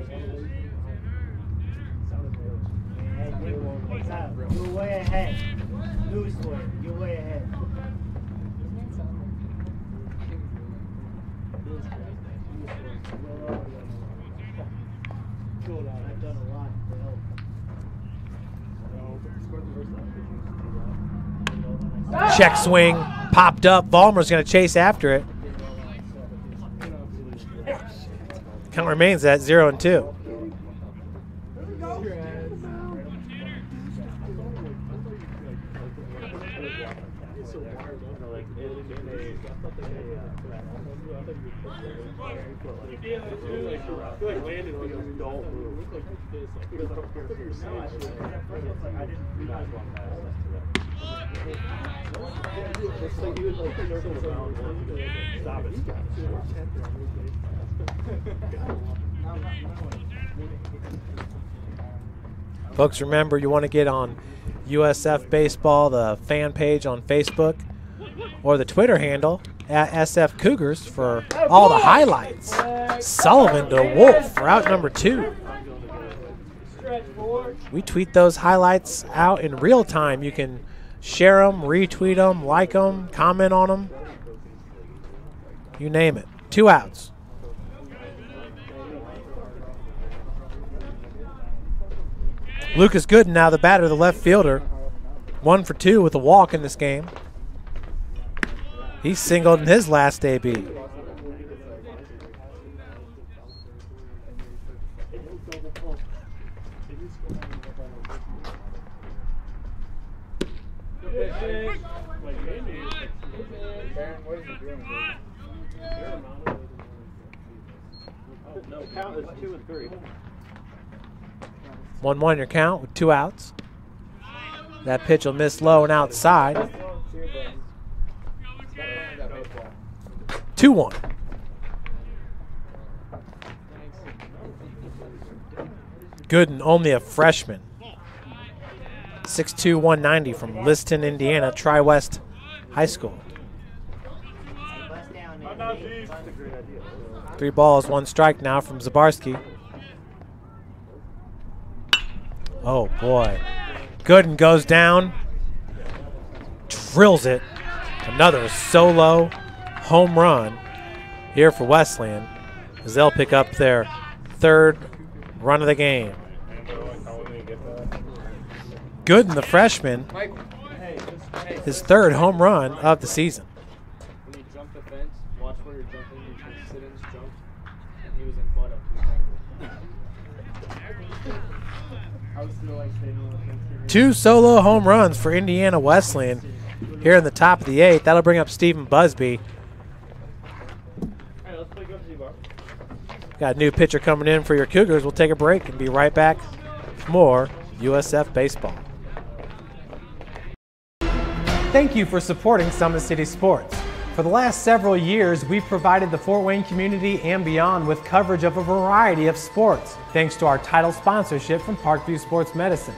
You're way ahead. Loose way. You're way ahead. I've done a lot to help. Check swing, popped up. Ballmer's going to chase after it. Count remains at 0-2. Folks, remember you want to get on USF Baseball, the fan page on Facebook, or the Twitter handle at SF Cougars for all the highlights. Sullivan to Wolf for out number 2. We tweet those highlights out in real time. You can share them, retweet them, like them, comment on them. You name it. 2 outs. Lucas Gooden now the batter, the left fielder. 1 for 2 with a walk in this game. He singled in his last AB. Count is 2 and 3. 1-1 your count with 2 outs. That pitch will miss low and outside. 2-1. Gooden, only a freshman. 6'2", 190 from Liston, Indiana, Tri-West High School. 3 balls, 1 strike now from Zabarski. Oh, boy. Gooden goes down, drills it. Another solo home run here for Wesleyan as they'll pick up their 3rd run of the game. Gooden, the freshman, his 3rd home run of the season. When you jump the fence, watch where you're jumping because Siddons jumped and he was in mud up to 2 solo home runs for Indiana Wesleyan here in the top of the 8th. That'll bring up Stephan Busby. Got a new pitcher coming in for your Cougars. We'll take a break and be right back with more USF baseball. Thank you for supporting Summit City Sports. For the last several years, we've provided the Fort Wayne community and beyond with coverage of a variety of sports, thanks to our title sponsorship from Parkview Sports Medicine.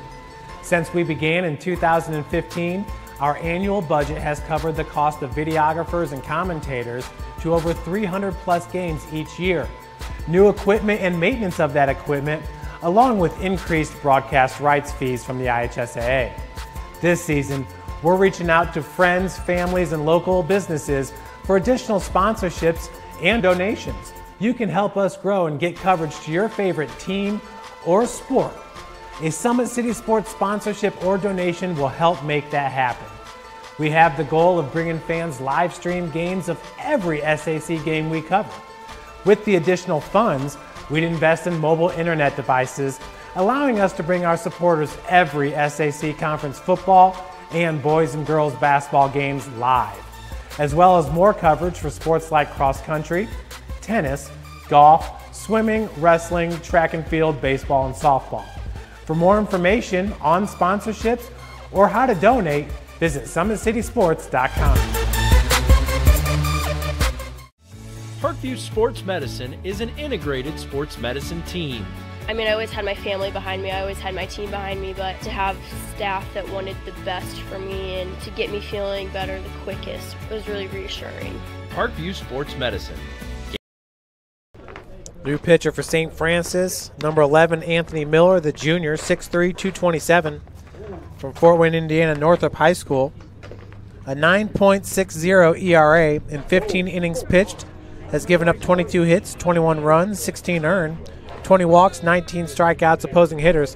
Since we began in 2015, our annual budget has covered the cost of videographers and commentators to over 300 plus games each year. New equipment and maintenance of that equipment, along with increased broadcast rights fees from the IHSAA. This season, We're reaching out to friends, families, and local businesses for additional sponsorships and donations. You can help us grow and get coverage to your favorite team or sport. A Summit City Sports sponsorship or donation will help make that happen. We have the goal of bringing fans live stream games of every SAC game we cover. With the additional funds, we'd invest in mobile internet devices, allowing us to bring our supporters every SAC conference football and boys and girls basketball games live, as well as more coverage for sports like cross country, tennis, golf, swimming, wrestling, track and field, baseball, and softball. For more information on sponsorships or how to donate, visit SummitCitySports.com. Parkview Sports Medicine is an integrated sports medicine team. I mean, I always had my family behind me, I always had my team behind me, but to have staff that wanted the best for me and to get me feeling better the quickest was really reassuring. Parkview Sports Medicine. New pitcher for St. Francis, number 11, Anthony Miller, the junior, 6'3", 227, from Fort Wayne, Indiana, Northrop High School. A 9.60 ERA in 15 innings pitched, has given up 22 hits, 21 runs, 16 earned, 20 walks, 19 strikeouts, opposing hitters,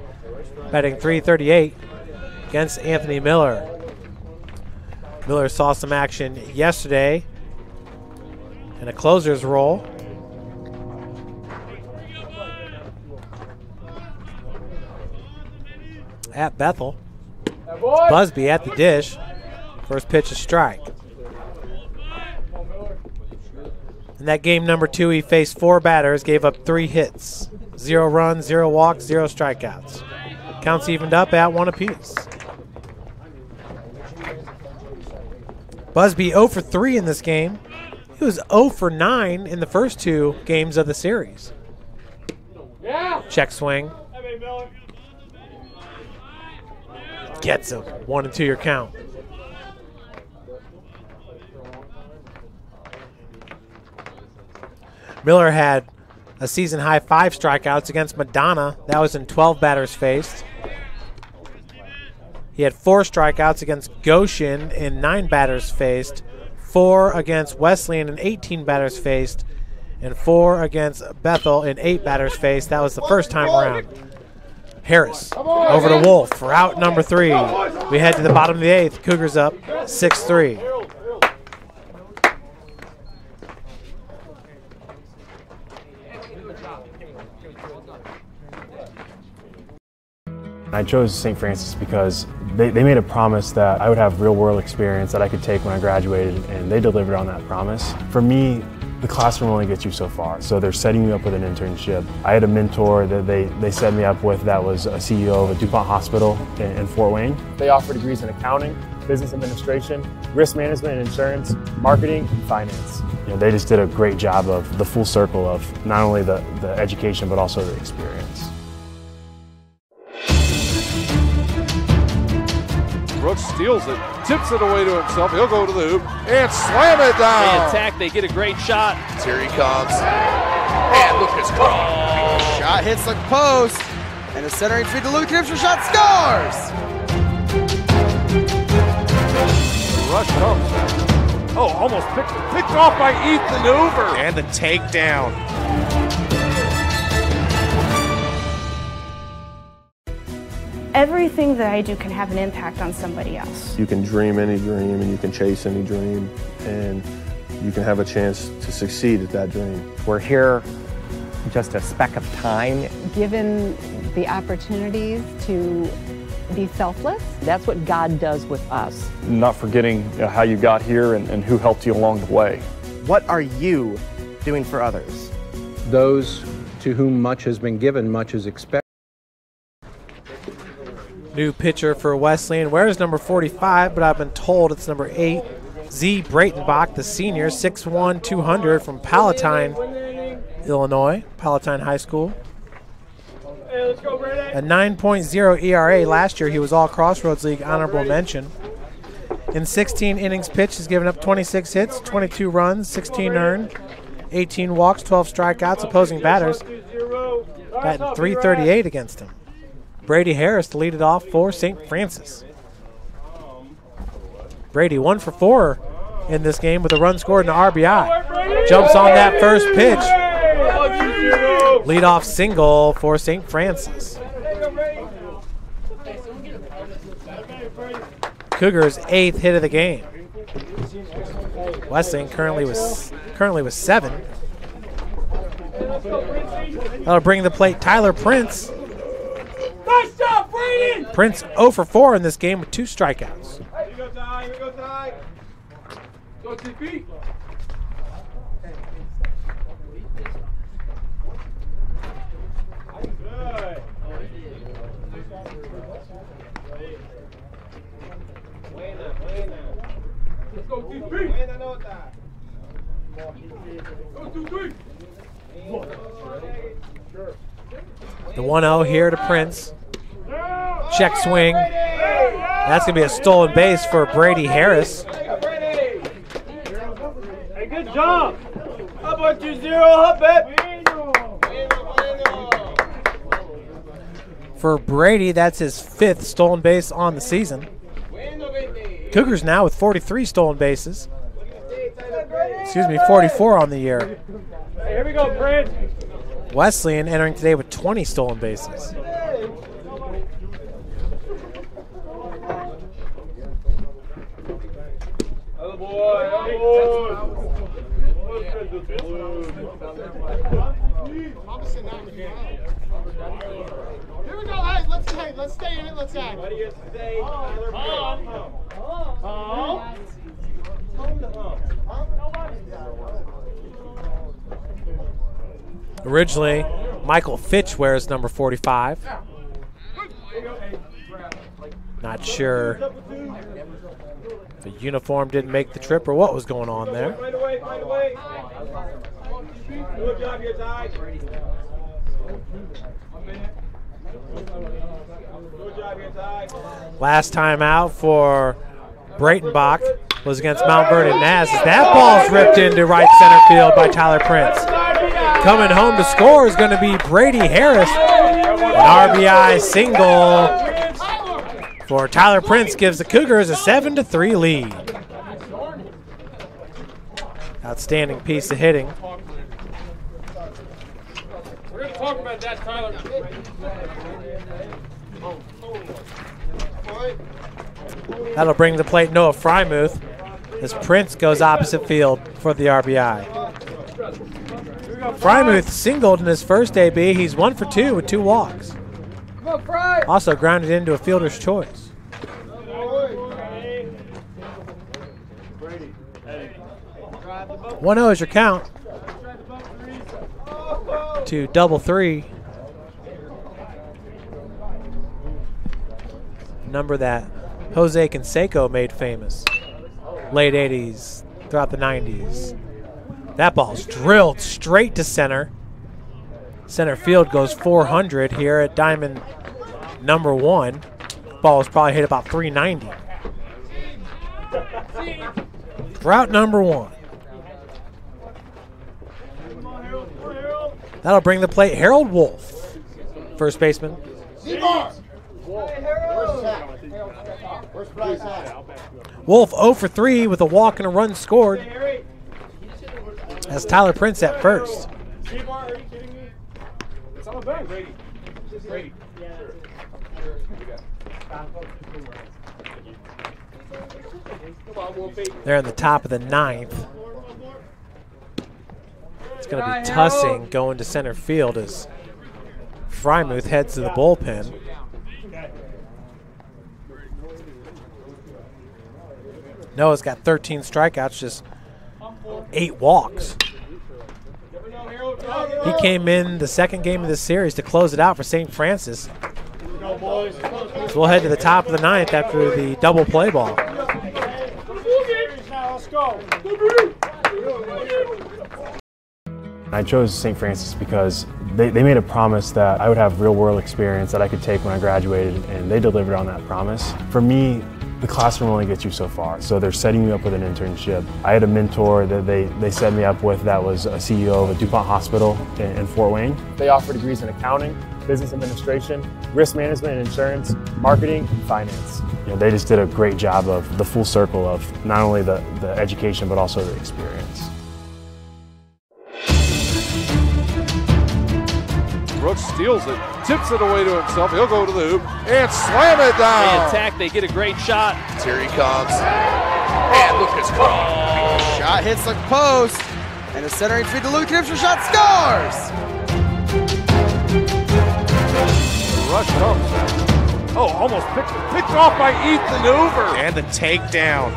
batting .338 against Anthony Miller. Miller saw some action yesterday in a closer's role. At Bethel. Busby at the dish. First pitch, a strike. In that game number 2, he faced 4 batters, gave up 3 hits, 0 runs, 0 walks, 0 strikeouts. Counts evened up at 1 apiece. Busby 0 for 3 in this game. He was 0 for 9 in the first 2 games of the series. Check swing. Gets him. 1-2 your count. Miller had a season-high 5 strikeouts against Madonna. That was in 12 batters faced. He had 4 strikeouts against Goshen in 9 batters faced, 4 against Wesleyan in 18 batters faced, and 4 against Bethel in 8 batters faced. That was the first time around. Harris over to Wolf for out number 3. We head to the bottom of the 8th. Cougars up 6-3. I chose St. Francis because they made a promise that I would have real-world experience that I could take when I graduated, and they delivered on that promise. For me, the classroom only gets you so far, so they're setting you up with an internship. I had a mentor that they set me up with that was a CEO of a DuPont hospital in Fort Wayne. They offer degrees in accounting, business administration, risk management and insurance, marketing, and finance. You know, they just did a great job of the full circle of not only the education but also the experience. Brooks steals it, tips it away to himself. He'll go to the hoop and slam it down. They attack, they get a great shot. Here he comes. And look his cross. Shot hits the post. And a centering feed to Luke Knipster. Shot scores. The rush comes. Oh, almost picked off by Ethan Hoover. And the takedown. Everything that I do can have an impact on somebody else. You can dream any dream and you can chase any dream and you can have a chance to succeed at that dream. We're here just a speck of time. Given the opportunities to be selfless. That's what God does with us. Not forgetting how you got here and who helped you along the way. What are you doing for others? Those to whom much has been given, much is expected. New pitcher for Wesleyan wears number 45, but I've been told it's number 8. Z. Breitenbach, the senior, 6'1", 200 from Palatine, Illinois, Palatine High School. A 9.0 ERA last year. He was all Crossroads League honorable mention. In 16 innings pitched, he's given up 26 hits, 22 runs, 16 earned, 18 walks, 12 strikeouts, opposing batters. Batting .338 against him. Brady Harris to lead it off for St. Francis. Brady 1 for 4 in this game with a run scored and an RBI. Jumps on that first pitch. Leadoff single for St. Francis. Cougars' 8th hit of the game. Wesleyan currently with 7. That'll bring the plate Tyler Prince. Nice job, Brady! Prince 0 for 4 in this game with 2 strikeouts. Here we go, Ty. Here we go, Ty. Go, TP. Good. Let's go, TP. Go, 2, 3. The 1-0 here to Prince. Check swing. That's going to be a stolen base for Brady Harris. Hey, good job. How about 2-0? Hop it. For Brady, that's his 5th stolen base on the season. Cougars now with 43 stolen bases. Excuse me, 44 on the year. Hey, here we go, Brad. Wesleyan entering today with 20 stolen bases. Other boy, other boy. Here we go, guys. Let's stay in it. Let's act. What do you say, Tyler? Originally, Michael Fitch wears number 45. Not sure if the uniform didn't make the trip or what was going on there. Find a way, find a way. Good job here, Ty. Good job here, Ty. Last time out for Breitenbach was against Mount Vernon Naz. That ball's ripped into right center field by Tyler Prince. Coming home to score is going to be Brady Harris. An RBI single for Tyler Prince gives the Cougars a 7-3 lead. Outstanding piece of hitting. We're going to talk about that, Tyler. That'll bring the plate Noah Frymuth as Prince goes opposite field for the RBI. Frymuth singled in his first AB. He's 1 for 2 with 2 walks. Also grounded into a fielder's choice. 1-0 is your count to double 3. Number that Jose Canseco made famous. Late 80s, throughout the 90s. That ball's drilled straight to center. Center field goes 400 here at diamond number 1. Ball was probably hit about 390. Route number 1. That'll bring the plate Harold Wolf, first baseman. Wolf 0 for 3 with a walk and a run scored. That's Tyler Prince at first. They're in the top of the 9th. It's going to be Tussing going to center field as Frymuth heads to the bullpen. Noah's got 13 strikeouts, just 8 walks. He came in the second game of this series to close it out for St. Francis. So we'll head to the top of the 9th after the double play ball. I chose St. Francis because they made a promise that I would have real-world experience that I could take when I graduated, and they delivered on that promise. For me, the classroom only gets you so far, so they're setting you up with an internship. I had a mentor that they set me up with that was a CEO of a DuPont hospital in Fort Wayne. They offer degrees in accounting, business administration, risk management and insurance, marketing, and finance. They just did a great job of the full circle of not only the education, but also the experience. Brooks steals it, tips it away to himself. He'll go to the hoop and slam it down. They attack, they get a great shot. Here he comes. And look at his cross. Shot hits the post. And a centering feed to Luke Knipster. Shot scores. The rush comes. Oh, almost picked off by Ethan Hoover. And the takedown.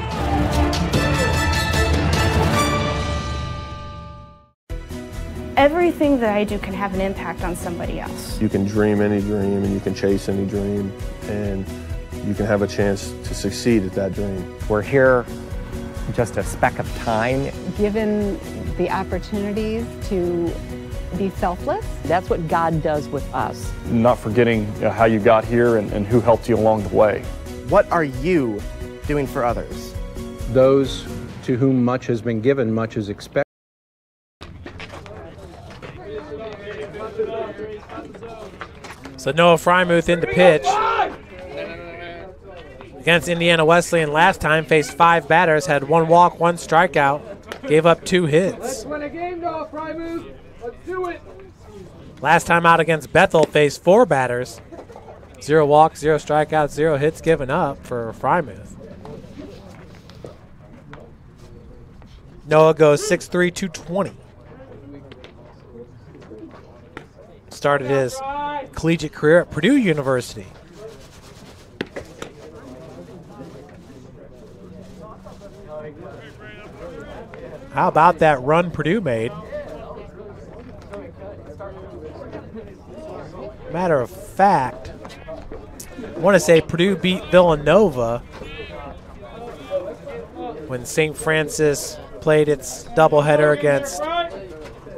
Everything that I do can have an impact on somebody else. You can dream any dream and you can chase any dream and you can have a chance to succeed at that dream. We're here just a speck of time. Given the opportunities to be selfless. That's what God does with us. Not forgetting how you got here and who helped you along the way. What are you doing for others? Those to whom much has been given, much is expected. So Noah Frymuth in the pitch. Against Indiana Wesleyan last time, faced 5 batters, had 1 walk, 1 strikeout, gave up 2 hits. Let's win a game, Noah Frymuth. Let's do it. Last time out against Bethel, faced 4 batters, 0 walks, 0 strikeouts, 0 hits given up for Frymuth. Noah goes 6'3", 220. Started his collegiate career at Purdue University. How about that run Purdue made? Matter of fact, I want to say Purdue beat Villanova when St. Francis played its doubleheader against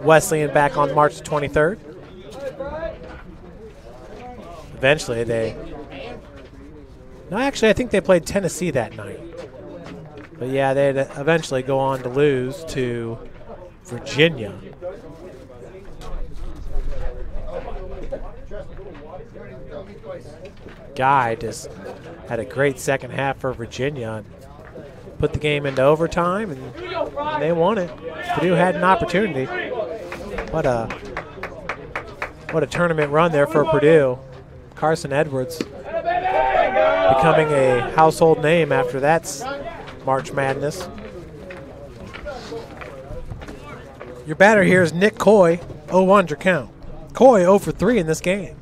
Wesleyan back on March 23rd. Eventually no, actually I think they played Tennessee that night. But yeah, they'd eventually go on to lose to Virginia. Guy just had a great second half for Virginia. Put the game into overtime, and they won it. Purdue had an opportunity. What a tournament run there for Purdue. Carson Edwards becoming a household name after that's March Madness. Your batter here is Nick Coy, 0-1 your count. Coy 0 for 3 in this game.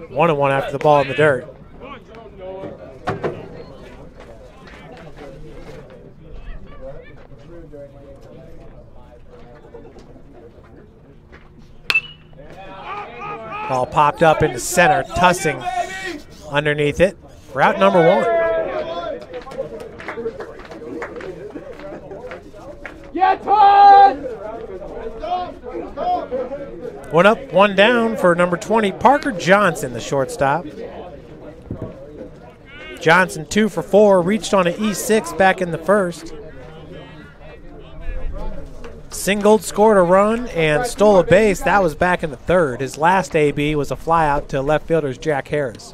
1-1 after the ball in the dirt. Ball popped up into center, Tussing underneath it. Route number 1. Yeah, Todd! 1 up, 1 down for number 20, Parker Johnson, the shortstop. Johnson 2 for 4, reached on an E6 back in the first. Singled, scored a run, and stole a base. That was back in the third. His last AB was a flyout to left fielder's Jack Harris.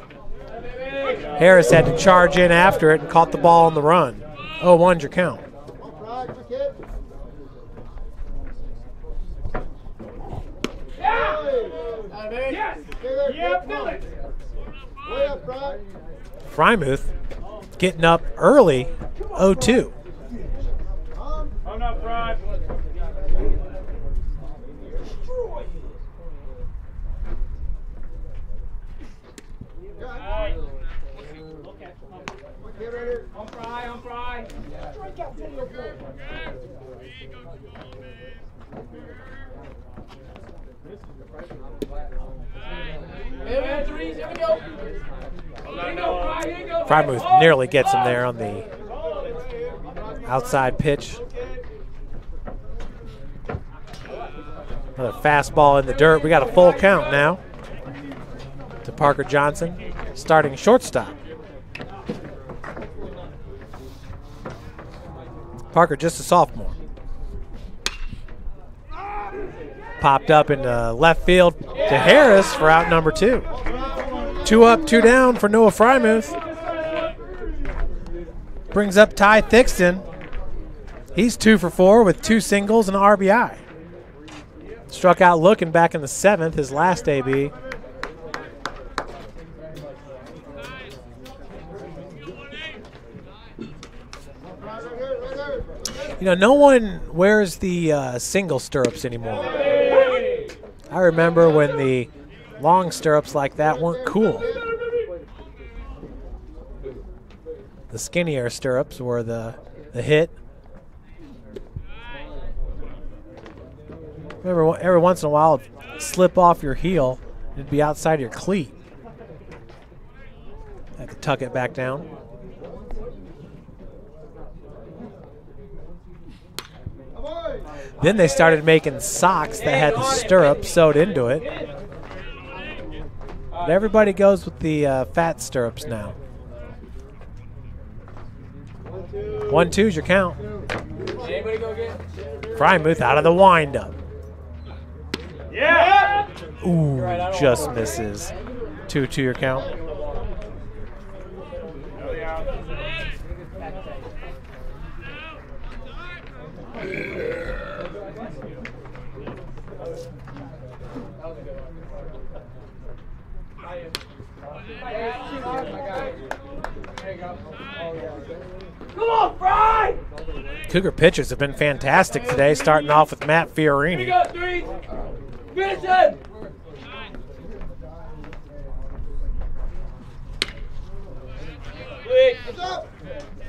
Harris had to charge in after it and caught the ball on the run. 0-1 your count. Frymuth getting up early, 0-2. Oh, no, Fry. On Fry. Frymuth nearly gets him there on the outside pitch. Another fastball in the dirt. We got a full count now to Parker Johnson, starting shortstop. Parker just a sophomore. popped up into left field to Harris for out number 2. 2 up, 2 down for Noah Frymuth. Brings up Ty Thixton. He's 2 for 4 with 2 singles and an RBI. Struck out looking back in the 7th, his last AB. You know, no one wears the single stirrups anymore. I remember when the long stirrups like that weren't cool. The skinnier stirrups were the hit. Remember, every once in a while, it'd slip off your heel. It'd be outside your cleat. Have to tuck it back down. Then they started making socks that had the stirrup sewed into it. But everybody goes with the fat stirrups now. 1-2's your count. Frymuth out of the windup. Yeah. Ooh, just misses. 2-2 your count. Come on, Fry! Cougar pitchers have been fantastic today, starting off with Matt Fiorini. Finish it!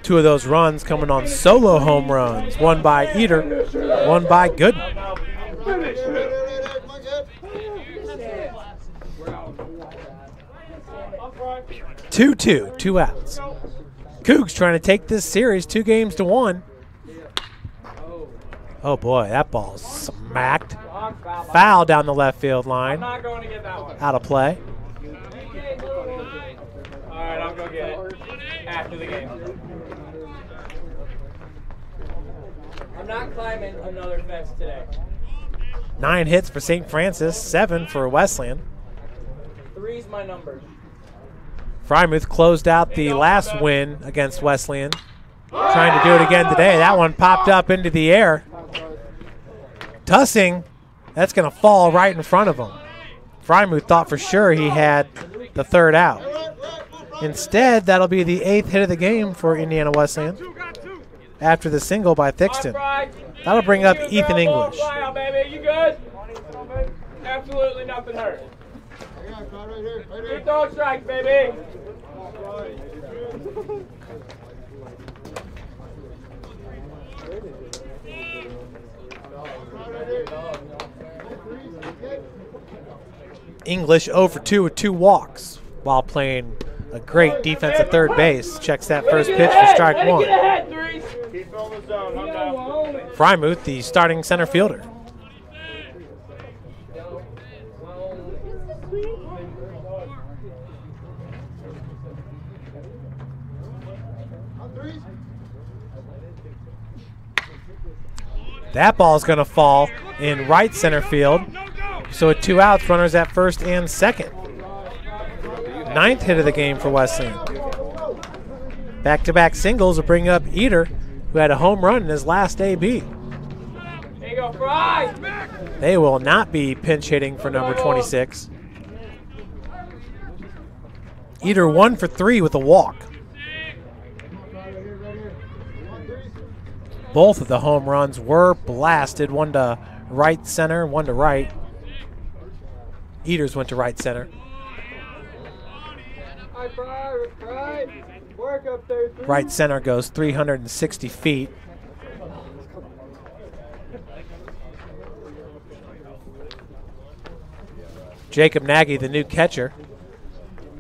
Two of those runs coming on solo home runs. One by Eater, one by Gooden. 2-2, 2 outs. Cougs trying to take this series 2 games to 1. Oh boy, that ball's smacked. Foul down the left field line. Out of play. All right, I'll go get it after the game. I'm not climbing another fence today. 9 hits for St. Francis, 7 for Wesleyan. 3's my number. Frymuth closed out the last win against Wesleyan. Trying to do it again today. That one popped up into the air. Tussing, that's going to fall right in front of him. Frymuth thought for sure he had the 3rd out. Instead, that'll be the 8th hit of the game for Indiana Wesleyan after the single by Thixton. That'll bring up Ethan English. Baby, you good? Absolutely nothing hurt. Good dog strike, baby. English 0 for 2 with 2 walks while playing a great defense at third base. Checks that first pitch for strike 1. Frymuth, the starting center fielder. That ball is going to fall in right center field. So with 2 outs, runners at first and second. 9th hit of the game for Wesleyan. Back-to-back singles will bring up Eater, who had a home run in his last AB. There you go, Fry. They will not be pinch hitting for number 26. Eater 1 for 3 with a walk. Both of the home runs were blasted, one to right center, one to right. Eaters went to right center. Right center goes 360 feet. Jacob Nagy, the new catcher,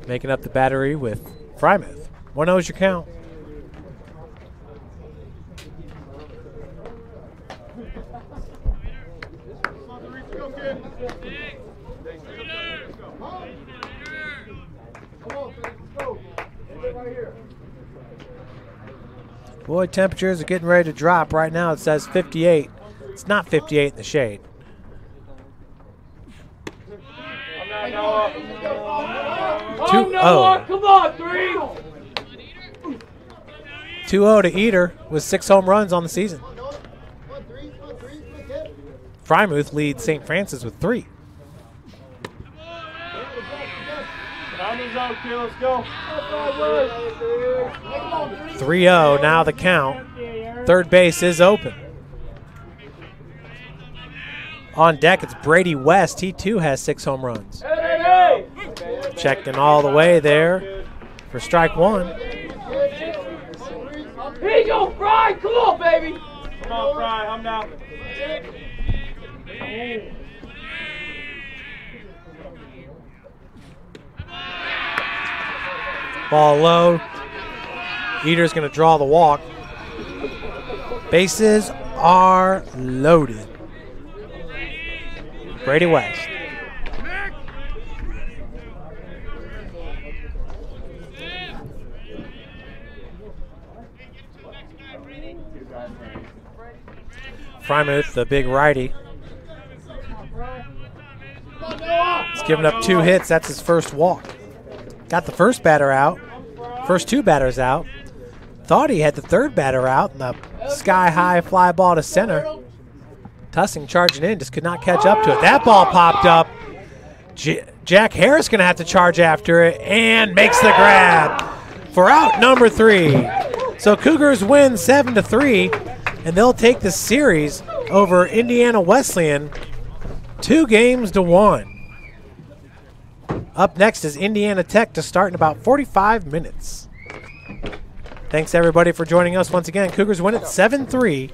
making up the battery with Frymuth. 1-0 is your count. Boy, temperatures are getting ready to drop. Right now it says 58. It's not 58 in the shade. 2-0. Come on, 3. 2-0 to Eater with 6 home runs on the season. Frymouth leads St. Francis with 3. Let's go. 3-0 now the count. Third base is open. On deck, it's Brady West. He too has 6 home runs. Checking all the way there for strike 1. Here you go, Fry. Come on, baby. Come on, Fry. I'm down. Ball low. Eater's going to draw the walk. Bases are loaded. Brady West. Frymouth, the big righty. He's given up 2 hits. That's his first walk. Got the first batter out. First 2 batters out. Thought he had the third batter out, and the sky-high fly ball to center. Tussing charging in, just could not catch up to it. That ball popped up. Jack Harris going to have to charge after it and makes the grab for out number 3. So Cougars win 7-3, and they'll take the series over Indiana Wesleyan 2-1. Up next is Indiana Tech to start in about 45 minutes. Thanks, everybody, for joining us once again. Cougars win it 7-3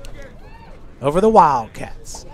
over the Wildcats.